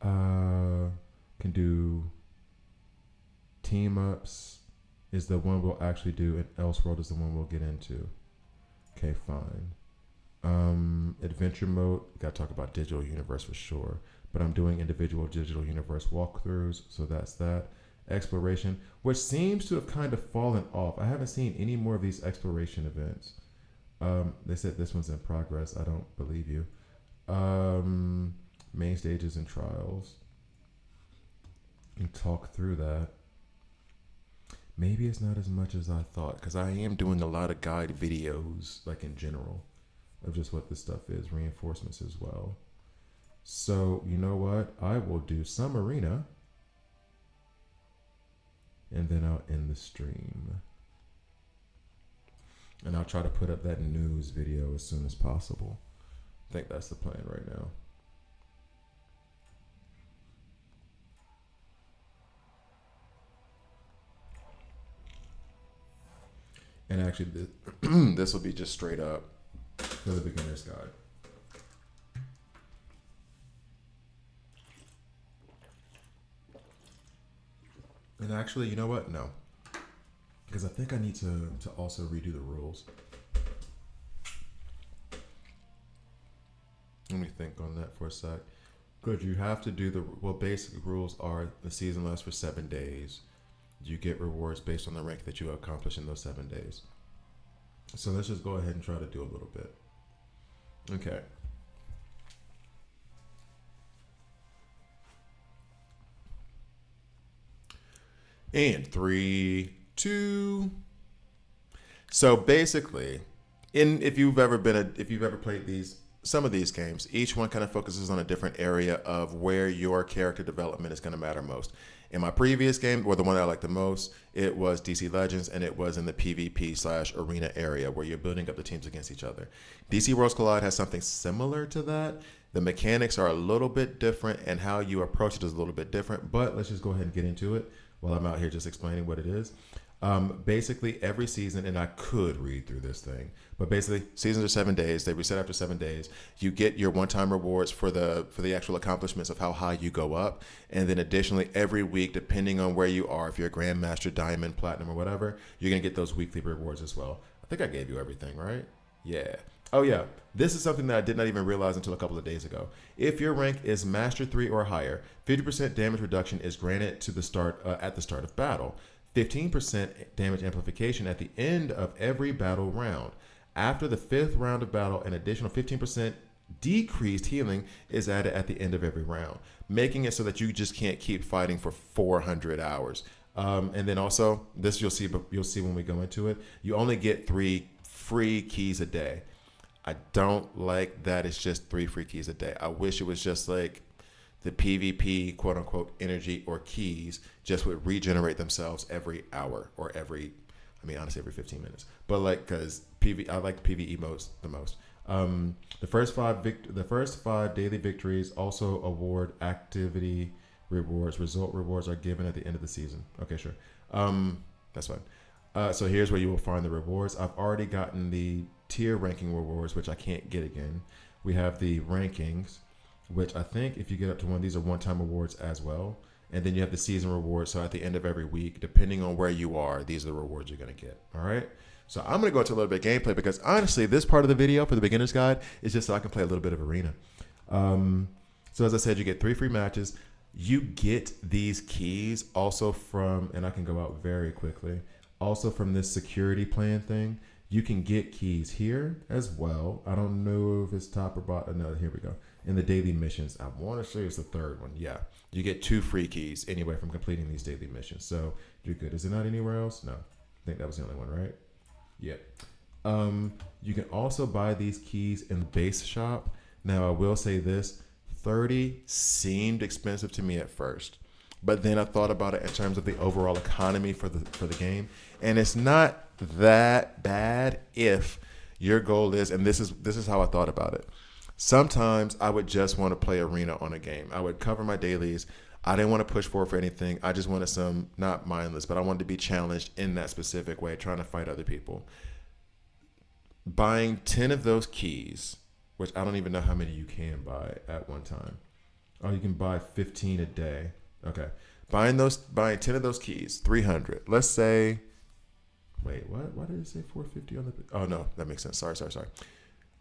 Can do team ups is the one we'll actually do, and Elseworld is the one we'll get into. Okay, fine. Adventure mode, gotta talk about digital universe for sure, but I'm doing individual digital universe walkthroughs, so that's that. Exploration, which seems to have kind of fallen off. I haven't seen any more of these exploration events. They said this one's in progress. I don't believe you. Main stages and trials, and talk through that. Maybe it's not as much as I thought, because I am doing a lot of guide videos, like in general, of just what this stuff is, reinforcements as well. So, you know what? I will do some arena, and then I'll end the stream. And I'll try to put up that news video as soon as possible. I think that's the plan right now. And actually, this will be just straight up for the beginner's guide. And actually, you know what? No. Because I think I need to also redo the rules. Let me think on that for a sec. Good, you have to do basic rules are the season lasts for 7 days. You get rewards based on the rank that you accomplish in those 7 days. So let's just go ahead and try to do a little bit. Okay. And 3, 2. So basically, if you've ever played some of these games, each one kind of focuses on a different area of where your character development is going to matter most. In my previous game, or the one that I liked the most, it was DC Legends, and it was in the PvP/arena area where you're building up the teams against each other. DC Worlds Collide has something similar to that. The mechanics are a little bit different, and how you approach it is a little bit different, but let's just go ahead and get into it while I'm out here just explaining what it is. Basically, every season, and I could read through this thing, but basically, seasons are 7 days. They reset after 7 days. You get your one-time rewards for the actual accomplishments of how high you go up, and then additionally, every week, depending on where you are, if you're a Grandmaster, Diamond, Platinum, or whatever, you're gonna get those weekly rewards as well. I think I gave you everything, right? Yeah. Oh yeah. This is something that I did not even realize until a couple of days ago. If your rank is Master 3 or higher, 50% damage reduction is granted to the start at the start of battle. 15% damage amplification at the end of every battle round. After the 5th round of battle, an additional 15% decreased healing is added at the end of every round, making it so that you just can't keep fighting for 400 hours. And then also, this you'll see when we go into it, you only get 3 free keys a day. I don't like that it's just 3 free keys a day. I wish it was just like the PvP quote unquote energy or keys just would regenerate themselves every hour or every 15 minutes. But like, cause I like PvE the most. The first 5 daily victories also award activity rewards. Result rewards are given at the end of the season. Okay, sure. That's fine. So here's where you will find the rewards. I've already gotten the tier ranking rewards, which I can't get again. We have the rankings. which I think if you get up to one, these are one-time awards as well. And then you have the season rewards. So at the end of every week, depending on where you are, these are the rewards you're going to get. All right. So I'm going to go into a little bit of gameplay because honestly, this part of the video for the beginner's guide is just so I can play a little bit of arena. So as I said, you get 3 free matches. You get these keys also from, and I can go out very quickly, also from this security plan thing. You can get keys here as well. I don't know if it's top or bottom. No, here we go. In the daily missions, I want to say it's the 3rd one. Yeah, you get 2 free keys anyway from completing these daily missions. So you're good. Is it not anywhere else? No, I think that was the only one, right? Yeah. You can also buy these keys in the base shop. Now I will say this, 30 seemed expensive to me at first, but then I thought about it in terms of the overall economy for the game, and it's not that bad if your goal is, and this is how I thought about it. Sometimes I would just want to play arena on a game. I would cover my dailies. I didn't want to push forward for anything. I just wanted some, not mindless, but I wanted to be challenged in that specific way, trying to fight other people. Buying 10 of those keys, which I don't even know how many you can buy at one time. Oh, you can buy 15 a day. Okay. Buying 10 of those keys, 300. Let's say, wait, what? Why did it say 450 on the? Oh no, that makes sense. Sorry.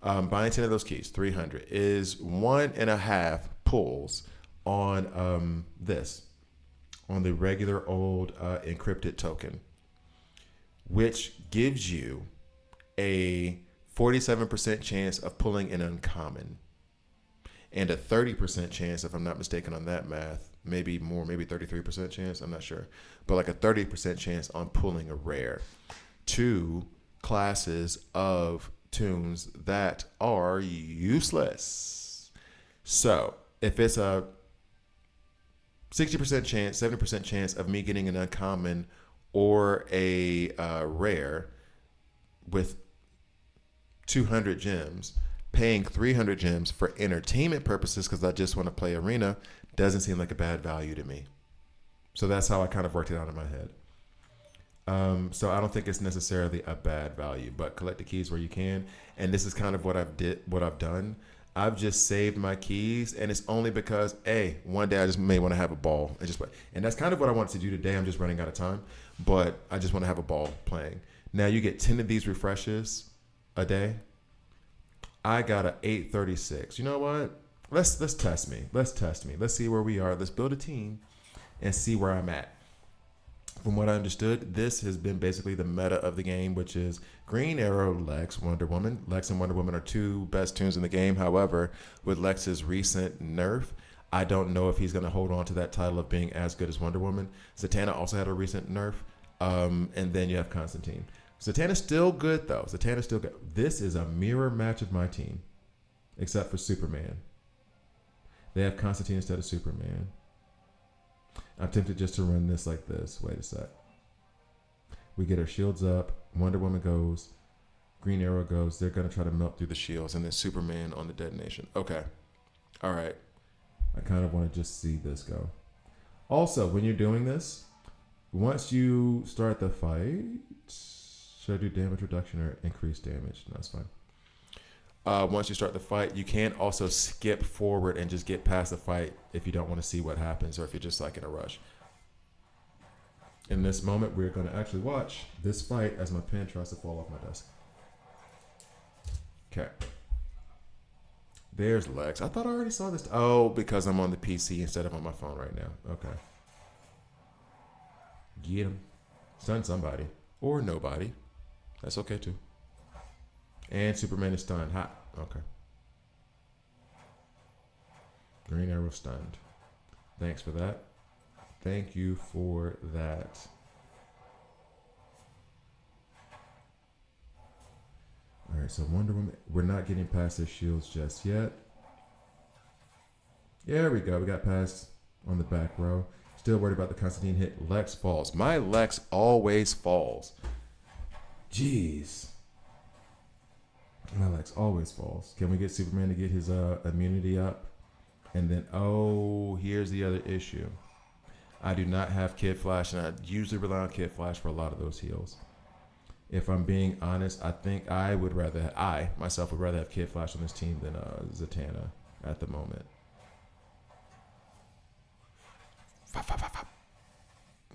Buying 10 of those keys, 300 is 1.5 pulls on on the regular old encrypted token, which gives you a 47% chance of pulling an uncommon and a 30% chance, if I'm not mistaken on that math, maybe more, maybe 33% chance, I'm not sure, but like a 30% chance on pulling a rare. 2 classes of tunes that are useless. So if it's a 60% chance, 70% chance of me getting an uncommon or a rare with 200 gems, paying 300 gems for entertainment purposes because I just want to play arena doesn't seem like a bad value to me. So that's how I kind of worked it out in my head. So I don't think it's necessarily a bad value, but collect the keys where you can. And this is kind of what I've done. I've just saved my keys, and it's only because, one day I just may want to have a ball and just play. And that's kind of what I wanted to do today. I'm just running out of time, but I just want to have a ball playing. Now you get 10 of these refreshes a day. I got a 836. You know what? Let's test me. Let's see where we are. Let's build a team and see where I'm at. From what I understood, this has been basically the meta of the game, which is Green Arrow, Lex, Wonder Woman. Lex and Wonder Woman are 2 best tunes in the game. However, with Lex's recent nerf, I don't know if he's going to hold on to that title of being as good as Wonder Woman. Zatanna also had a recent nerf. And then you have Constantine. Zatanna's still good, though. Zatanna's still good. This is a mirror match of my team, except for Superman. They have Constantine instead of Superman. I'm tempted just to run this like this. Wait a sec. We get our shields up. Wonder Woman goes. Green Arrow goes. They're going to try to melt through the shields. And then Superman on the detonation. Okay. All right. I kind of want to just see this go. Also, when you're doing this, once you start the fight, should I do damage reduction or increase damage? No, that's fine. Once you start the fight, you can also skip forward and just get past the fight if you don't want to see what happens or if you're just like in a rush. In this moment, we're going to actually watch this fight as my pen tries to fall off my desk. Okay. There's Lex. I thought I already saw this. Oh, because I'm on the PC instead of on my phone right now. Okay. Get him. Stun somebody. Or nobody. That's okay too. And Superman is stunned. Hot. Okay. Green Arrow stunned. Thanks for that. Thank you for that. All right, so Wonder Woman. We're not getting past their shields just yet. There we go. We got past on the back row. Still worried about the Constantine hit. Lex falls. My Lex always falls. Jeez. My Lex always falls. Can we get Superman to get his immunity up? And then, here's the other issue. I do not have Kid Flash, and I usually rely on Kid Flash for a lot of those heals. If I'm being honest, I think I myself would rather have Kid Flash on this team than Zatanna at the moment.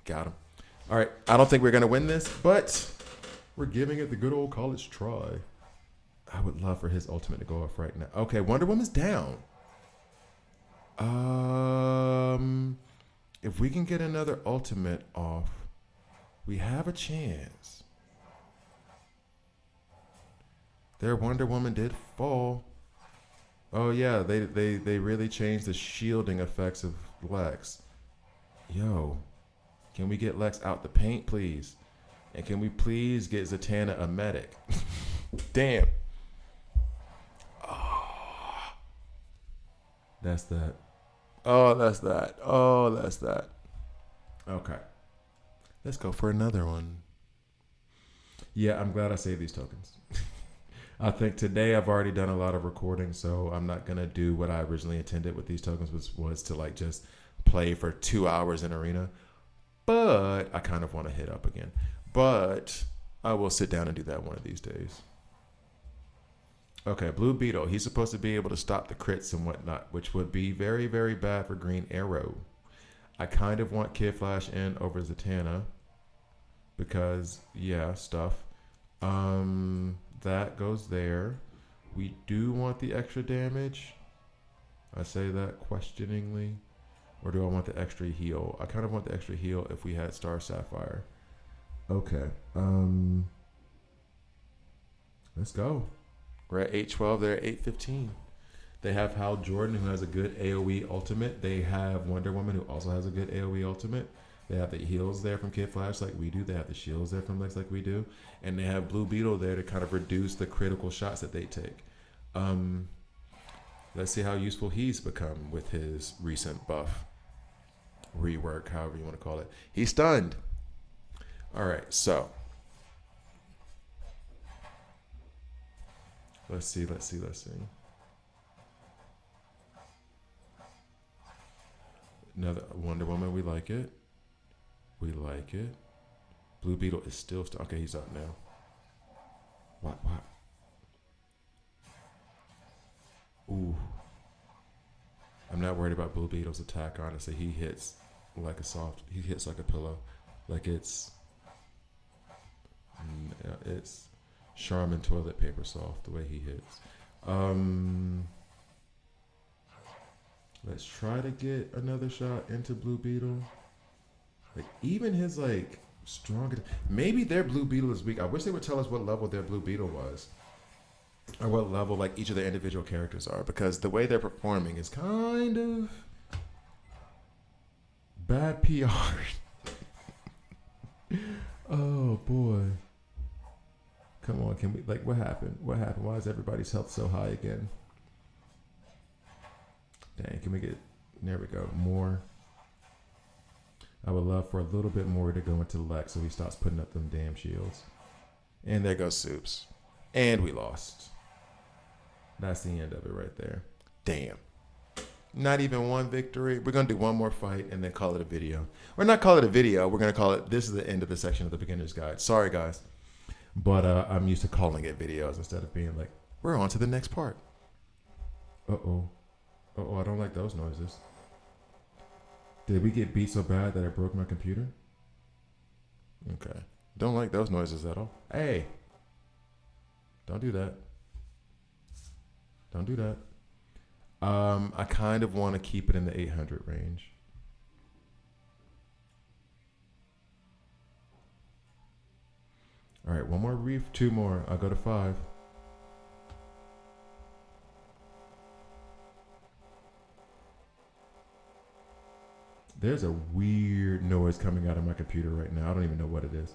Got him. All right. I don't think we're going to win this, but we're giving it the good old college try. I would love for his ultimate to go off right now. Okay, Wonder Woman's down. If we can get another ultimate off, we have a chance. Their Wonder Woman did fall. Oh yeah, they really changed the shielding effects of Lex. Yo, can we get Lex out the paint, please? And can we please get Zatanna a medic? Damn. Oh, that's that. Oh, that's that. Oh, that's that. Okay. Let's go for another one. Yeah, I'm glad I saved these tokens. I think today I've already done a lot of recording, so I'm not going to do what I originally intended with these tokens, which was to like just play for 2 hours in Arena. But I kind of want to hit up again. But I will sit down and do that one of these days. Okay, Blue Beetle. He's supposed to be able to stop the crits and whatnot, which would be very, very bad for Green Arrow. I kind of want Kid Flash in over Zatanna because, yeah, stuff. That goes there. We do want the extra damage. I say that questioningly. Or do I want the extra heal? I kind of want the extra heal if we had Star Sapphire. Okay. Let's go. We're at 812. They're at 815. They have Hal Jordan, who has a good AoE ultimate. They have Wonder Woman, who also has a good AoE ultimate. They have the heals there from Kid Flash like we do. They have the shields there from Lex like we do. And they have Blue Beetle there to kind of reduce the critical shots that they take. Let's see how useful he's become with his recent buff. Rework, however you want to call it. He's stunned. All right, so. Let's see. Another Wonder Woman, we like it. Blue Beetle is still okay, he's up now. What? Ooh. I'm not worried about Blue Beetle's attack, honestly. He hits like a pillow. Like it's Charmin toilet paper soft the way he hits. Let's try to get another shot into Blue Beetle. Like even his like stronger, maybe their Blue Beetle is weak. I wish they would tell us what level their Blue Beetle was, or what level like each of their individual characters are, because the way they're performing is kind of bad PR. Oh boy. Come on, can we what happened? Why is everybody's health so high again? Dang, can we get there we go. More. I would love for a little bit more to go into Lex so he stops putting up them damn shields. And there goes Soups. And we lost. That's the end of it right there. Damn. Not even one victory. We're going to do one more fight and then call it a video. Or not call it a video. We're going to call it, this is the end of the section of the beginner's guide. Sorry, guys. But I'm used to calling it videos instead of being like, we're on to the next part. Uh-oh. Uh-oh, I don't like those noises. Did we get beat so bad that I broke my computer? Okay. Don't like those noises at all. Hey. Don't do that. Don't do that. I kind of want to keep it in the 800 range. All right, one more reef, two more. I'll go to 5. There's a weird noise coming out of my computer right now. I don't even know what it is.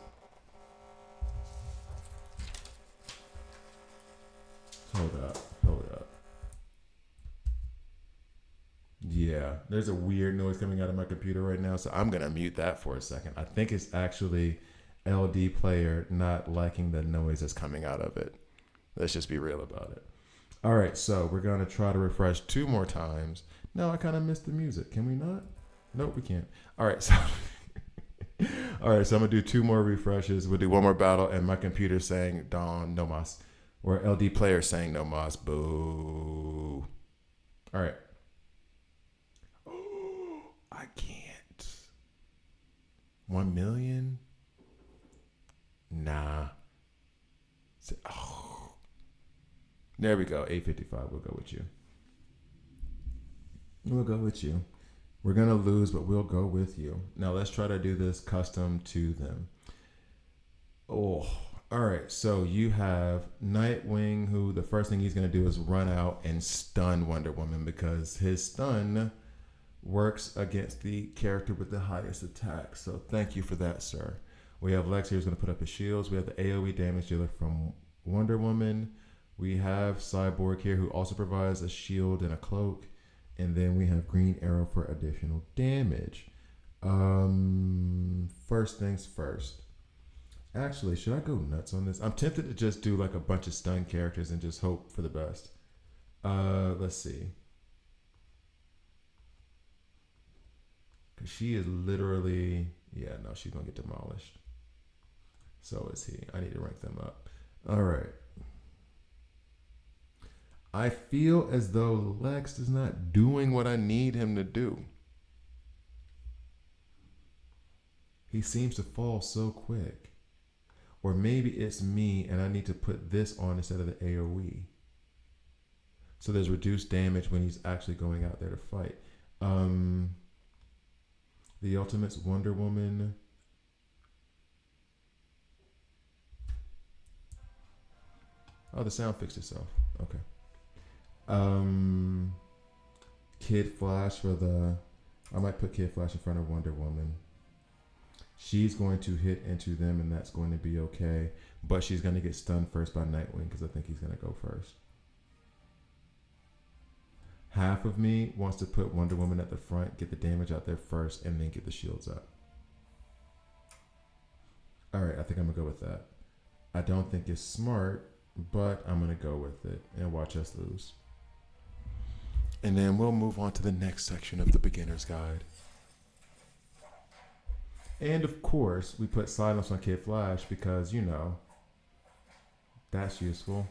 Hold up. Yeah, there's a weird noise coming out of my computer right now, so I'm going to mute that for a second. I think it's actually LD player not liking the noise that's coming out of it. Let's just be real about it. All right, so we're going to try to refresh 2 more times. No, I kind of missed the music. Can we not? Nope, we can't. All right, so I'm going to do 2 more refreshes. We'll do one more battle, and my computer's saying Don no mas, or LD player saying no mas. Boo. All right. I can't. 1 million? Nah. Oh. There we go. 855. We'll go with you. We'll go with you. We're going to lose, but we'll go with you. Now let's try to do this custom to them. Oh, all right. So you have Nightwing, who the first thing he's going to do is run out and stun Wonder Woman because his stun works against the character with the highest attack. So thank you for that, sir. We have Lex here who's going to put up his shields. We have the AoE damage dealer from Wonder Woman. We have Cyborg here who also provides a shield and a cloak. And then we have Green Arrow for additional damage. First things first. Actually, should I go nuts on this? I'm tempted to just do like a bunch of stun characters and just hope for the best. Let's see. Because she is literally... Yeah, no, she's going to get demolished. So is he. I need to rank them up. All right. I feel as though Lex is not doing what I need him to do. He seems to fall so quick. Or maybe it's me and I need to put this on instead of the AoE. So there's reduced damage when he's actually going out there to fight. The Ultimate's Wonder Woman. Oh, the sound fixed itself. Okay. Kid Flash for the... I might put Kid Flash in front of Wonder Woman. She's going to hit into them and that's going to be okay. But she's going to get stunned first by Nightwing because I think he's going to go first. Half of me wants to put Wonder Woman at the front, get the damage out there first, and then get the shields up. All right, I think I'm going to go with that. I don't think it's smart, but I'm going to go with it and watch us lose. And then we'll move on to the next section of the beginner's guide. And of course, we put silence on Kid Flash because, you know, that's useful.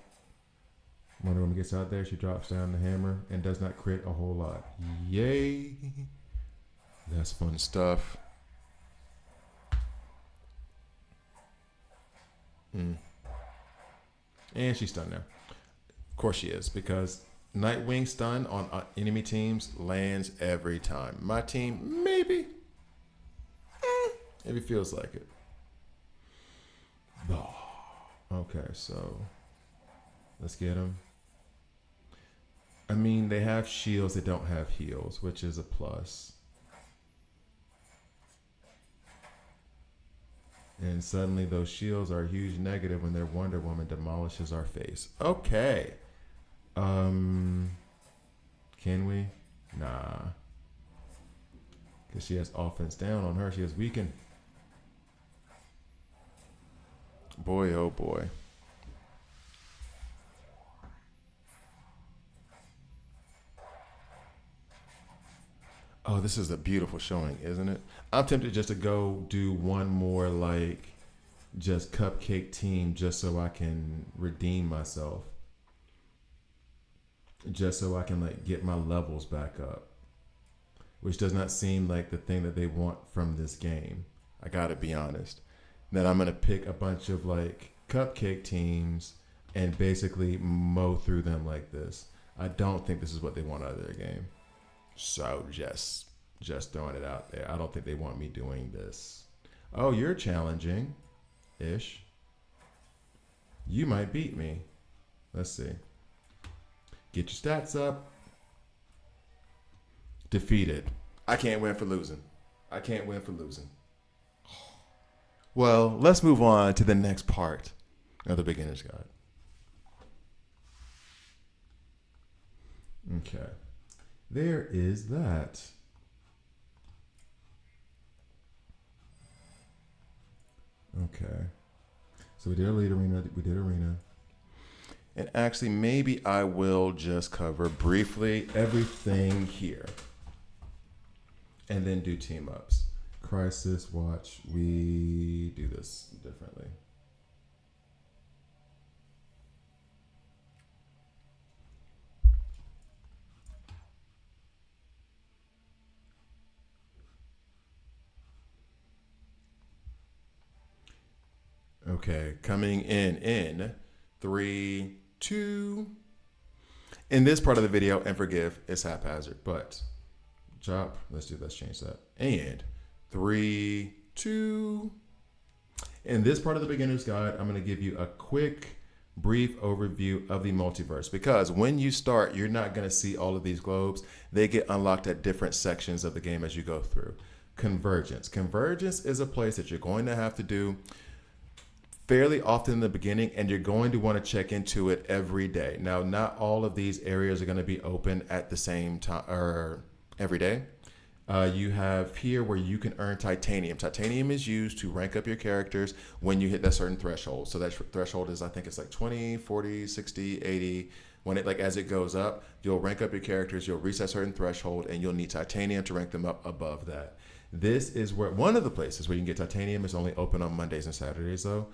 Wonder Woman gets out there, she drops down the hammer and does not crit a whole lot. Yay. That's fun stuff. And she's stunned now. Of course she is, because Nightwing stun on enemy teams lands every time. My team, maybe. If it feels like it. Oh. Okay, so let's get him. I mean, they have shields, they don't have heals, which is a plus. And suddenly those shields are a huge negative when their Wonder Woman demolishes our face. Okay. Can we? Nah. Because she has offense down on her. She is weakened. Boy, oh boy. Oh, this is a beautiful showing, isn't it? I'm tempted just to go do one more, like, just cupcake team just so I can redeem myself. Just so I can, like, get my levels back up. Which does not seem like the thing that they want from this game. I gotta be honest. Then I'm going to pick a bunch of, like, cupcake teams and basically mow through them like this. I don't think this is what they want out of their game. So just throwing it out there. I don't think they want me doing this. Oh, you're challenging ish. You might beat me. Let's see. Get your stats up. Defeated. I can't win for losing. I can't win for losing. Well, let's move on to the next part of the beginner's guide. Okay. There is that. Okay. So we did Elite Arena. We did Arena. And actually, maybe I will just cover briefly everything here. And then do team ups. Crisis, watch. We do this differently. Okay, coming in 3, 2. In this part of the video, and forgive, it's haphazard, but let's change that. And 3, 2. In this part of the beginner's guide, I'm going to give you a quick, brief overview of the multiverse, because when you start, you're not going to see all of these globes. They get unlocked at different sections of the game as you go through. Convergence. Convergence is a place that you're going to have to do fairly often in the beginning, and you're going to want to check into it every day. Now, not all of these areas are going to be open at the same time or every day. You have here where you can earn titanium. Titanium is used to rank up your characters when you hit that certain threshold. So that threshold is, I think it's like 20, 40, 60, 80. When it, like, as it goes up, you'll rank up your characters, you'll reach that certain threshold, and you'll need titanium to rank them up above that. This is where one of the places where you can get titanium is only open on Mondays and Saturdays, though.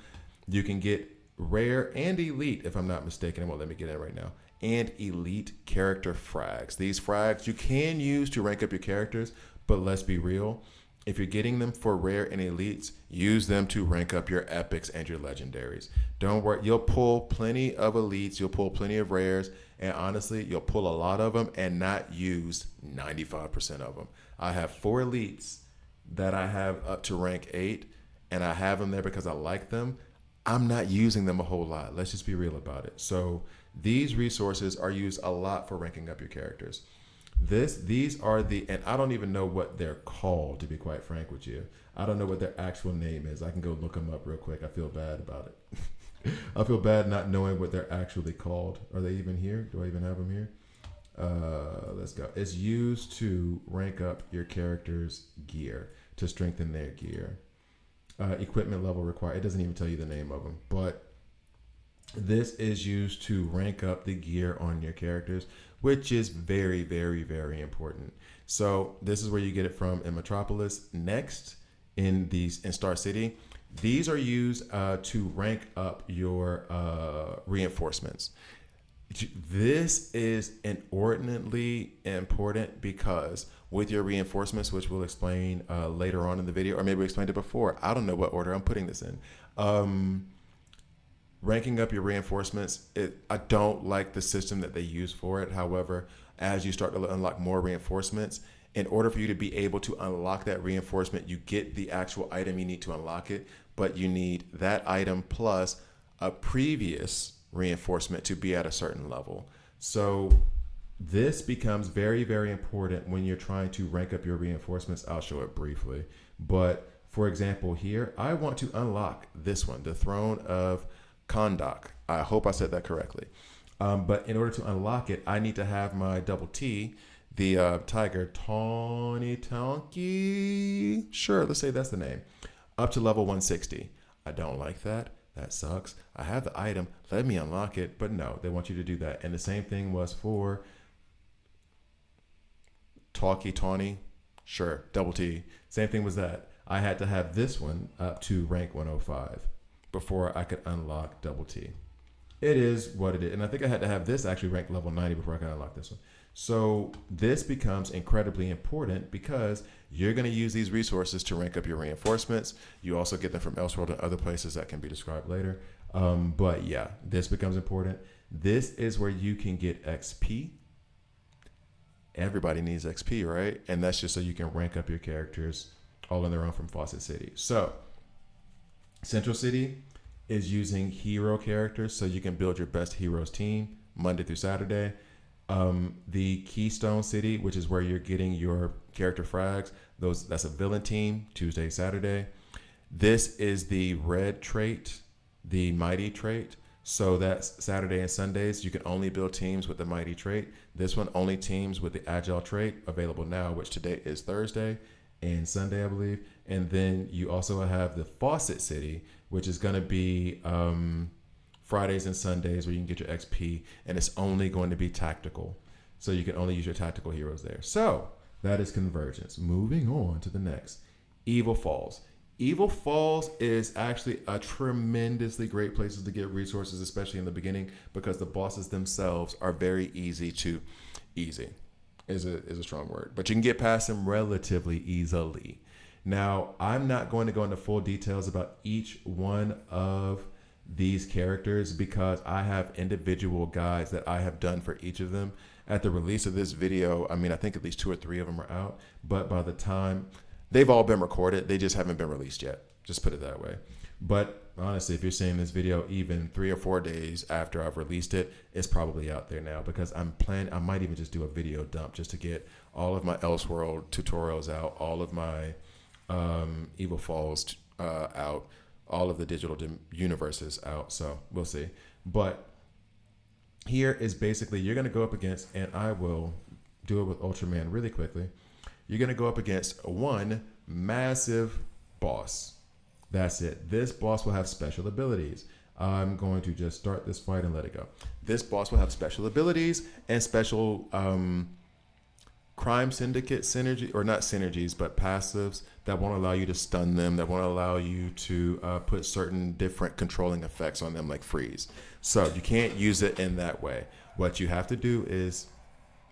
You can get rare and elite, if I'm not mistaken. It won't let me get in right now. And elite character frags. These frags you can use to rank up your characters, but let's be real. If you're getting them for rare and elites, use them to rank up your epics and your legendaries. Don't worry, you'll pull plenty of elites, you'll pull plenty of rares, and honestly, you'll pull a lot of them and not use 95% of them. I have 4 elites that I have up to rank 8, and I have them there because I like them. I'm not using them a whole lot. Let's just be real about it. So these resources are used a lot for ranking up your characters. These are and I don't even know what they're called, to be quite frank with you. I don't know what their actual name is. I can go look them up real quick. I feel bad about it. I feel bad not knowing what they're actually called. Are they even here? Do I even have them here? Let's go. It's used to rank up your character's gear, to strengthen their gear. Equipment level required. It doesn't even tell you the name of them, but this is used to rank up the gear on your characters, which is very, very, very important. So this is where you get it from in Metropolis. Next, in Star City, these are used to rank up your reinforcements. This is inordinately important because with your reinforcements, which we'll explain later on in the video, or maybe we explained it before. I don't know what order I'm putting this in. Ranking up your reinforcements, I don't like the system that they use for it. However, as you start to unlock more reinforcements, in order for you to be able to unlock that reinforcement, you get the actual item you need to unlock it, but you need that item plus a previous reinforcement to be at a certain level. So this becomes very, very important when you're trying to rank up your reinforcements. I'll show it briefly. But for example, here, I want to unlock this one, the Throne of Kondak. I hope I said that correctly. But in order to unlock it, I need to have my double T, the tiger, Tawny Tonky. Sure, let's say that's the name. Up to level 160. I don't like that. That sucks. I have the item. Let me unlock it. But no, they want you to do that. And the same thing was for Tawny. Sure, double T. Same thing was that. I had to have this one up to rank 105 before I could unlock double T. It is what it is. And I think I had to have this actually ranked level 90 before I could unlock this one. So this becomes incredibly important because you're going to use these resources to rank up your reinforcements. You also get them from Elseworld and other places that can be described later. But yeah, this becomes important. This is where you can get XP. Everybody needs XP, right? And that's just so you can rank up your characters all on their own from Fawcett City. So Central City is using hero characters so you can build your best heroes team Monday through Saturday. The Keystone City, which is where you're getting your character frags, that's a villain team, Tuesday, Saturday. This is the red trait, the mighty trait. So that's Saturday and Sundays. You can only build teams with the mighty trait. This one only teams with the agile trait, available now, which today is Thursday and Sunday, I believe. And then you also have the Fawcett City, which is going to be Fridays and Sundays, where you can get your XP, and it's only going to be tactical. So you can only use your tactical heroes there. So that is Convergence. Moving on to the next, Evil Falls. Evil Falls is actually a tremendously great place to get resources, especially in the beginning, because the bosses themselves are very easy is a strong word, but you can get past them relatively easily. Now, I'm not going to go into full details about each one of these characters because I have individual guides that I have done for each of them. At the release of this video, I mean, I think at least 2 or 3 of them are out, but by the time they've all been recorded, they just haven't been released yet. Just put it that way. But honestly, if you're seeing this video even 3 or 4 days after I've released it, it's probably out there now because I might even just do a video dump just to get all of my Elseworld tutorials out, all of my Evil Falls out, all of the digital universes out. So we'll see. But here is basically you're going to go up against, and I will do it with Ultraman really quickly. You're going to go up against one massive boss. That's it. This boss will have special abilities. I'm going to just start this fight and let it go. This boss will have special abilities and special crime syndicate synergy, or not synergies, but passives that won't allow you to stun them, that won't allow you to put certain different controlling effects on them, like freeze. So you can't use it in that way. What you have to do is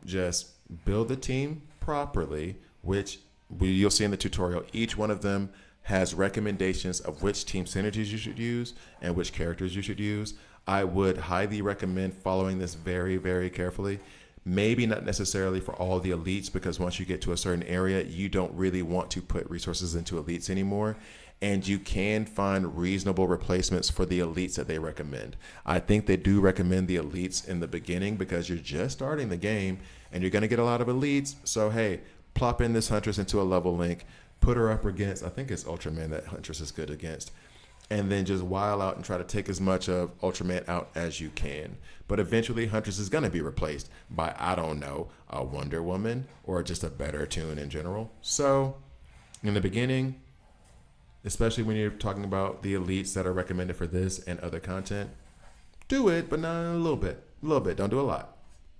just build the team properly, which you'll see in the tutorial. Each one of them has recommendations of which team synergies you should use and which characters you should use. I would highly recommend following this very, very carefully. Maybe not necessarily for all the elites, because once you get to a certain area, you don't really want to put resources into elites anymore. And you can find reasonable replacements for the elites that they recommend. I think they do recommend the elites in the beginning because you're just starting the game and you're going to get a lot of elites. So, hey, plop in this Huntress into a level link, put her up against, I think it's Ultraman that Huntress is good against, and then just while out and try to take as much of Ultraman out as you can. But eventually Huntress is going to be replaced by, I don't know, a Wonder Woman or just a better tune in general. So in the beginning, especially when you're talking about the elites that are recommended for this and other content, do it, but not a little bit. A little bit. Don't do a lot.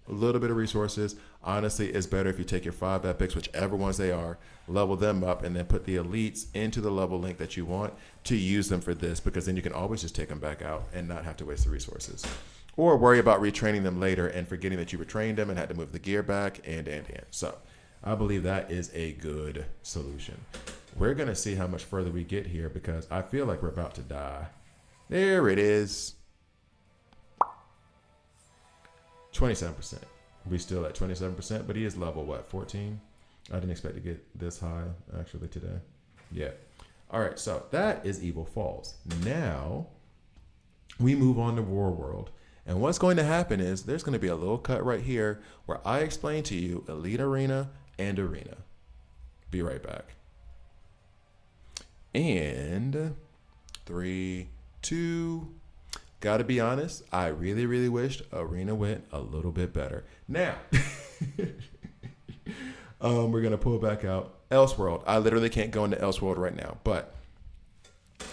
A little bit of resources. Honestly, it's better if you take your 5 epics, whichever ones they are, level them up, and then put the elites into the level link that you want to use them for this, because then you can always just take them back out and not have to waste the resources. Or worry about retraining them later and forgetting that you retrained them and had to move the gear back and. So I believe that is a good solution. We're going to see how much further we get here because I feel like we're about to die. There it is. 27%. We still at 27%, but he is level, what, 14? I didn't expect to get this high, actually, today. Yeah. All right, so that is Evil Falls. Now, we move on to War World. And what's going to happen is there's going to be a little cut right here where I explain to you Elite Arena and Arena. Be right back. And 3, 2, gotta be honest, I really, really wished Arena went a little bit better. Now, we're gonna pull back out Elseworld. I literally can't go into Elseworld right now, but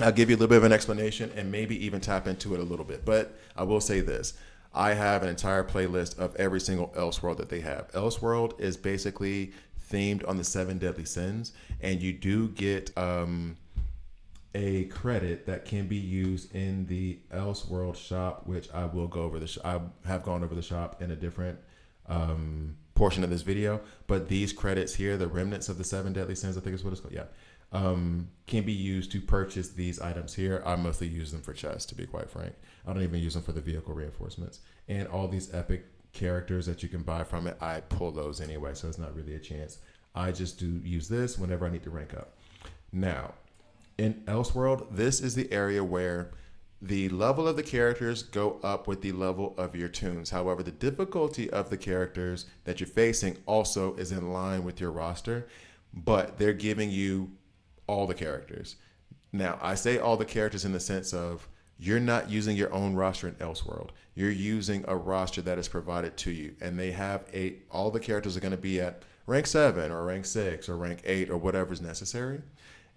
I'll give you a little bit of an explanation and maybe even tap into it a little bit. But I will say this. I have an entire playlist of every single Elseworld that they have. Elseworld is basically themed on the 7 deadly sins, and you do get a credit that can be used in the Elseworld shop, which I will go over I have gone over the shop in a different portion of this video, but these credits here, the remnants of the 7 deadly sins, I think is what it's called. Yeah. Can be used to purchase these items here. I mostly use them for chests, to be quite frank. I don't even use them for the vehicle reinforcements. And all these epic characters that you can buy from it, I pull those anyway, so it's not really a chance. I just do use this whenever I need to rank up. Now, in Elseworld, this is the area where the level of the characters go up with the level of your tunes. However, the difficulty of the characters that you're facing also is in line with your roster, but they're giving you all the characters. Now, I say all the characters in the sense of you're not using your own roster in Elseworld. You're using a roster that is provided to you, and they have all the characters are going to be at rank 7 or rank 6 or rank 8 or whatever is necessary.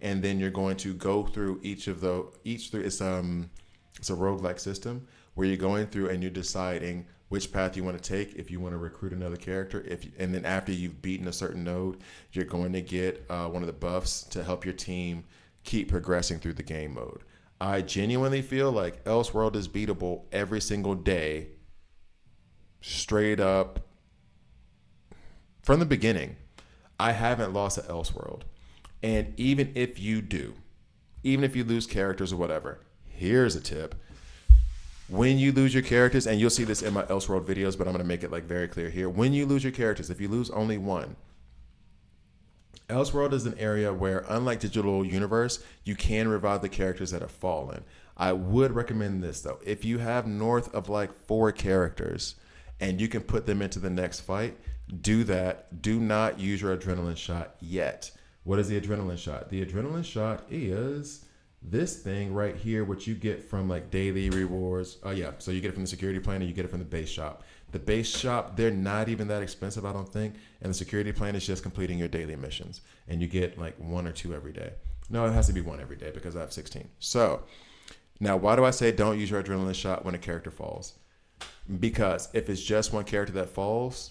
And then you're going to go through it's a roguelike system where you're going through and you're deciding which path you want to take, if you want to recruit another character, and then after you've beaten a certain node, you're going to get one of the buffs to help your team keep progressing through the game mode. I genuinely feel like Elseworld is beatable every single day, straight up from the beginning. I haven't lost at Elseworld. And even if you do, even if you lose characters or whatever, here's a tip. When you lose your characters, and you'll see this in my Elseworld videos, but I'm going to make it like very clear here. When you lose your characters, if you lose only one, Elseworld is an area where, unlike Digital Universe, you can revive the characters that have fallen. I would recommend this though. If you have north of like 4 characters and you can put them into the next fight, do that. Do not use your adrenaline shot yet. What is the adrenaline shot? The adrenaline shot is this thing right here, which you get from like daily rewards. Oh yeah, so you get it from the security plan and you get it from the base shop. The base shop, they're not even that expensive, I don't think. And the security plan is just completing your daily missions. And you get like 1 or 2 every day. No, it has to be 1 every day because I have 16. So now why do I say don't use your adrenaline shot when a character falls? Because if it's just one character that falls,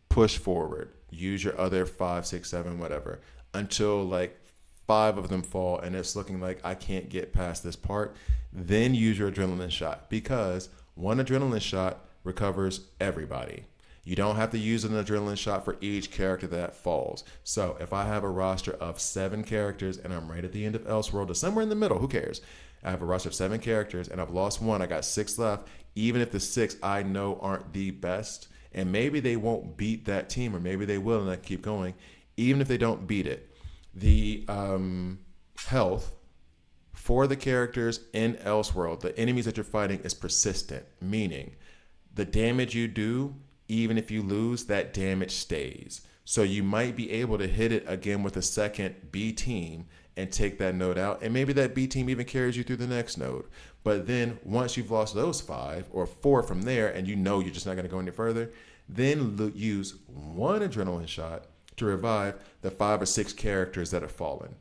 push forward. Use your other 5, 6, 7, whatever, until like 5 of them fall and it's looking like I can't get past this part. Then use your adrenaline shot, because one adrenaline shot recovers everybody. You don't have to use an adrenaline shot for each character that falls. So if I have a roster of 7 characters and I'm right at the end of Elseworld or somewhere in the middle, who cares? I have a roster of 7 characters and I've lost 1. I got 6 left. Even if the 6 I know aren't the best, and maybe they won't beat that team, or maybe they will and I keep going. Even if they don't beat it, the health for the characters in Elseworld, the enemies that you're fighting, is persistent, meaning the damage you do, even if you lose, that damage stays. So you might be able to hit it again with a second B team and take that node out. And maybe that B team even carries you through the next node. But then once you've lost those 5 or 4 from there, and you know you're just not going to go any further, then use 1 adrenaline shot to revive the 5 or 6 characters that have fallen.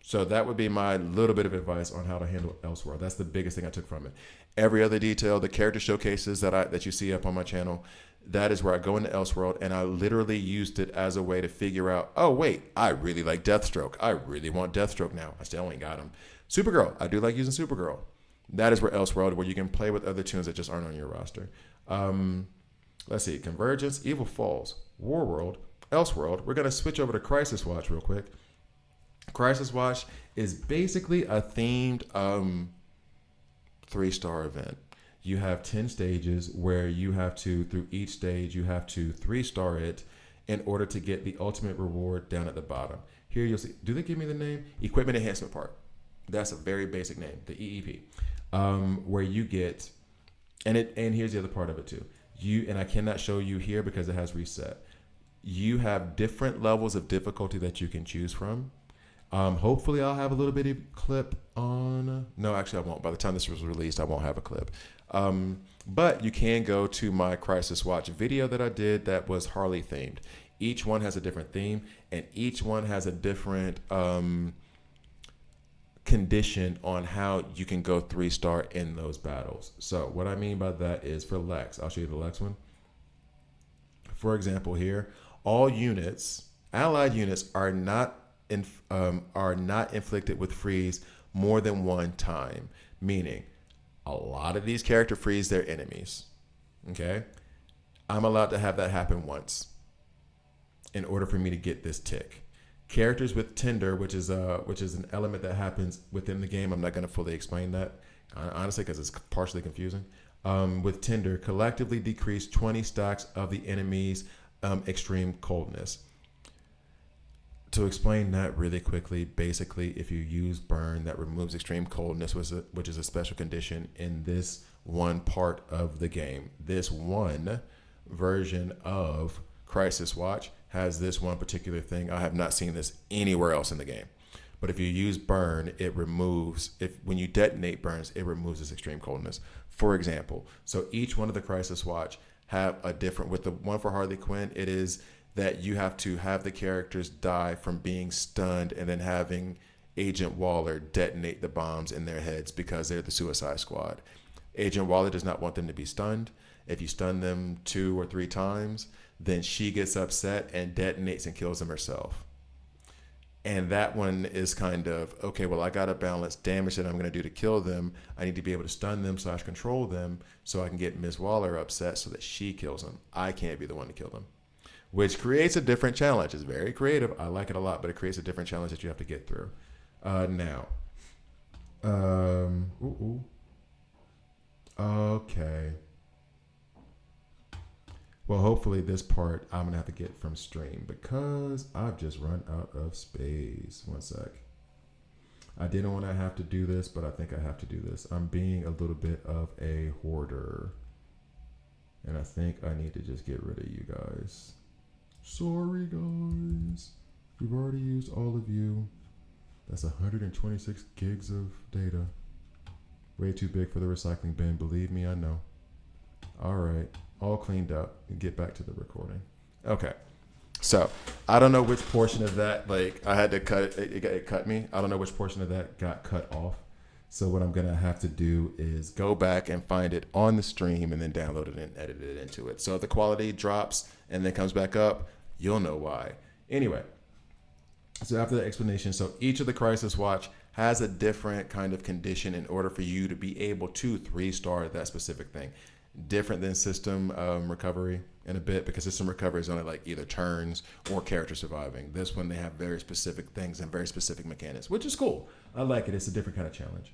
So that would be my little bit of advice on how to handle Elseworld. That's the biggest thing I took from it. Every other detail, the character showcases that you see up on my channel, that is where I go into Elseworld, and I literally used it as a way to figure out, oh wait, I really like Deathstroke. I really want Deathstroke now. I still ain't got him. Supergirl, I do like using Supergirl. That is where Elseworld, where you can play with other tunes that just aren't on your roster. Let's see, Convergence, Evil Falls, Warworld, Elseworld. We're gonna switch over to Crisis Watch real quick. Crisis Watch is basically a themed 3-star event. You have 10 stages where you have to, through each stage, you have to 3-star it in order to get the ultimate reward down at the bottom. Here you'll see, do they give me the name? Equipment Enhancement Part. That's a very basic name, the EEP. Where you get, and here's the other part of it too. And I cannot show you here because it has reset. You have different levels of difficulty that you can choose from. Hopefully I'll have a little bitty clip on. No, actually I won't. By the time this was released, I won't have a clip. But you can go to my Crisis Watch video that I did that was Harley themed. Each one has a different theme, and each one has a different condition on how you can go 3-star in those battles. So what I mean by that is, for Lex, I'll show you the Lex one. For example, here, all units, allied units, are not inflicted with freeze more than 1 time, meaning a lot of these character freeze their enemies. Okay, I'm allowed to have that happen once in order for me to get this tick. Characters with Tinder, which is an element that happens within the game. I'm not going to fully explain that, honestly, because it's partially confusing. With Tinder, collectively decrease 20 stacks of the enemy's extreme coldness. To explain that really quickly, basically, if you use Burn, that removes extreme coldness, which is a special condition in this one part of the game. This one version of Crisis Watch has this one particular thing. I have not seen this anywhere else in the game. But if you use Burn, it removes, when you detonate burns, it removes this extreme coldness. For example, so each one of the Crisis Watch have a different, with the one for Harley Quinn, it is that you have to have the characters die from being stunned and then having Agent Waller detonate the bombs in their heads because they're the Suicide Squad. Agent Waller does not want them to be stunned. If you stun them 2 or 3 times, then she gets upset and detonates and kills them herself. And that one is kind of, okay, well, I got to balance damage that I'm going to do to kill them. I need to be able to stun them / control them so I can get Ms. Waller upset so that she kills them. I can't be the one to kill them. which creates a different challenge. It's very creative. I like it a lot, but it creates a different challenge that you have to get through. Now, okay. Well, hopefully this part I'm gonna have to get from stream because I've just run out of space. One sec. I didn't want to have to do this, but I think I have to do this. I'm being a little bit of a hoarder. And I think I need to just get rid of you guys. Sorry, guys. We've already used all of you. That's 126 gigs of data. Way too big for the recycling bin. Believe me, I know. All right. All cleaned up. And get back to the recording. Okay. So, I don't know which portion of that, like, I had to cut it. It cut me. I don't know which portion of that got cut off. So what I'm going to have to do is go back and find it on the stream and then download it and edit it into it. So if the quality drops and then comes back up, you'll know why. Anyway, so after the explanation, so each of the Crisis Watch has a different kind of condition in order for you to be able to 3-star that specific thing. Different than system recovery in a bit, because system recovery is only like either turns or character surviving. This one, they have very specific things and very specific mechanics, which is cool. I like it. It's a different kind of challenge.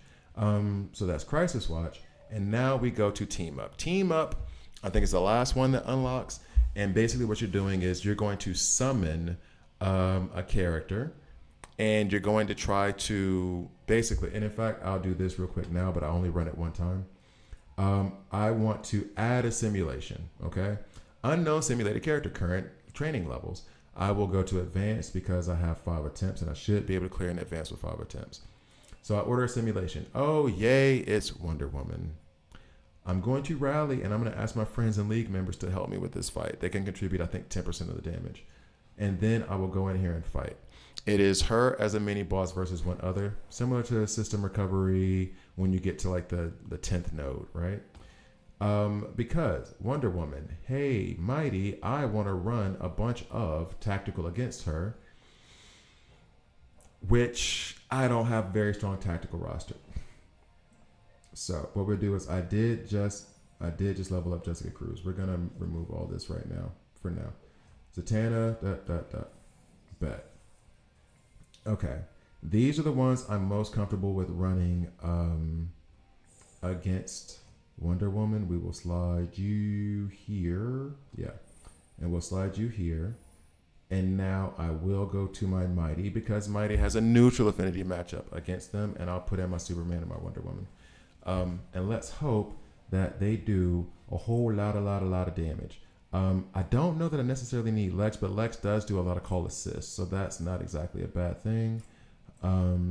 So that's Crisis Watch. And now we go to Team Up. Team Up, I think it's the last one that unlocks. And basically what you're doing is you're going to summon a character, and you're going to try to basically, and in fact, I'll do this real quick now, but I only run it one time. I want to add a simulation, okay? Unknown simulated character, current training levels. I will go to advanced because I have 5 attempts and I should be able to clear an advanced with 5 attempts. So I order a simulation. Oh, yay, it's Wonder Woman. I'm going to rally and I'm going to ask my friends and league members to help me with this fight. They can contribute, I think, 10% of the damage. And then I will go in here and fight. It is her as a mini boss versus one other, similar to system recovery when you get to like the 10th node, right? Because Wonder Woman, hey, Mighty, I want to run a bunch of tactical against her, which I don't have very strong tactical roster. So what we'll do is I did just level up Jessica Cruz. We're gonna remove all this right now for now. Zatanna, bet. Okay, these are the ones I'm most comfortable with running against Wonder Woman. We will slide you here, yeah, and we'll slide you here. And now I will go to my Mighty because Mighty has a neutral affinity matchup against them, and I'll put in my Superman and my Wonder Woman. And let's hope that they do a whole lot of damage. I don't know that I necessarily need Lex, but Lex does do a lot of call assists, so that's not exactly a bad thing.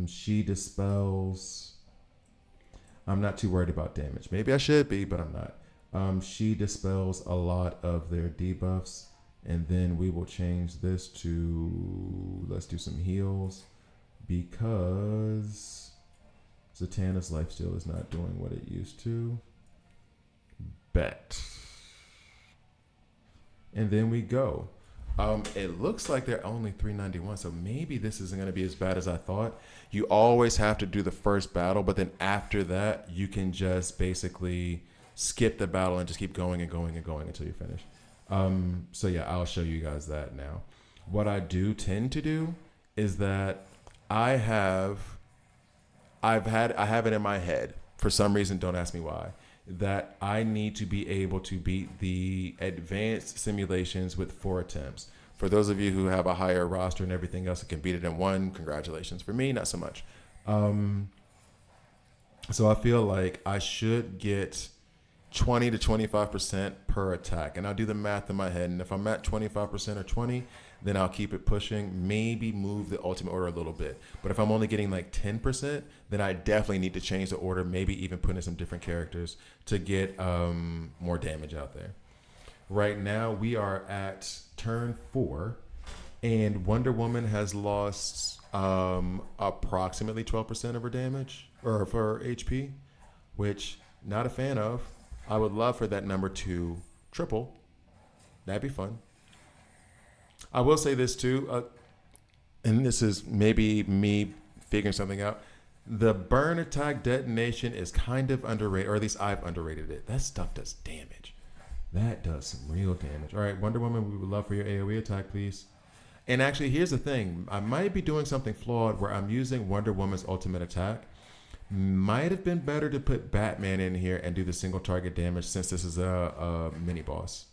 She dispels. I'm not too worried about damage. Maybe I should be, but I'm not. She dispels a lot of their debuffs, and then we will change this to, let's do some heals, because Zatanna's lifesteal is not doing what it used to. Bet. And then we go. It looks like they're only 391, so maybe this isn't going to be as bad as I thought. You always have to do the first battle, but then after that, you can just basically skip the battle and just keep going and going and going until you finish. So yeah, I'll show you guys that now. What I do tend to do is that I have it in my head, for some reason, don't ask me why, that I need to be able to beat the advanced simulations with 4 attempts. For those of you who have a higher roster and everything else and can beat it in 1, congratulations. For me, not so much. So I feel like I should get 20 to 25% per attack. And I'll do the math in my head. And if I'm at 25% or 20, then I'll keep it pushing, maybe move the ultimate order a little bit. But if I'm only getting like 10%, then I definitely need to change the order, maybe even put in some different characters to get more damage out there. Right now, we are at turn 4, and Wonder Woman has lost approximately 12% of her damage, or of her HP, which not a fan of. I would love for that number to triple. That'd be fun. I will say this too, and this is maybe me figuring something out. The burn attack detonation is kind of underrated, or at least I've underrated it. That stuff does damage. That does some real damage. All right, Wonder Woman, we would love for your AoE attack, please. And actually, here's the thing. I might be doing something flawed where I'm using Wonder Woman's ultimate attack. Might have been better to put Batman in here and do the single target damage since this is a mini boss.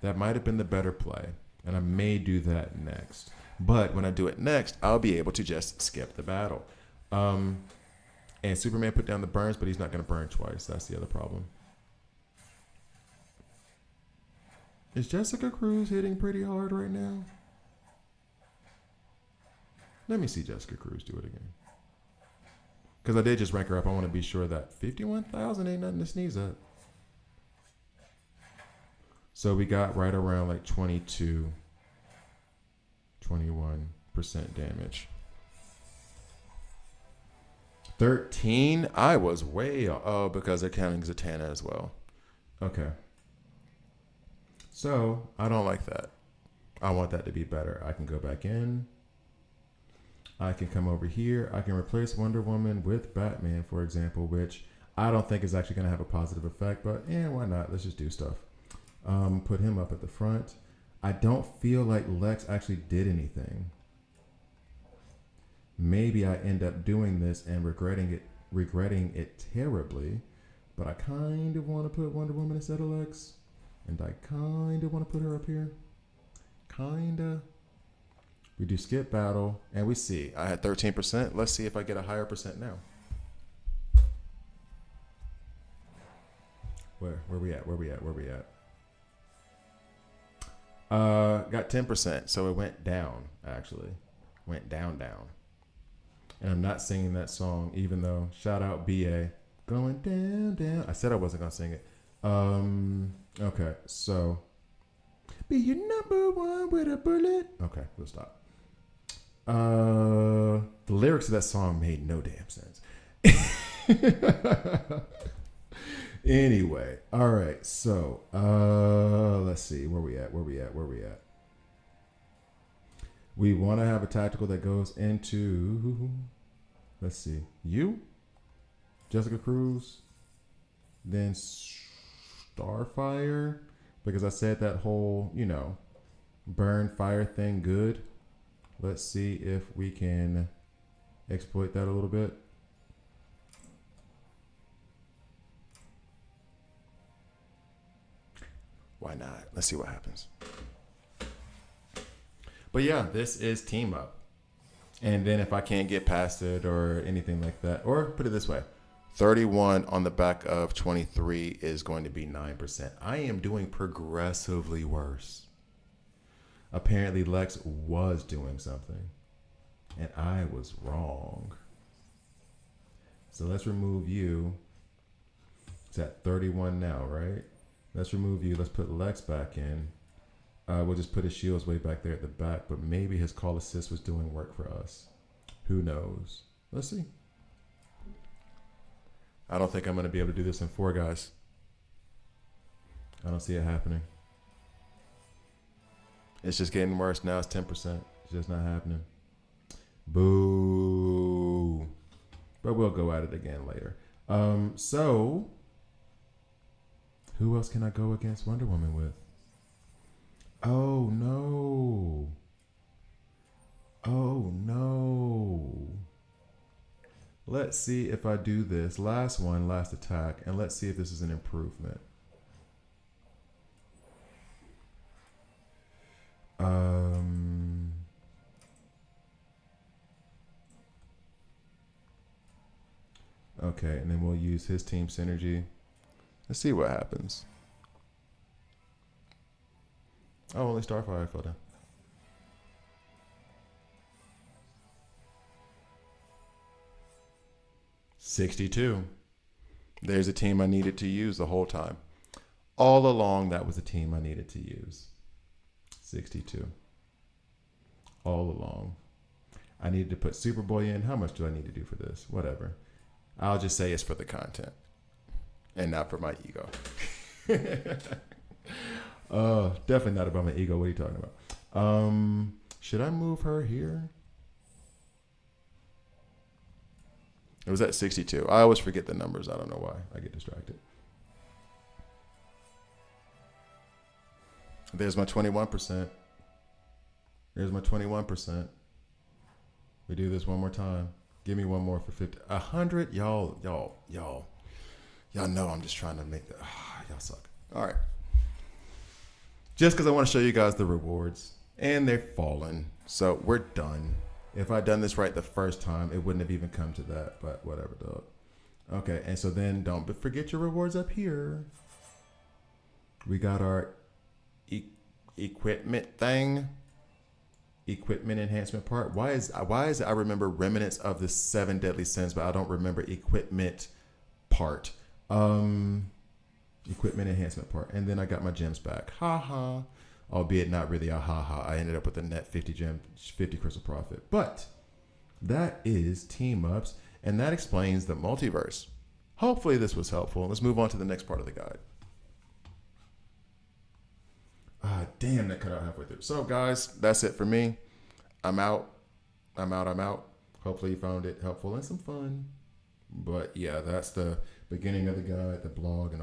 That might have been the better play. And I may do that next. But when I do it next, I'll be able to just skip the battle. And Superman put down the burns, but he's not going to burn twice. That's the other problem. Is Jessica Cruz hitting pretty hard right now? Let me see Jessica Cruz do it again. Because I did just rank her up. I want to be sure that 51,000 ain't nothing to sneeze at. So we got right around like 21% damage. 13? I was way off. Oh, because they're counting Zatanna as well. Okay. So I don't like that. I want that to be better. I can go back in. I can come over here. I can replace Wonder Woman with Batman, for example, which I don't think is actually going to have a positive effect, but why not? Let's just do stuff. Put him up at the front. I don't feel like Lex actually did anything. Maybe I end up doing this and regretting it terribly, but I kind of want to put Wonder Woman instead of Lex, and I kind of want to put her up here. Kinda. We do skip battle, and we see. I had 13%. Let's see if I get a higher percent now. Where we at? Got 10%, so it went down, actually. Went down. And I'm not singing that song, even though, shout out BA, going down. I said I wasn't going to sing it. Okay, so, be your number one with a bullet. Okay, we'll stop. The lyrics of that song made no damn sense. Anyway, all right. So, let's see where we at. We want to have a tactical that goes into. Let's see, you, Jessica Cruz, then Starfire, because I said that whole burn fire thing good. Let's see if we can exploit that a little bit. Why not? Let's see what happens. But yeah, this is team up. And then if I can't get past it or anything like that, or put it this way, 31 on the back of 23 is going to be 9%. I am doing progressively worse. Apparently Lex was doing something and I was wrong. So let's remove you. It's at 31 now, right? Let's remove you. Let's put Lex back in. We'll just put his shields way back there at the back, but maybe his call assist was doing work for us. Who knows? Let's see. I don't think I'm going to be able to do this in 4, guys. I don't see it happening. It's just getting worse. Now it's 10%. It's just not happening. Boo. But we'll go at it again later. So, who else can I go against Wonder Woman with? Oh, no. Oh, no. Let's see if I do this. Last attack. And let's see if this is an improvement. Okay, and then we'll use his team synergy. Let's see what happens. Oh, only Starfire fell down. $62. There's a team I needed to use the whole time. All along, that was a team I needed to use. 62. All along. I needed to put Superboy in. How much do I need to do for this? Whatever. I'll just say it's for the content and not for my ego. Definitely not about my ego. What are you talking about? Should I move her here? It was at 62. I always forget the numbers. I don't know why. I get distracted. There's my 21%. There's my 21%. We do this one more time. Give me one more for 50. 100. Y'all know I'm just trying to make the. Y'all suck. All right. Just because I want to show you guys the rewards. And they're falling. So we're done. If I'd done this right the first time, it wouldn't have even come to that. But whatever, dog. Okay. And so then don't forget your rewards up here. We got our equipment thing. Equipment enhancement part. Why is it I remember remnants of the 7 deadly sins, but I don't remember equipment part. Equipment enhancement part. And then I got my gems back. Ha ha. Albeit not really a ha ha. I ended up with a net 50 crystal profit. But that is team ups, and that explains the multiverse. Hopefully this was helpful. Let's move on to the next part of the guide. Damn, that cut out halfway through. So, guys, that's it for me. I'm out. Hopefully you found it helpful and some fun. But, yeah, that's the beginning of the guide, the blog, and